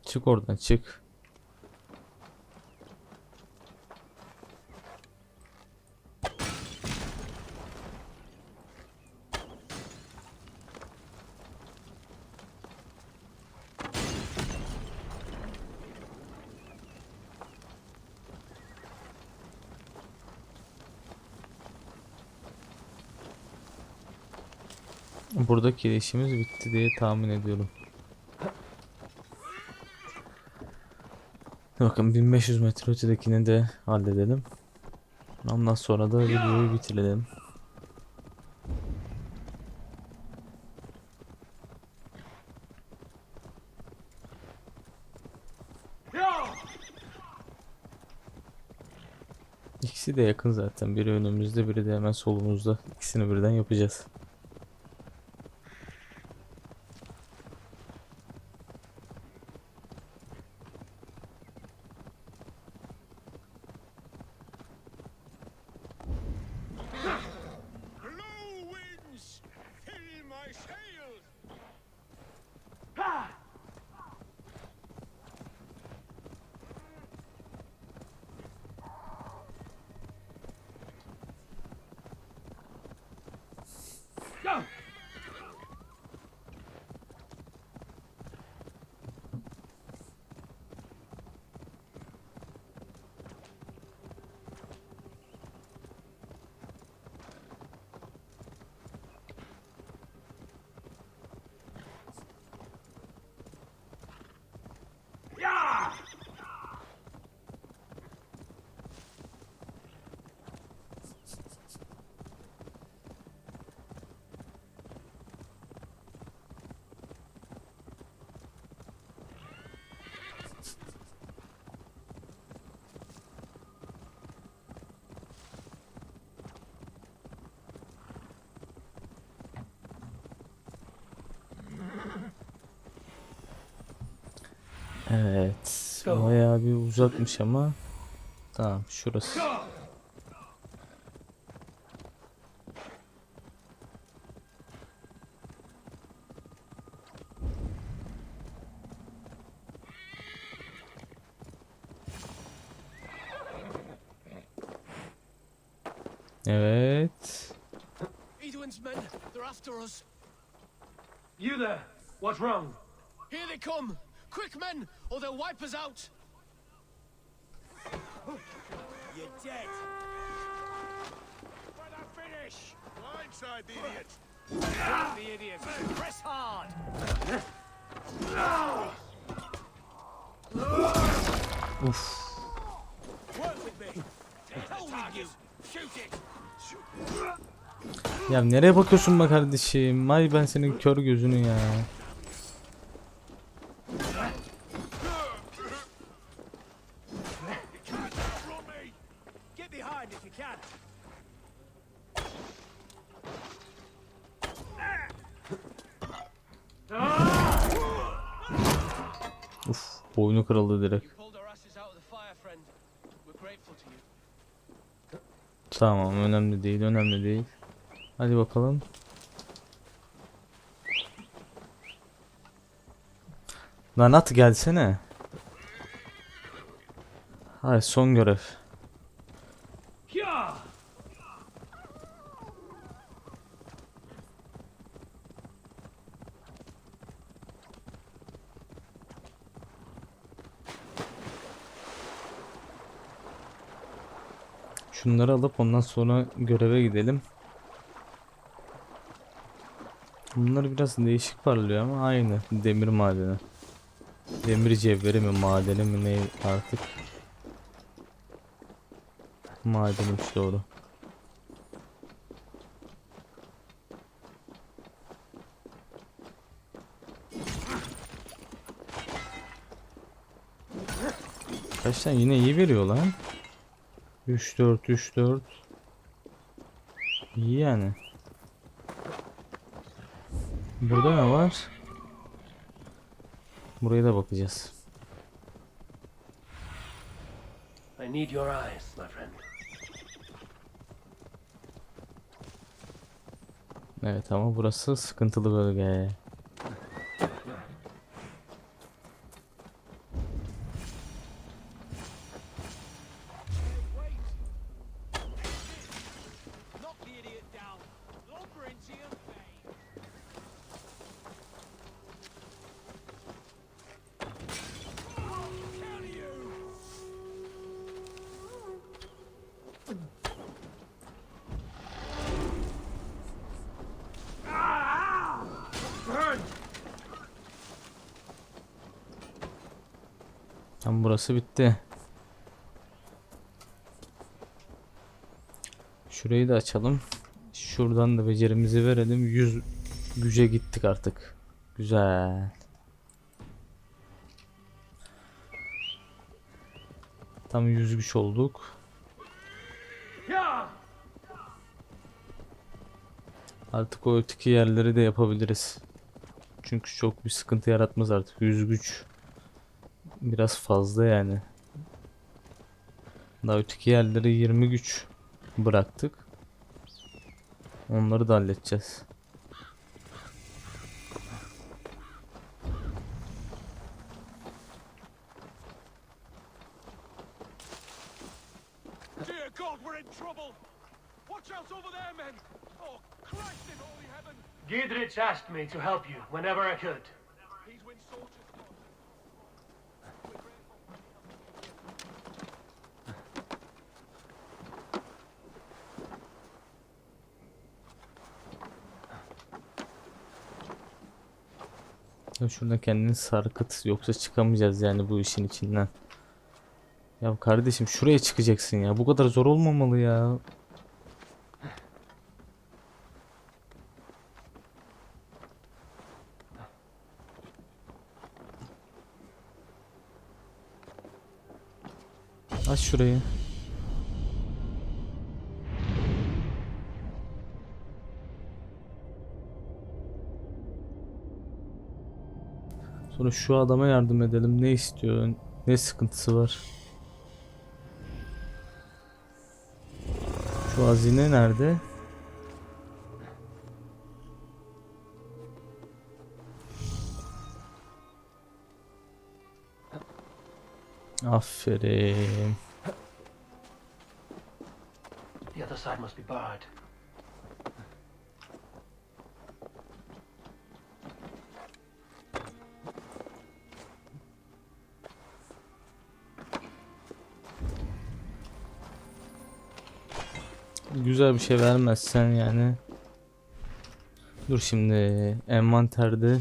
Çık oradan, çık. Buradaki işimiz bitti diye tahmin ediyorum. Bakın 1500 metre ötedekini de halledelim. Ondan sonra da videoyu bitirelim. İkisi de yakın zaten. Biri önümüzde, biri de hemen solumuzda. İkisini birden yapacağız. Evet. Bayağı bir uzakmış ama. Tamam, şurası. Evet. Edwin's men, they're after us. You there! What's wrong? Here they come! Quick, men, or they'll wipe us out! You're dead. When I finish! Blindside the idiot! The idiot! Press hard! Uf. Work with me! Hold you! Shoot it! Ya nereye bakıyorsun be kardeşim? Ay ben senin kör gözünü ya. Get behind if you can! Uf, boynu kırıldı direkt. Tamam, önemli değil, önemli değil. Hadi bakalım. Lan at gelsene. Hayır, son görev. şunları alıp ondan sonra göreve gidelim. Bunlar biraz değişik parlıyor ama aynı demir madeni. Demir cevheri mi madeni mi ne artık. Madenmiş doğru. Kaç tane yine iyi veriyor lan. 3-4 İyi yani. Burada ne var? Buraya da bakacağız. I need your eyes, my friend. Evet ama burası sıkıntılı bölge. Tam burası bitti. Şurayı da açalım. Şuradan da becerimizi verelim. 100 güce gittik artık. Güzel. Tam 100 güç olduk. Artık o öteki yerleri de yapabiliriz. Çünkü çok bir sıkıntı yaratmaz artık. 100 güç. Biraz fazla yani. Daha öteki yerleri 20 güç bıraktık. Onları da halledeceğiz. Dear God, we're in trouble! Watch out over there, men! Oh, Christ in holy heaven! Giedrich asked me to help you whenever I could. He's when soldiers... Şurada kendini sarkıt yoksa çıkamayacağız yani bu işin içinden. Ya kardeşim şuraya çıkacaksın ya. Bu kadar zor olmamalı ya. Aç şurayı. Sonra şu adama yardım edelim. Ne istiyor? Ne sıkıntısı var? Şu hazine nerede? Aferin. The other side must be barred. Güzel bir şey vermezsen yani. Dur şimdi envanterde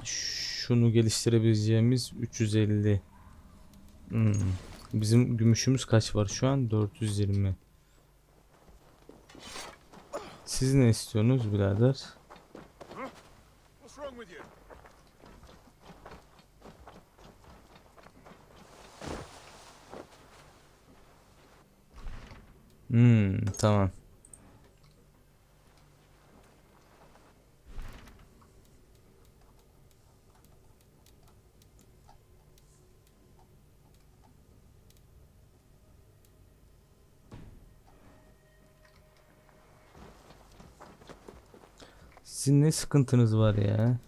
şunu geliştirebileceğimiz 350. Bizim gümüşümüz kaç var şu an? 420. Siz ne istiyorsunuz birader? What's wrong with you? Tamam. Sizin ne sıkıntınız var ya?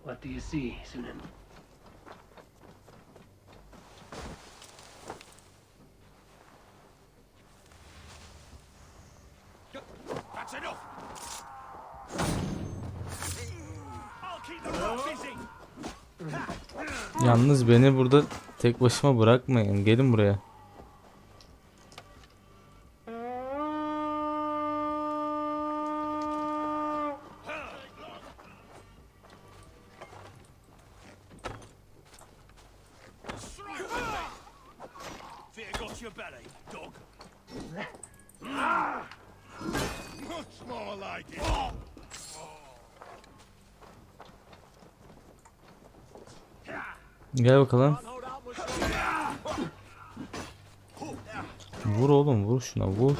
What do you see, Sunan? That's enough. I'll keep the rock busy. Yalnız beni burada tek başıma bırakmayın. Gelin buraya. Fear got your belly, dog. Much more like it. Gel bakalım. Vur oğlum, vur şuna, vur.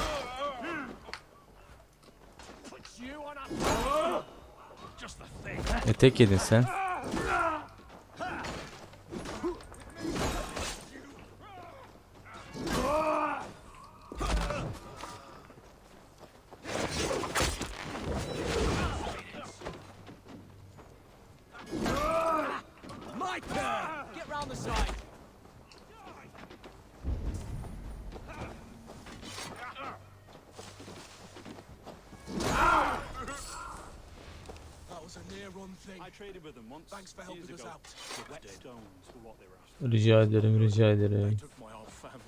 Tek yedin sen. Get round the side. That was a near-run thing. I traded with them once. Thanks for helping us out. The wet stones were what they were after. Rica ederim, rica ederim. Took my whole family.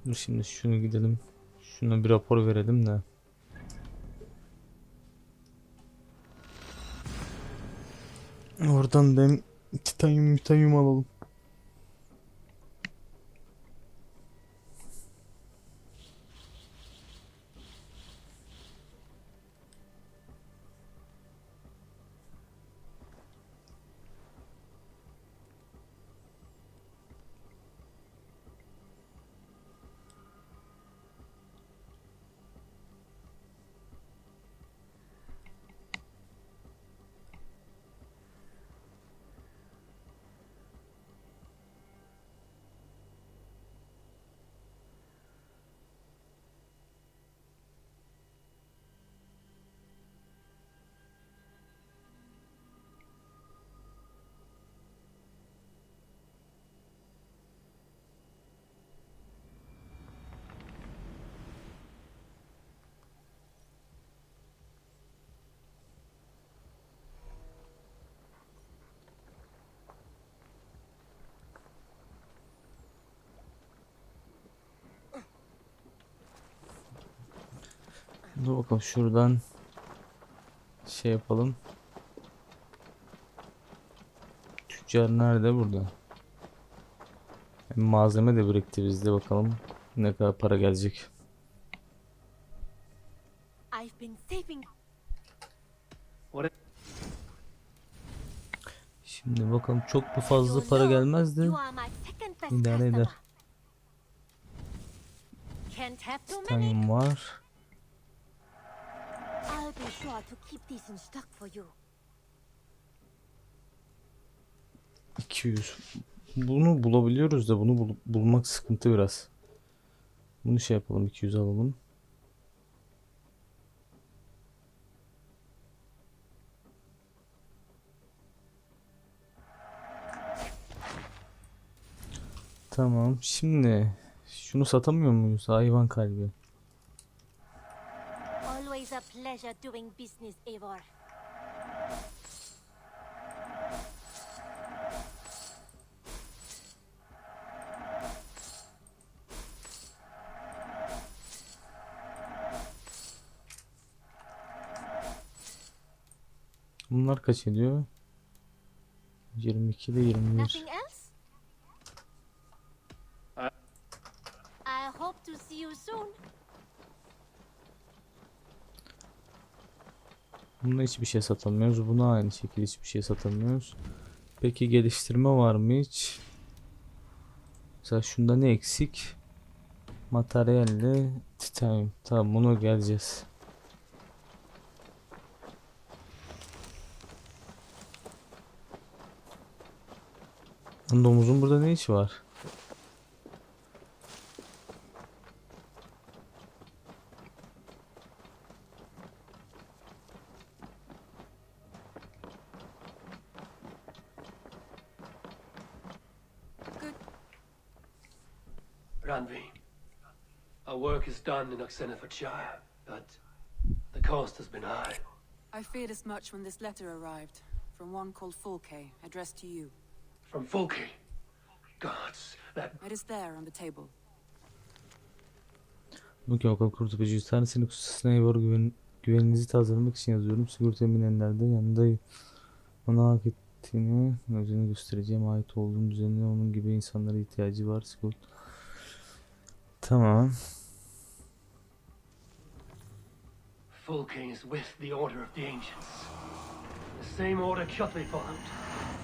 Dur şimdi şunu gidelim. Şuna bir rapor verelim de. Oradan ben titanyum alalım. Dur bakalım şuradan şey yapalım. Tüccar nerede? Burada. Malzeme de birikti bizde, bakalım ne kadar para gelecek. Şimdi bakalım, çok bir fazla para gelmez de idare eder. Titanyum var. 200. Bunu bulabiliyoruz da bunu bulmak sıkıntı biraz. Bunu şey yapalım, 200 alalım. Tamam, şimdi şunu satamıyor muyuz? Hayvan kalbi. Always a pleasure doing business, Eivor. Bunlar kaç ediyor? 22 ile 21. Nothing else? I hope to see you soon. Bunda hiçbir şey satamıyoruz. Buna aynı şekilde hiçbir şey satamıyoruz. Peki geliştirme var mı hiç? Mesela şunda ne eksik? Materyalle titanyum. Tamam, buna geleceğiz. Domuzun burada ne işi var? Ranvi, our work is done in Oxenfordshire, but the cost has been high. I feared as much when this letter arrived, from one called Fulke, addressed to you. From Fulke? Gods, that... It is there on the table. Bugün okul kurtarıcı tanesinin hususuna Eivor güveninizi tazelemek için yazıyorum. Sigorta eminenlerde yanındayım. Ona hak ettiğini özünü göstereceğim. Ait olduğum düzenine onun gibi insanlara ihtiyacı var. Sigorta. Tamam. Fulke is with the Order of the Ancients. The same order Kjotve followed.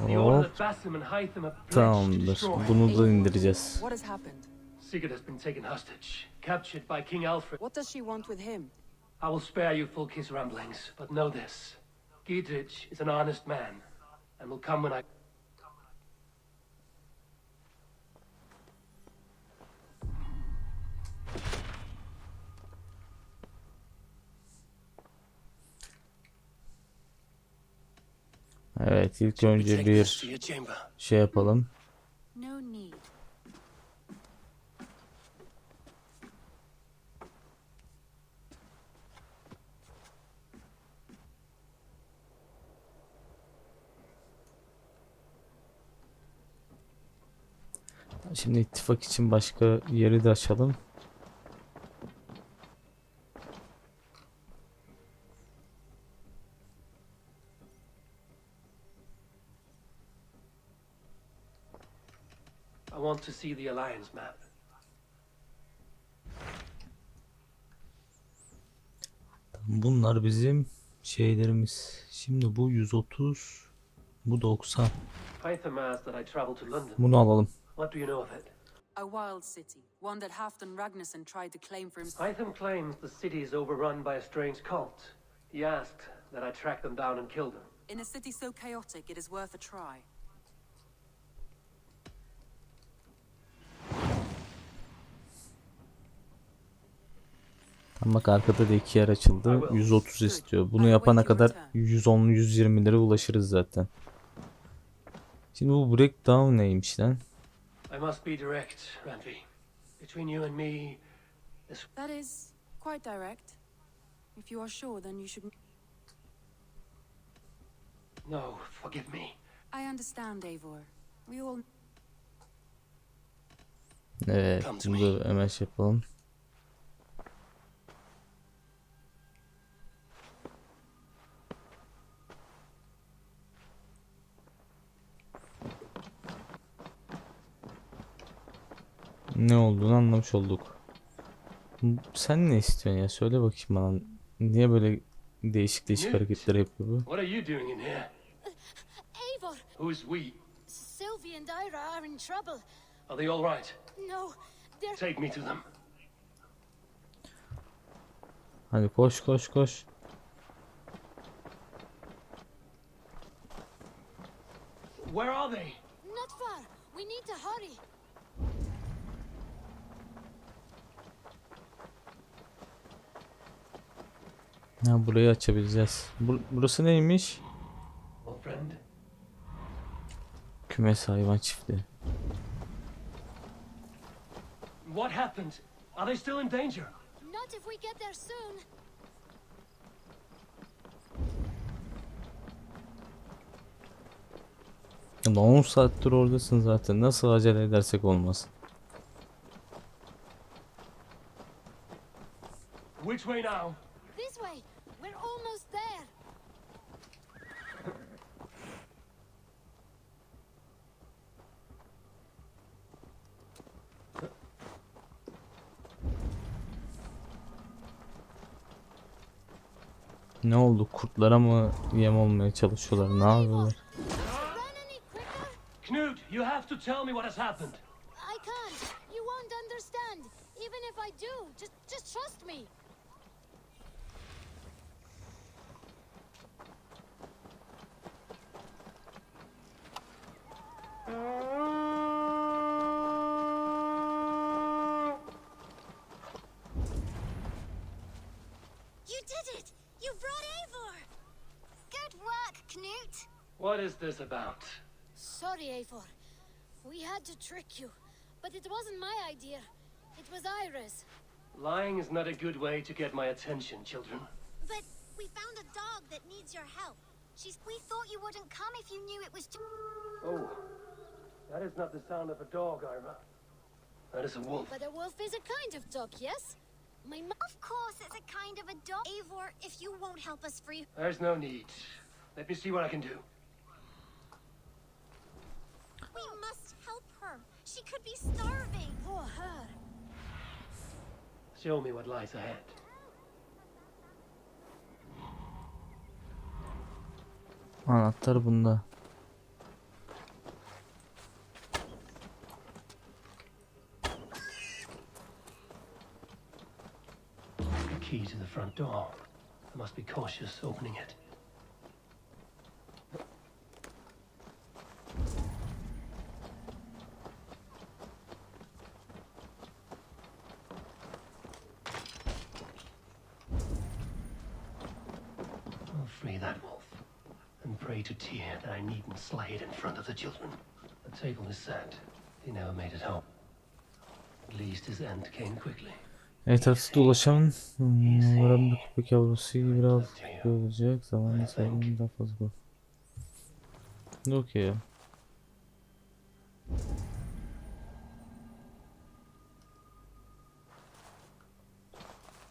The order that Basim and Hytham have pledged to Tamamdır. destroy. Bunu da indireceğiz. What has happened? Sigurd has been taken hostage, captured by King Alfred. What does she want with him? I will spare you Fulke's ramblings, but know this. Giedrich is an honest man, and will come when I... Evet, ilk önce bir şey yapalım. No need. Şimdi ittifak için başka yeri de açalım. I want to see the Alliance map. Bunlar bizim şeylerimiz. Şimdi bu 130, bu 90. Hytham asked that I travel to London. Bunu alalım. What do you know of it? A wild city, one that Halfdan Ragnarsson tried to claim for himself. Hytham claims the city is overrun by a strange cult. He asked that I track them down and kill them. In a city so chaotic, it is worth a try. Tam bak arkada da 2 yer açıldı. 130 istiyor. Bunu yapana kadar 110-120'lere ulaşırız zaten. Şimdi bu breakdown neymiş lan? I must be direct, Randvi. Between you and me, this... That is quite direct. If you are sure, then you should... No, forgive me. I understand, Eivor. We all... Evet, bunu da hemen şey yapalım. Ne olduğunu anlamış olduk. Sen ne istiyorsun ya? Söyle bakayım bana. Niye böyle değişik hareketler yapıyor bu? What are you doing in here? Eivor! Who's we? Sylvie and Ira are in trouble. Are they all right? No, they're... Take me to them. Hadi koş koş koş. Where are they? Not far. We need to hurry. Ha, burayı açabileceğiz. Burası neymiş? Kümes hayvan çiftliği. What happened? Are they still in danger? Not if we get there soon. Ya 10 saattir oradasın zaten. Nasıl acele edersek olmaz. Which way now? This way. We're almost there. Ne oldu? Kurtlara mı yem olmaya çalışıyorlar? Ne yapıyorlar? Knut, you have to tell me what has happened. I can't. You won't understand. Even if I do, just trust me. You did it! You brought Eivor! Good work, Knut! What is this about? Sorry, Eivor. We had to trick you. But it wasn't my idea. It was Ira's. Lying is not a good way to get my attention, children. But we found a dog that needs your help. We thought you wouldn't come if you knew it was too... Oh, that is not the sound of a dog, Ira. That is a wolf. But a wolf is a kind of dog, yes? Of course it's a kind of a dog. Eivor, if you won't help us free... There's no need. Let me see what I can do. We must help her. She could be starving. Poor her. Show me what lies ahead. Anahtar bunda. The key to the front door. I must be cautious opening it. I'll free that wolf and pray to Tyr that I needn't slay it in front of the children. The table is set. He never made it home. At least his end came quickly. Etrafta dolaşan umarım bir köpek yavrusu gibi biraz olacak. Zamanla sayılımı daha fazla bu. Okey ya.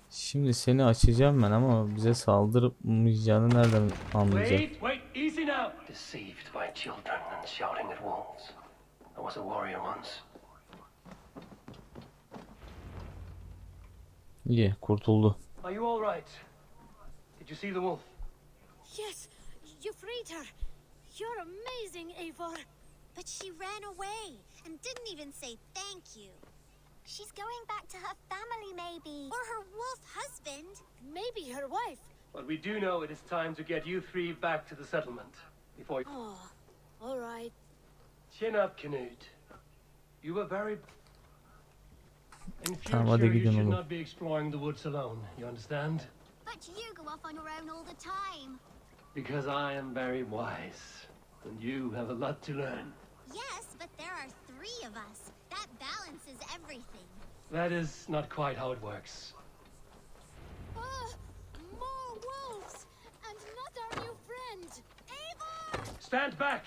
Şimdi seni açacağım ben ama bize saldırmayacağını nereden anlayacak? Wait, easy now. Deceived by children and shouting at wolves. I was a warrior once. İyi, kurtuldu. Are you all right? Did you see the wolf? Yes, you freed her. You're amazing, Eivor. But she ran away and didn't even say thank you. She's going back to her family, maybe. Or her wolf husband. Maybe her wife. But we do know it is time to get you three back to the settlement. Before you... Oh, all right. Chin up, Canute. You were very... In Tamam, hadi future, you gidelim should oğlum. not be exploring the woods alone. You understand? But you go off on your own all the time. Because I am very wise. And you have a lot to learn. Yes, but there are 3 of us. That balances everything. That is not quite how it works. More wolves! And not our new friend! Eivor! Stand back!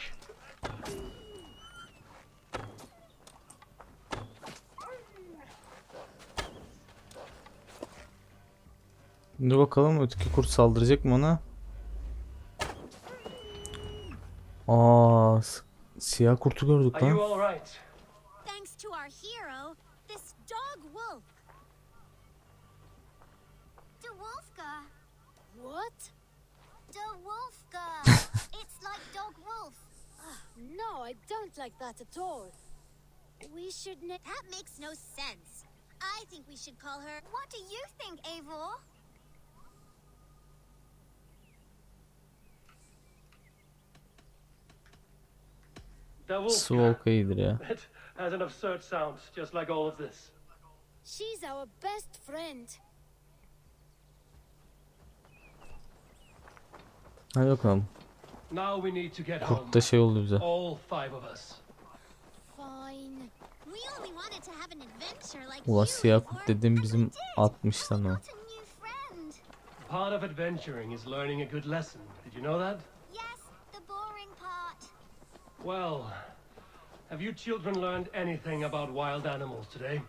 Dur bakalım öteki kurt saldıracak mı ona? Aa, siyah kurtu gördük Are you lan. all right? Thanks to our hero, this dog wolf. De Wolfka. What? De Wolfka. It's like dog wolf. No, I don't like that at all. We should That makes no sense. I think we should call her... What do you think, Eivor? Swolka iyidir ya. It has an absurd sound, just like all of this. She's our best friend. Hadi bakalım. Now we need to get home. Kurt da şey oldu bize. All 5 of us. Fine. We only wanted to have an adventure like Ulan you, siyah Eivor, kurt dediğim bizim 60'tan o. Part of adventuring is learning a good lesson. Did you know that? Yes, the boring part. Well, have you children learned anything about wild animals today?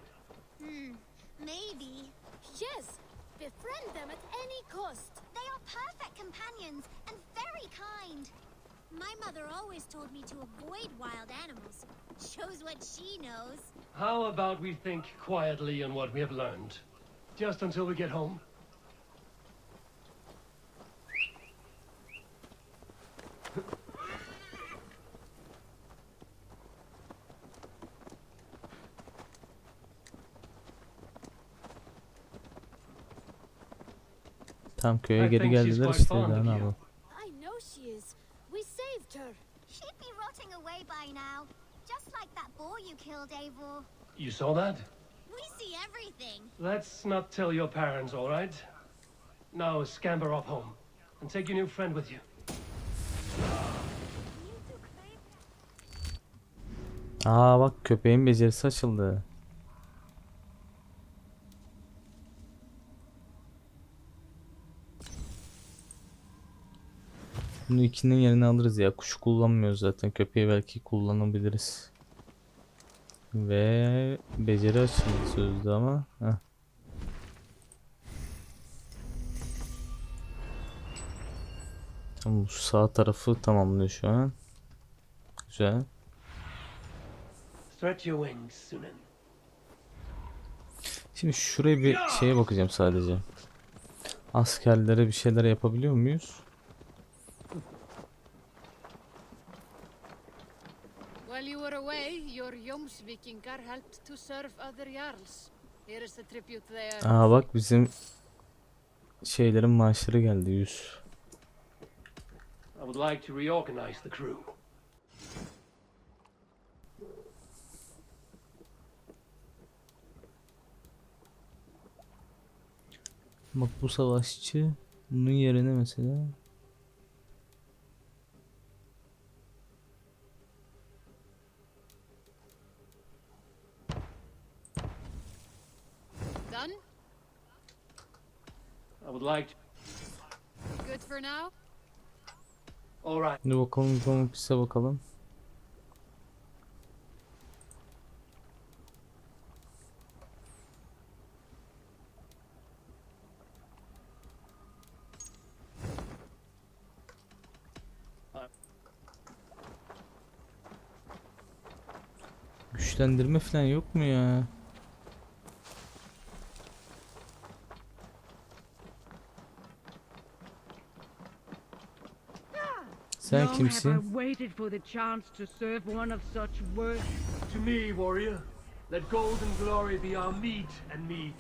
Maybe. Yes, befriend them at any cost. They are perfect companions and very kind. My mother always told me to avoid wild animals. Shows what she knows. How about we think quietly on what we have learned? Just until we get home? Tam köye geri geldiler işte daha ne yapalım. I know she is. We saved her. She'd be rotting away by now. Just like that boar you killed, Eivor. You saw that? We see everything. Let's not tell your parents, all right? Now scamper off home and take your new friend with you. Aa bak köpeğin becerisi açıldı. Bunu 2'nin yerine alırız ya. Kuşu kullanmıyoruz zaten. Köpeği belki kullanabiliriz. Ve beceri açıldı sözde ama. Heh. Tamam, bu sağ tarafı tamamlıyor şu an. Güzel. Stretch your wings, Sunan. Şimdi şuraya bir şeye bakacağım sadece. Askerlere bir şeyler yapabiliyor muyuz? While you were away, your Jomsvikingar helped to serve other jarls. Here is the tribute they earned. Aa bak, bizim şeylerin maaşları geldi 100. I would like to reorganize the crew. Bak bu savaşçı, bunun yerine mesela Done? I would like to... Good for now? All right. Şimdi bakalım, bize bakalım. Güçlendirme falan yok mu ya? Sen kimsin? Waited for the chance to serve one of such worth. To me, warrior, let gold and glory be our meat and mead.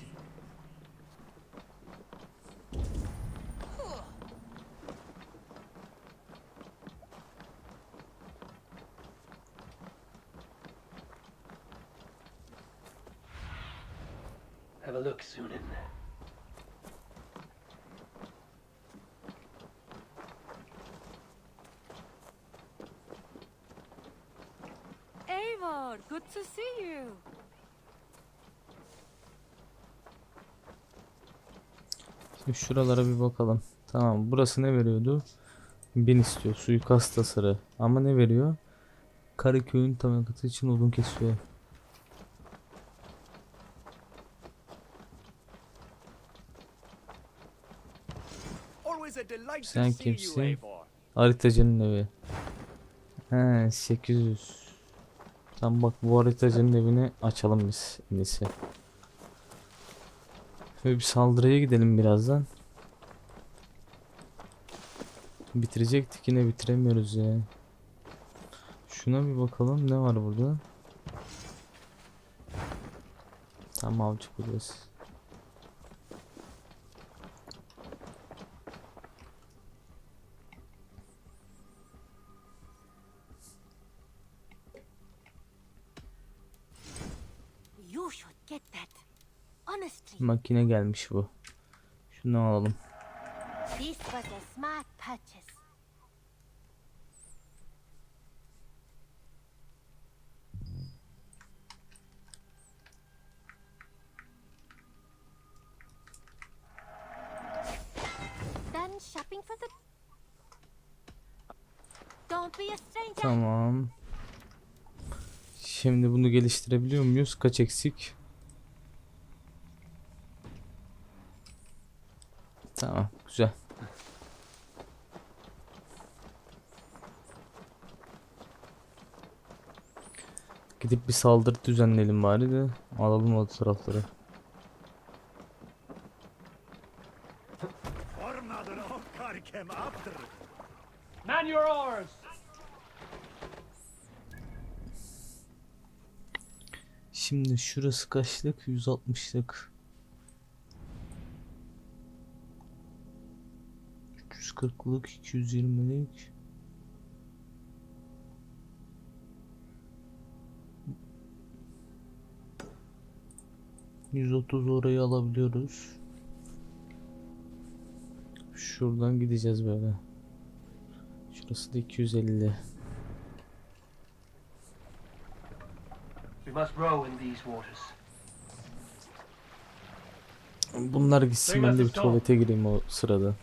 Have a look, Sunan. Eivor, good to see you. Şimdi şuralara bir bakalım. Tamam, burası ne veriyordu? 1000 istiyor. Suikast tasarı. Ama ne veriyor? Karaköy'ün tabankatı için odun kesiyor. Sen kimsin? Haritacının evi. He, 800. Tamam bak, bu haritacının evini açalım biz en iyisi. Şöyle bir saldırıya gidelim birazdan. Bitirecektik, yine bitiremiyoruz ya. Şuna bir bakalım, ne var burada? Tamam, avcı kulesi. You should get that. Honestly. Makine gelmiş bu. Şunu alalım. This was a smart purchase. Done shopping for the... Don't be a stranger. Tamam. Şimdi bunu geliştirebiliyor muyuz? Kaç eksik? Tamam, güzel. Gidip bir saldırı düzenleyelim bari de alalım o tarafları. Man your oars! Şimdi şurası kaçlık? 160'lık. 340'lık, 220'lik. %30 orayı alabiliyoruz. Şuradan gideceğiz böyle. Şurası da 250. We must row in these waters. Bunlar gitsin, ben de bir tuvalete gireyim o sırada.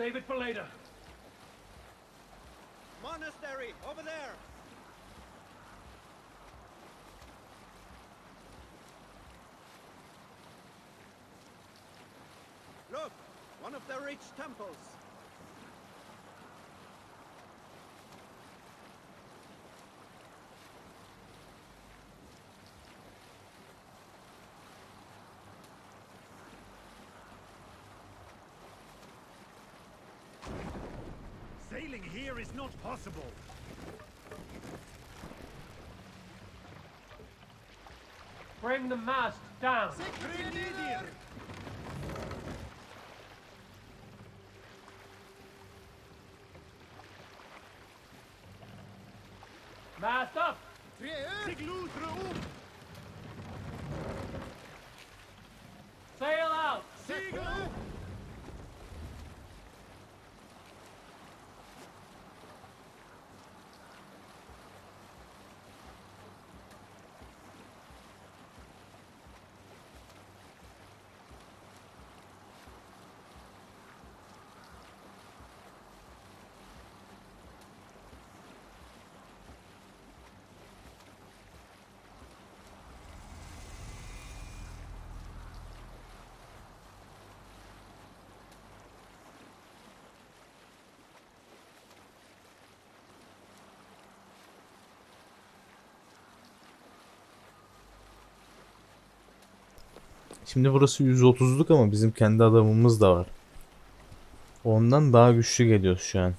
save it for later. Monastery, over there! Look, one of the rich temples. Sailing here is not possible. Bring the mast down. Mast up. Sail out. Şimdi burası 130'luk ama bizim kendi adamımız da var. Ondan daha güçlü geliyoruz şu an.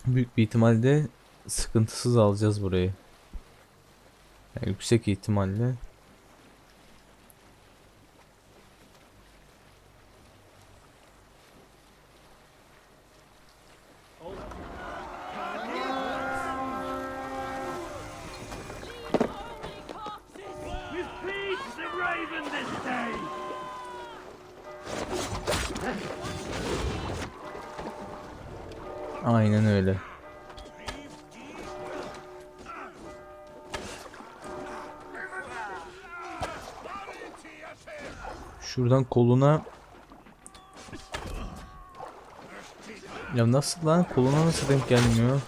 Büyük bir ihtimalle sıkıntısız alacağız burayı. Yani yüksek ihtimalle. Aynen öyle. Şuradan koluna. Ya nasıl lan? Koluna nasıl denk gelmiyor?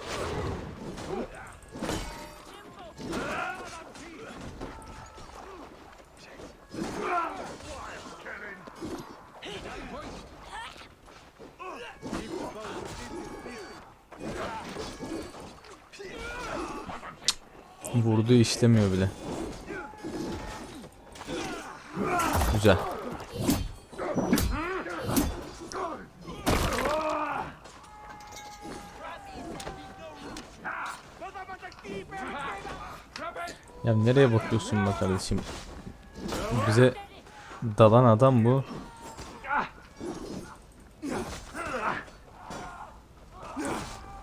Vurduğu işlemiyor bile. Güzel. Ya nereye bakıyorsun be kardeşim? Bize dalan adam bu.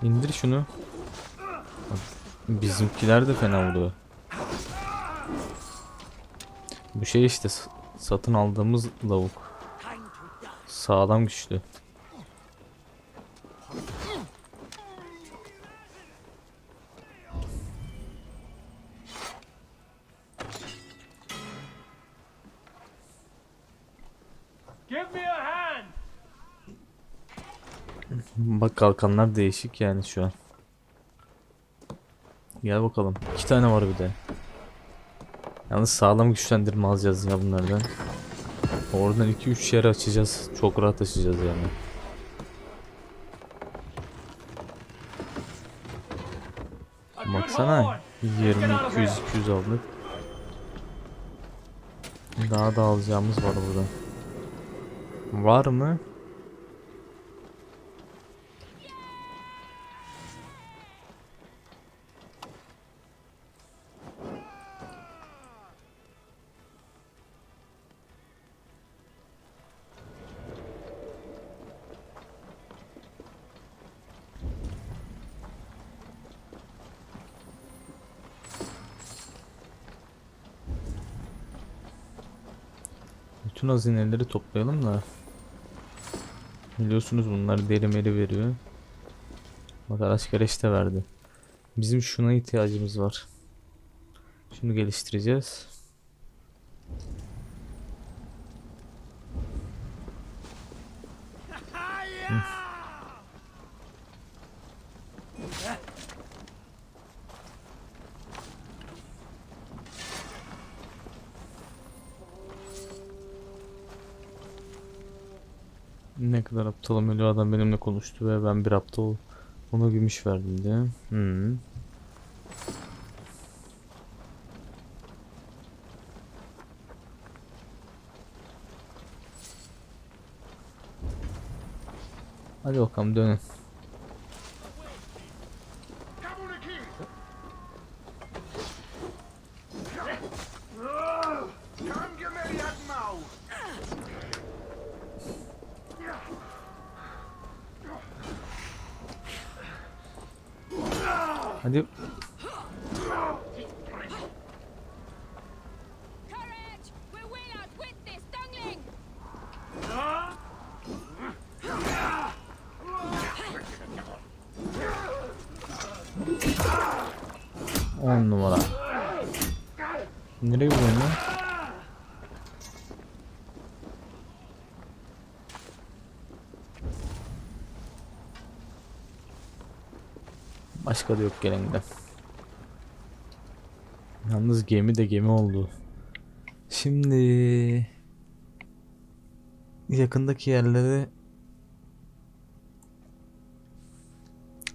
İndir şunu. Bizimkiler de fena vuruyor. Bu şey işte satın aldığımız lavuk. Sağlam güçlü. Bak kalkanlar değişik yani şu an. Gel bakalım. 2 tane var bir de. Yalnız sağlam güçlendirme alacağız ya bunlardan. Oradan 2-3 yer açacağız. Çok rahat açacağız yani. Baksana. 20-200 aldık. Daha da alacağımız var burada. Var mı? bütün hazineleri toplayalım da. Biliyorsunuz bunlar deri meri veriyor. Bak araç gereç de verdi. Bizim şuna ihtiyacımız var. Şunu geliştireceğiz. Ne kadar aptalım, öyle adam benimle konuştu ve ben bir aptal ona gümüş verdim diye. Hadi bakalım dönün. Hadi. On numara. Nereye gidiyorsun lan? Başka da yok gelende. Yalnız gemi de gemi oldu. Şimdi yakındaki yerlere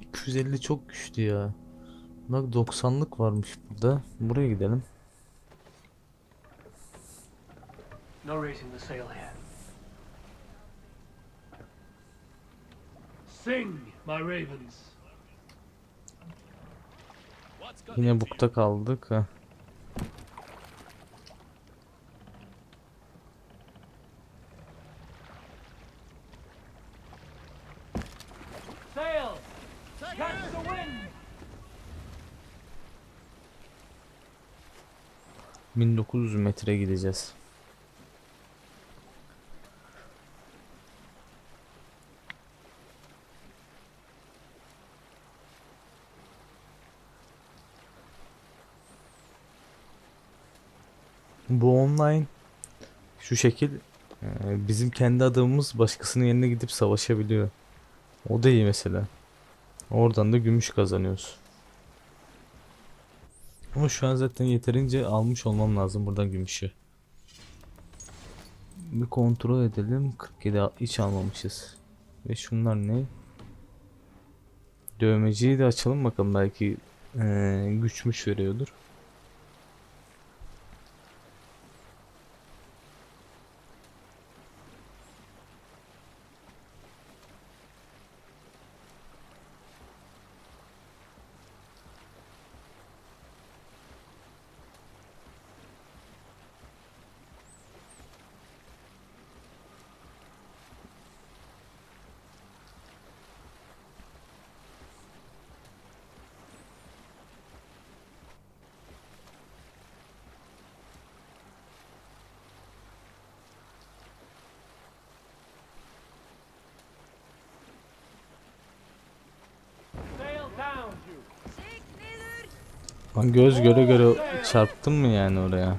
250 çok güçlü ya. Bak 90'lık varmış burada. Buraya gidelim. No raising the sail here. Sing, my ravens. Yine bukta kaldık ha. Sail! Catch the wind! 1900 metre gideceğiz. Bu online şu şekil bizim kendi adamımız başkasının yerine gidip savaşabiliyor. O da iyi mesela. Oradan da gümüş kazanıyoruz. Ama şu an zaten yeterince almış olmam lazım buradan gümüşü. Bir kontrol edelim. 47 hiç almamışız. Ve şunlar ne? Dövmeciyi de açalım bakalım, belki güçmüş veriyordur. Lan göz göre göre çarptın mı yani oraya?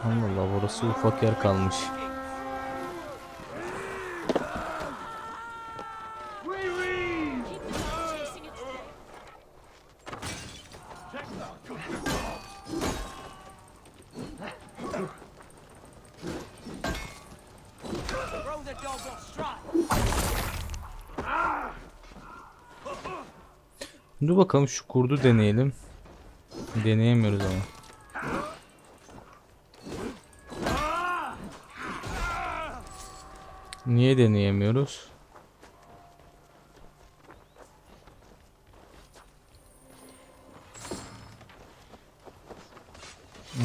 Allah Allah, burası ufak yer kalmış. Dur bakalım, şu kurdu deneyelim. Deneyemiyoruz ama. Niye deneyemiyoruz?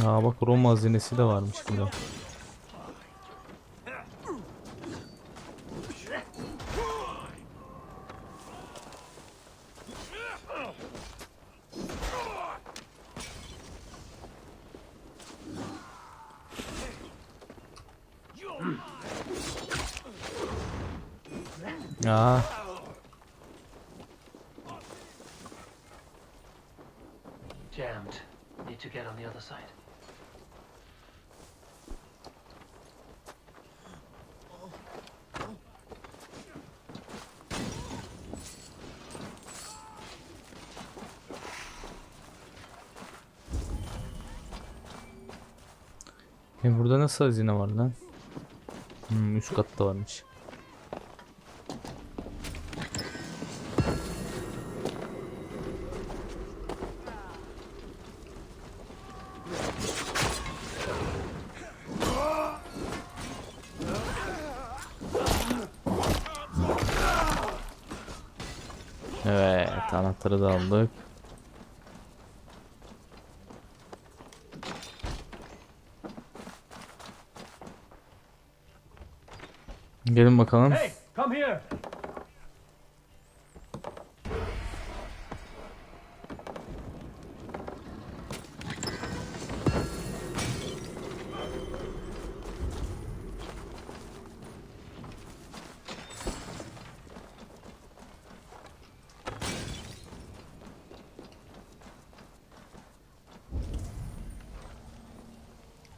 Aa bak, Roma hazinesi de varmış burada. Aa. Jammed. Need to get on the other side. Burada nasıl hazine var lan? Üst katta varmış. Evet, anahtarı da aldık. Gelin bakalım. Hey, come here.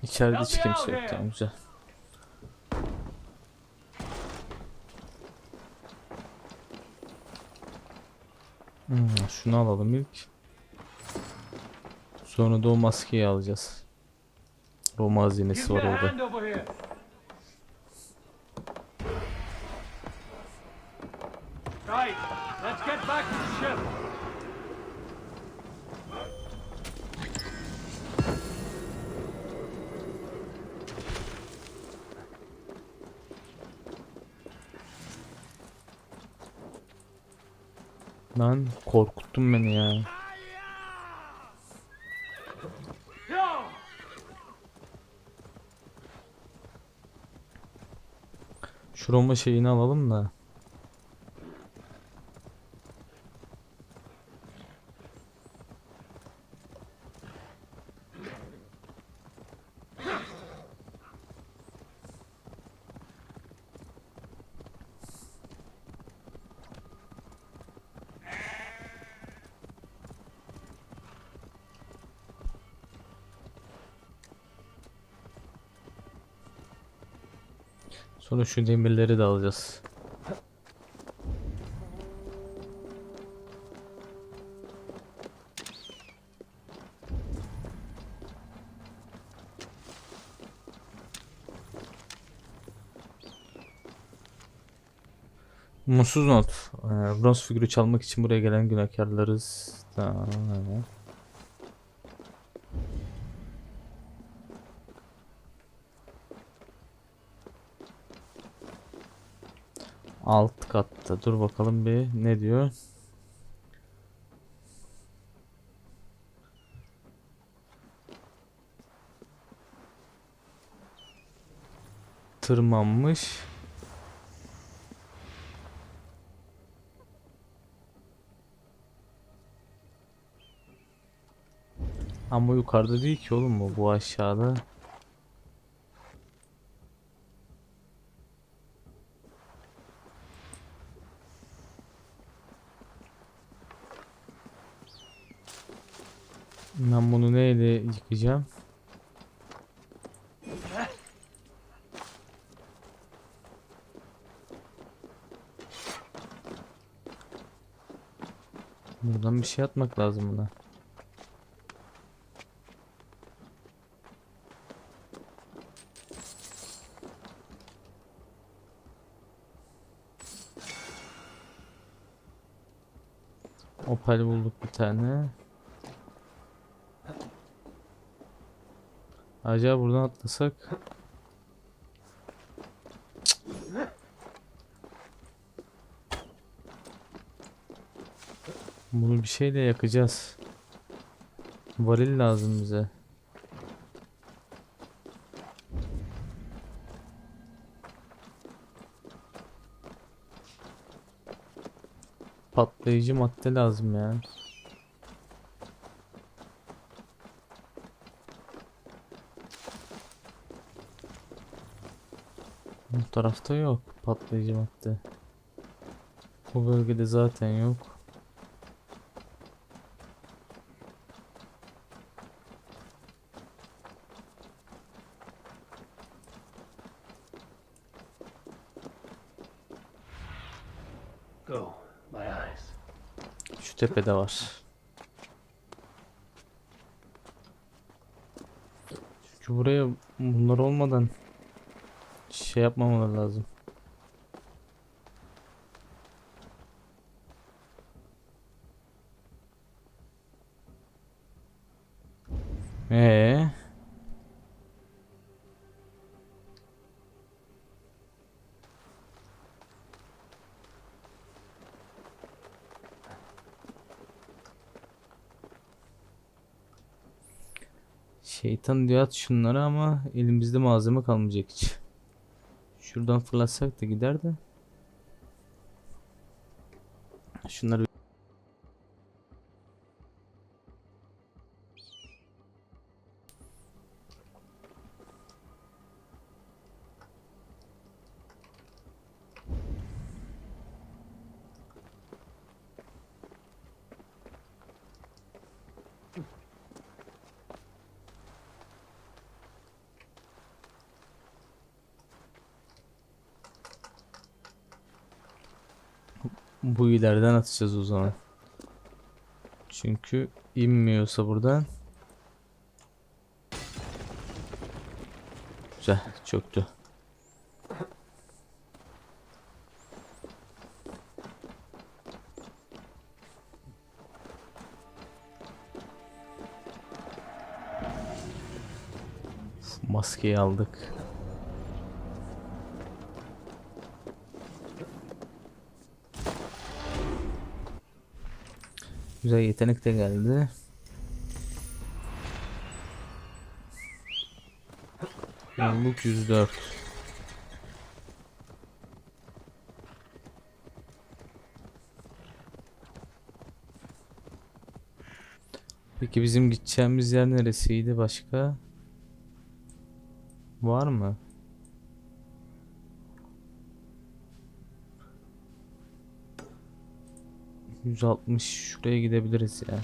İçeride hiç kimse yok, yani güzel. Şunu alalım ilk. Sonra da o maskeyi alacağız. Roma hazinesi var orada. Right, let's get back to the ship. Lan korkuttun beni ya. Şu Roma şeyini alalım da. Sonra şu demirleri de alacağız. Mutsuz not. Bronz figürü çalmak için buraya gelen günahkarlarız. Tamam. Alt katta. Dur bakalım bir ne diyor. Tırmanmış. Ama yukarıda değil ki oğlum, bu aşağıda. Ben bunu neyle yıkayacağım? Buradan bir şey atmak lazım buna. Opal bulduk bir tane. Acaba buradan atlasak? Bunu bir şeyle yakacağız. Varil lazım bize. Patlayıcı madde lazım ya. Bu tarafta yok patlayıcı madde. Bu bölgede zaten yok. Go, my eyes. Şu tepede var. Çünkü buraya bunlar olmadan şey yapmamaları lazım. Şeytan diyor at şunları ama elimizde malzeme kalmayacak hiç. Şuradan fırlatsak da gider de. Şunları bu ileriden atacağız o zaman. Çünkü inmiyorsa buradan. Güzel, çöktü. Maskeyi aldık. Güzel yetenek de geldi. Yolluk 104. Peki bizim gideceğimiz yer neresiydi başka? Var mı? 160 şuraya gidebiliriz ya.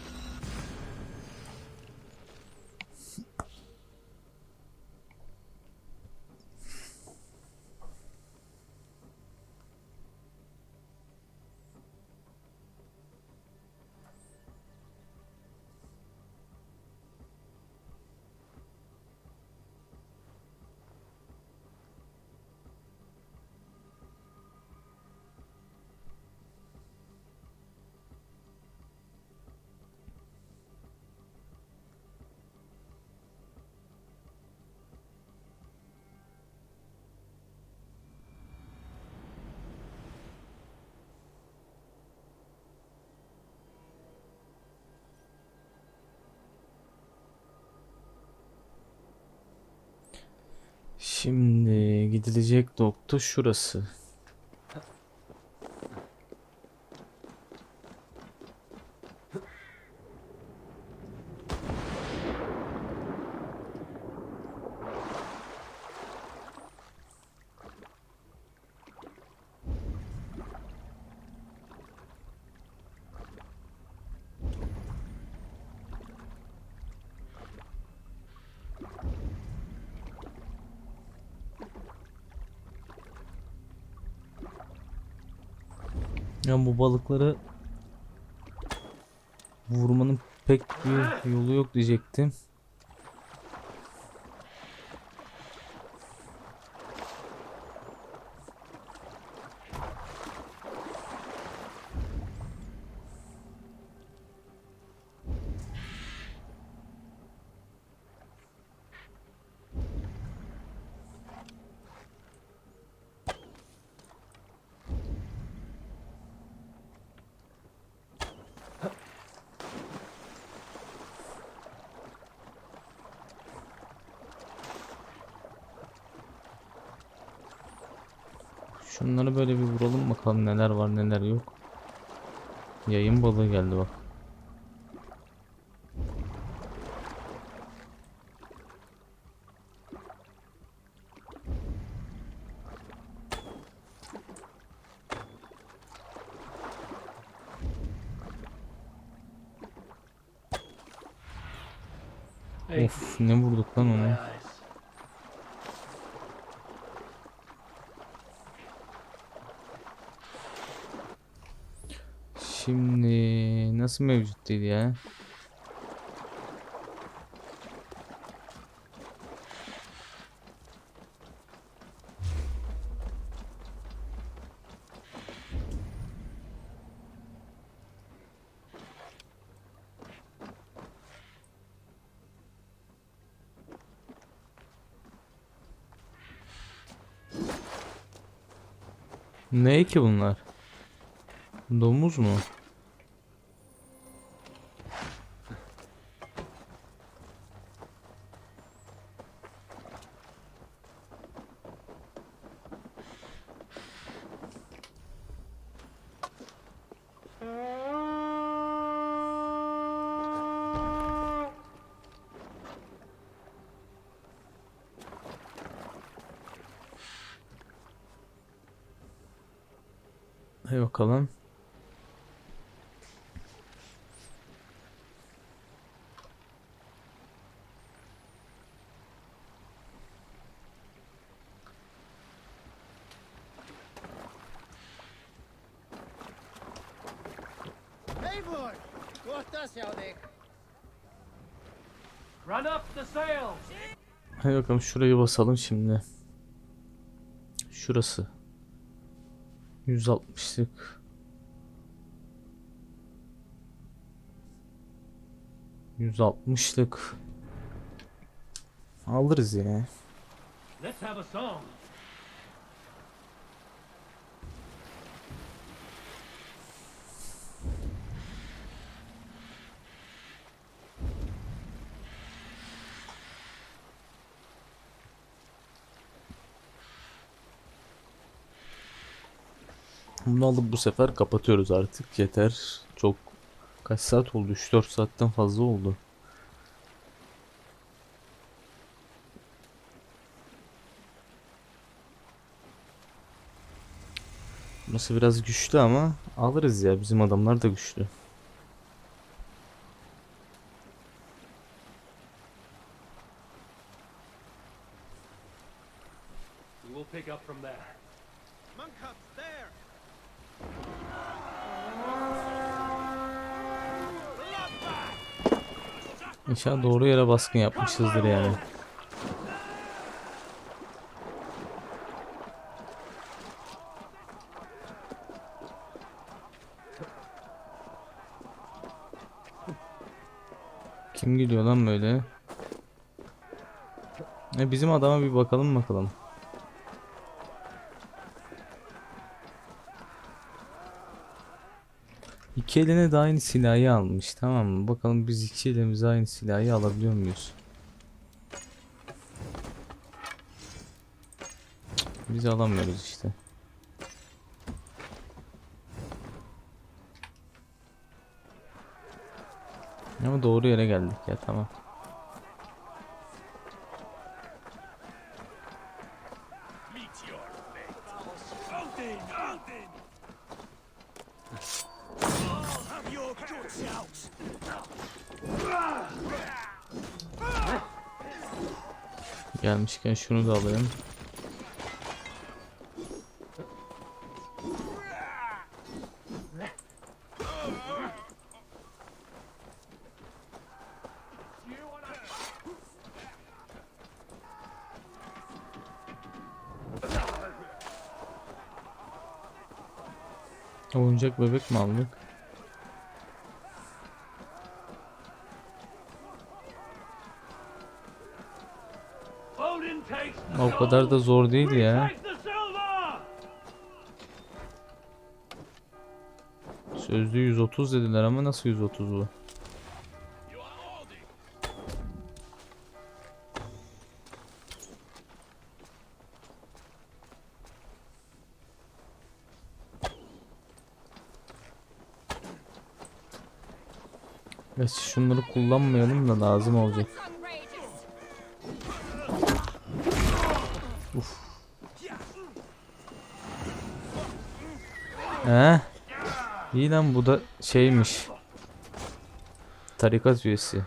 Şimdi gidilecek nokta şurası. Ya bu balıkları vurmanın pek bir yolu yok diyecektim. Şunları böyle bir vuralım bakalım neler var neler yok. Yayın balığı geldi bak. Of, ne vurduk lan onu. Şimdi nasıl mevcut değil ya? Ne ki bunlar? Domuz mu? Hadi bakalım. Run up the sails. Hadi bakalım şurayı basalım şimdi. Şurası. 160'lık. 160'lık. Alırız ya. Let's have a song. Bunu alıp bu sefer kapatıyoruz artık. Yeter. Çok kaç saat oldu? 3-4 saatten fazla oldu. Burası biraz güçlü ama alırız ya. Bizim adamlar da güçlü. We will pick up from there. Monk up there. İnşallah doğru yere baskın yapmışızdır yani. Kim gidiyor lan böyle? Bizim adama bir bakalım. İki eline de aynı silahı almış, tamam mı? Bakalım biz iki elimize aynı silahı alabiliyor muyuz? Biz alamıyoruz işte. Ama doğru yere geldik ya, tamam. Gelmişken şunu da alayım. Oyuncak bebek mi aldık? O kadar da zor değil ya. Sözlü 130 dediler ama nasıl 130 bu? Neyse şunları kullanmayalım da lazım olacak. Uf. İyi lan, bu da şeymiş. Tarikat üyesi.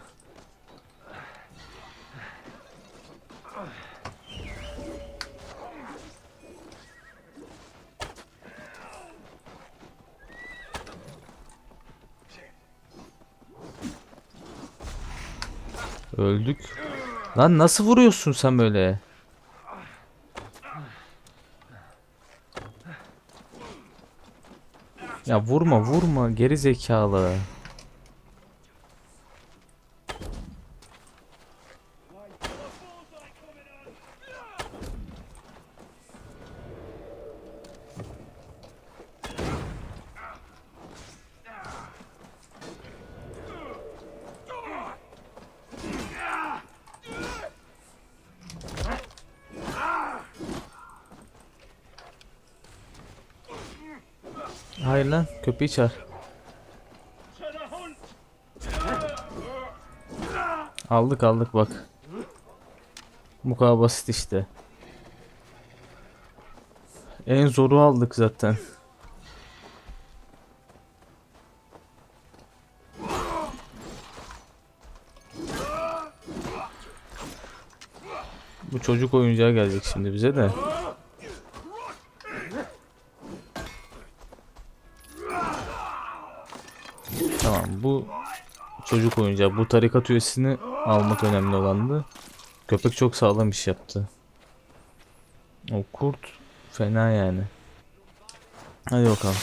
Öldük. Lan nasıl vuruyorsun sen böyle? Ya vurma vurma geri zekalı. Hayır lan, köpeği çağır. Aldık bak. Bu kadar basit işte. En zoru aldık zaten. Bu çocuk oyuncağı gelecek şimdi bize de. Tamam, bu çocuk oyuncağı. Bu tarikat üyesini almak önemli olandı. Köpek çok sağlam iş yaptı. O kurt fena yani. Hadi bakalım.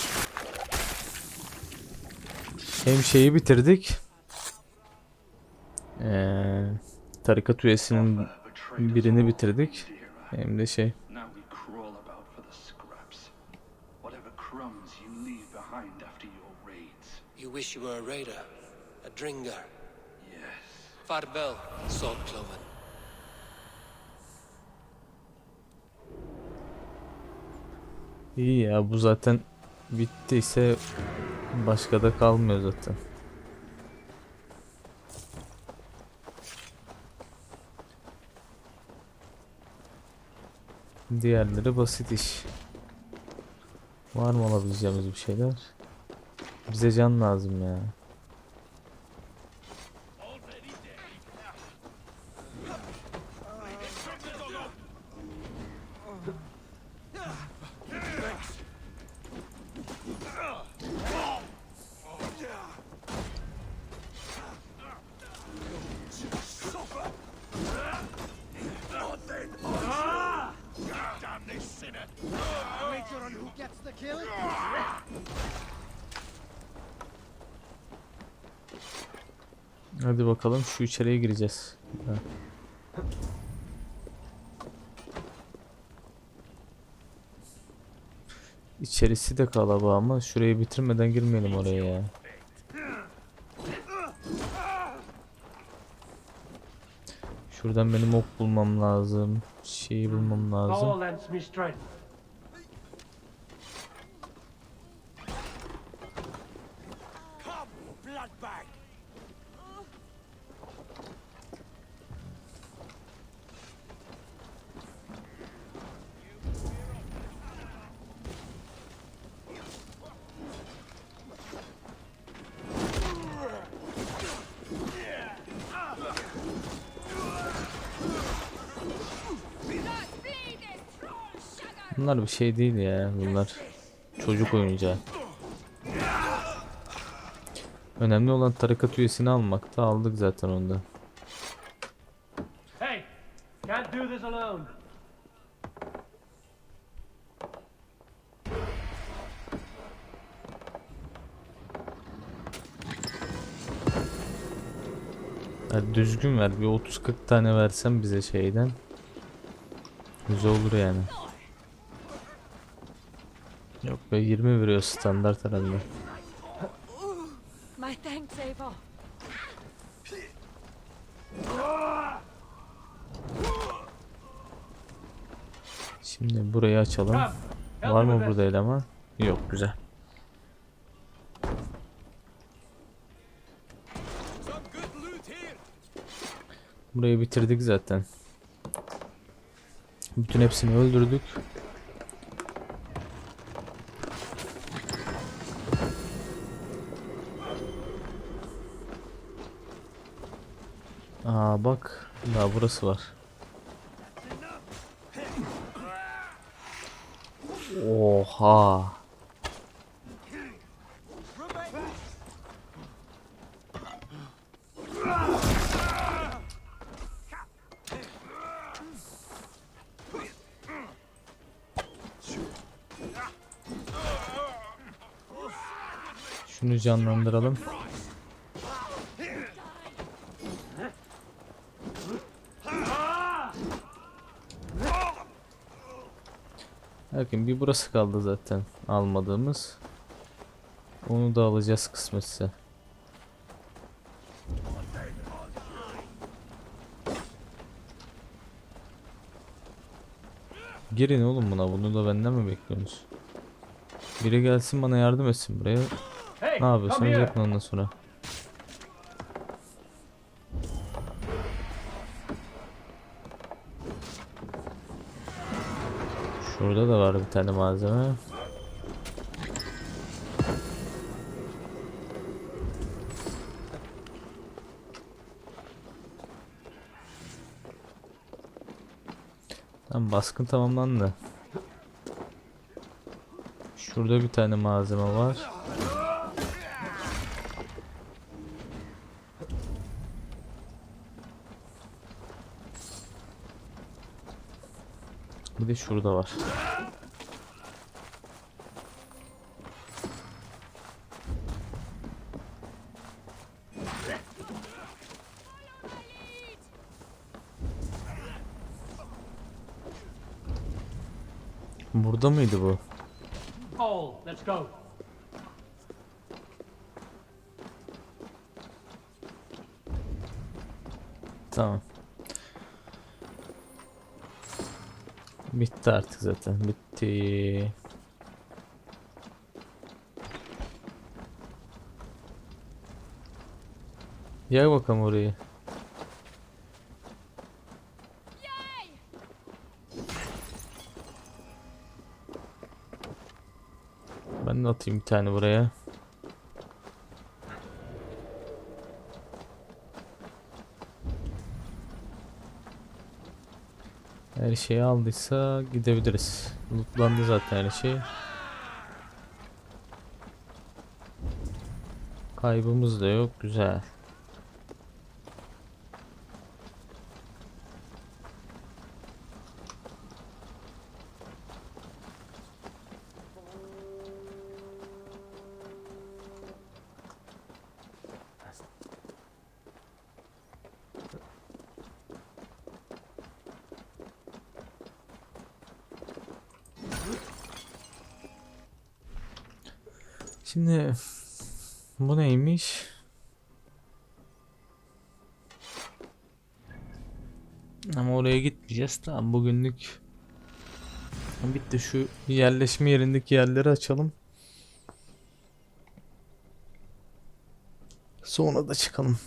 Hem şeyi bitirdik. Tarikat üyesinin birini bitirdik. Hem de şey. You wish you were a raider, a dringer. Yes. Farvel, Saltcloven. İyi ya, bu zaten bittiyse başka da kalmıyor zaten. Diğerleri basit iş. Var mı alabileceğimiz bir şeyler? Bize can lazım ya. Hadi bakalım, şu içeriye gireceğiz. Ha. İçerisi de kalabalık ama şurayı bitirmeden girmeyelim oraya ya. Şuradan benim ok bulmam lazım. Şeyi bulmam lazım. Bunlar bir şey değil ya, bunlar çocuk oyuncağı. Önemli olan tarikat üyesini almak, da aldık zaten onda. Hey, can't do this alone. Yani düzgün ver. Bir 30-40 tane versen bize şeyden. Güzel olur yani. Yok be, 20 veriyor standart herhalde. My thanks, Ava. Şimdi burayı açalım. Var mı burada eleman? Yok, güzel. Burayı bitirdik zaten. Bütün hepsini öldürdük. Aa bak, daha burası var. Oha. Şunu canlandıralım. Bakın bir burası kaldı zaten almadığımız. Onu da alacağız kısmetse. Girin oğlum buna. Bunu da benden mi bekliyorsunuz? Biri gelsin bana yardım etsin buraya. Ne yapıyorsunuz yapın ondan sonra. Şurada da var bir tane malzeme. Tamam, baskın tamamlandı. Şurada bir tane malzeme var. Bir de şurada var. Burada mıydı bu? Let's go. Tamam. Bitti artık zaten. Bitti. Yak bakalım orayı. Ben de atayım bir tane buraya. Her şeyi aldıysa gidebiliriz. Lootlandı zaten her şey. Kaybımız da yok. Güzel. Şimdi bu neymiş? Ama oraya gitmeyeceğiz. Tamam, bugünlük bitti. Şu yerleşme yerindeki yerleri açalım. Sonra da çıkalım.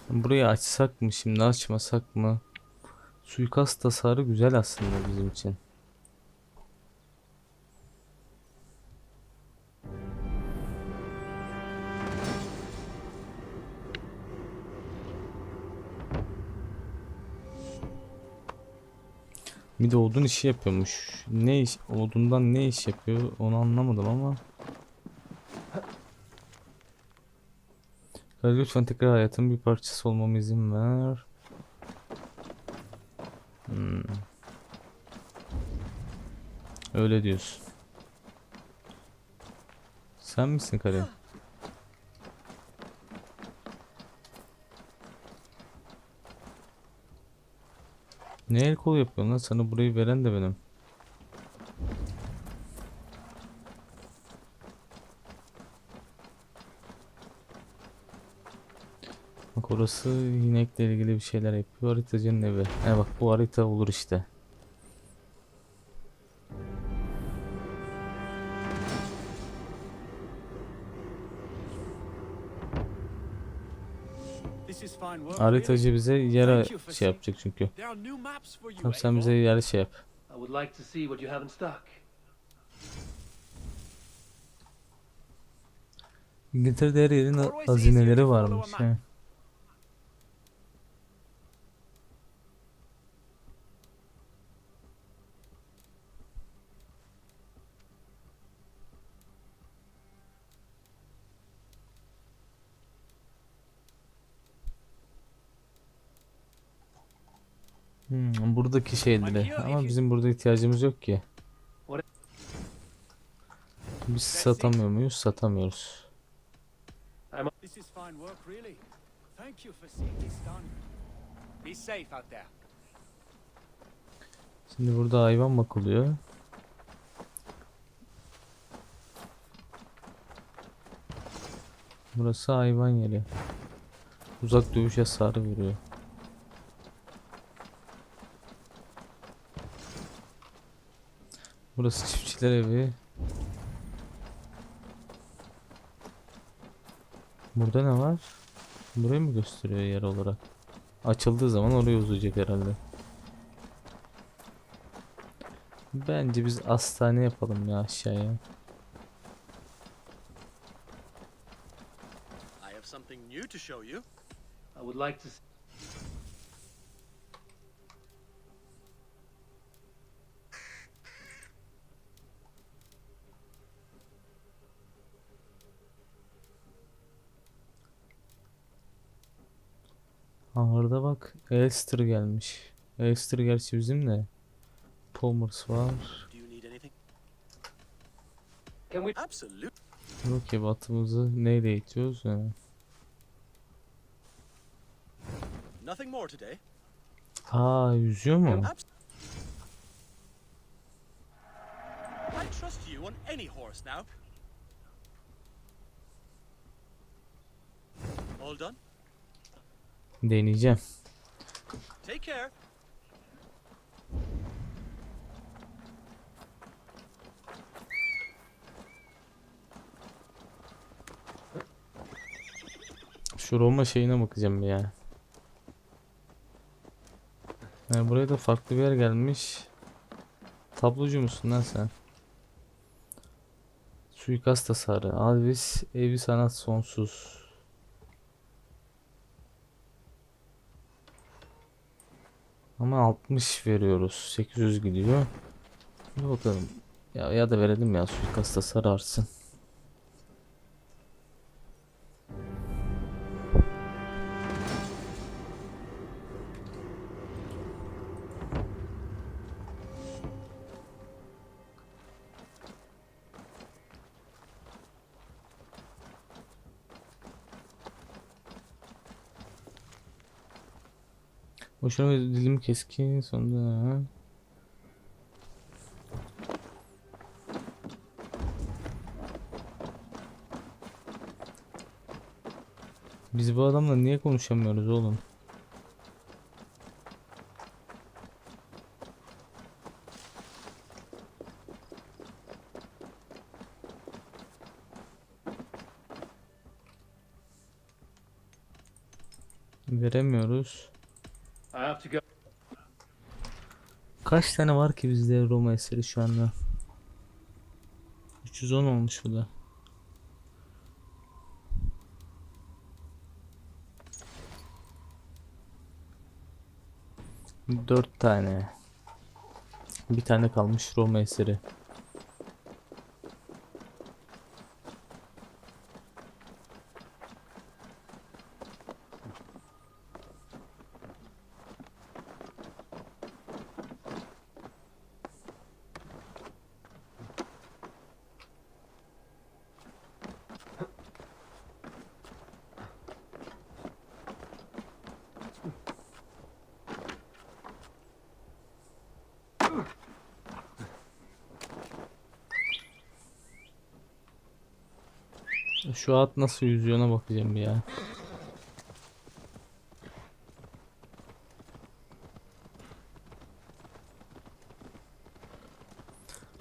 Burayı açsak mı şimdi, açmasak mı? Suikast tasarı güzel aslında bizim için. Bir de odun işi yapıyormuş. Ne iş, odundan ne iş yapıyor onu anlamadım ama. Lütfen tekrar hayatın bir parçası olmama izin ver. Öyle diyorsun. Sen misin kare? Ne el kol yapıyorsun lan? Sana burayı veren de benim. Bak orası inekle ilgili bir şeyler yapıyor. Haritacının evi. He bak bu harita olur işte. Haritacı bize yer şey yapacak çünkü. Tamam sen bize yer şey yap. I would like to see what you have in stock. İngiltere'de her yerin hazineleri varmış. He. Buradaki şeyleri ama bizim burada ihtiyacımız yok ki. Biz satamıyor muyuz? Satamıyoruz. Şimdi burada hayvan bakılıyor. Burası hayvan yeri. Uzak dövüş hasarı veriyor. Burası çiftçiler evi. Burada ne var? Burayı mı gösteriyor yer olarak? Açıldığı zaman oraya uzayacak herhalde. Bence biz hastane yapalım ya aşağıya. I have something new to show you. I would like to Ağırda bak Elster gelmiş. Elster gerçi bizim de. Palmers var. Do you need anything? Can we Absolutely. Okey batımızı neyle eğitiyoruz yani. Nothing more today. Aa yüzüyor mu? I trust you on any horse now. All done? Deneyeceğim. Take care. Şu Roma şeyine bakacağım bir ya. Yani buraya da farklı bir yer gelmiş. Tablocu musun lan sen? Suikast tasarı. Alvis evi sanat sonsuz. Ama 60 veriyoruz. 800 gidiyor. Bir bakalım. Ya da verelim ya suikast tasarı artsın. Boşuna dilim keskin sonunda. Biz bu adamla niye konuşamıyoruz oğlum? Veremiyoruz. Kaç tane var ki bizde Roma eseri şu anda? 310 olmuş bu da. Dört tane. Bir tane kalmış Roma eseri. Şu at nasıl yüzüyoruna bakacağım ya.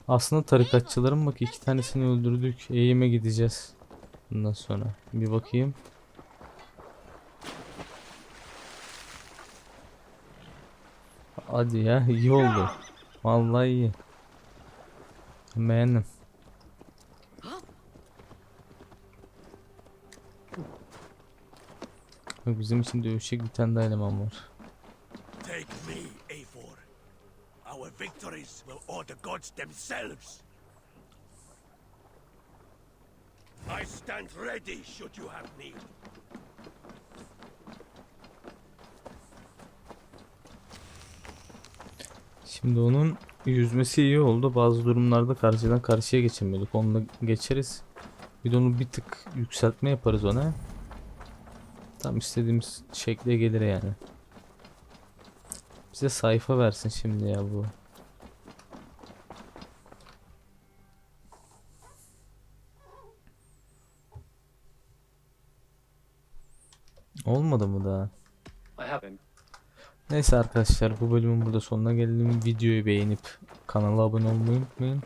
Aslında tarikatçıların bak 2 tanesini öldürdük. Eğime gideceğiz. Bundan sonra bir bakayım. Hadi ya, iyi oldu. Vallahi iyi. Beğendim. Bak bizim için dövüşecek bir tane daha eleman var. Take me, Eivor. Our victories will owe the gods themselves. I stand ready should you have need. Şimdi onun yüzmesi iyi oldu. Bazı durumlarda karşıdan karşıya geçemiyorduk. Onunla geçeriz. Bir de onu bir tık yükseltme yaparız ona. Tam istediğimiz şekle gelir yani. Bize sayfa versin şimdi ya bu. Olmadı mı daha? Neyse arkadaşlar, bu bölümün burada sonuna gelelim. Videoyu beğenip kanala abone olmayı unutmayın.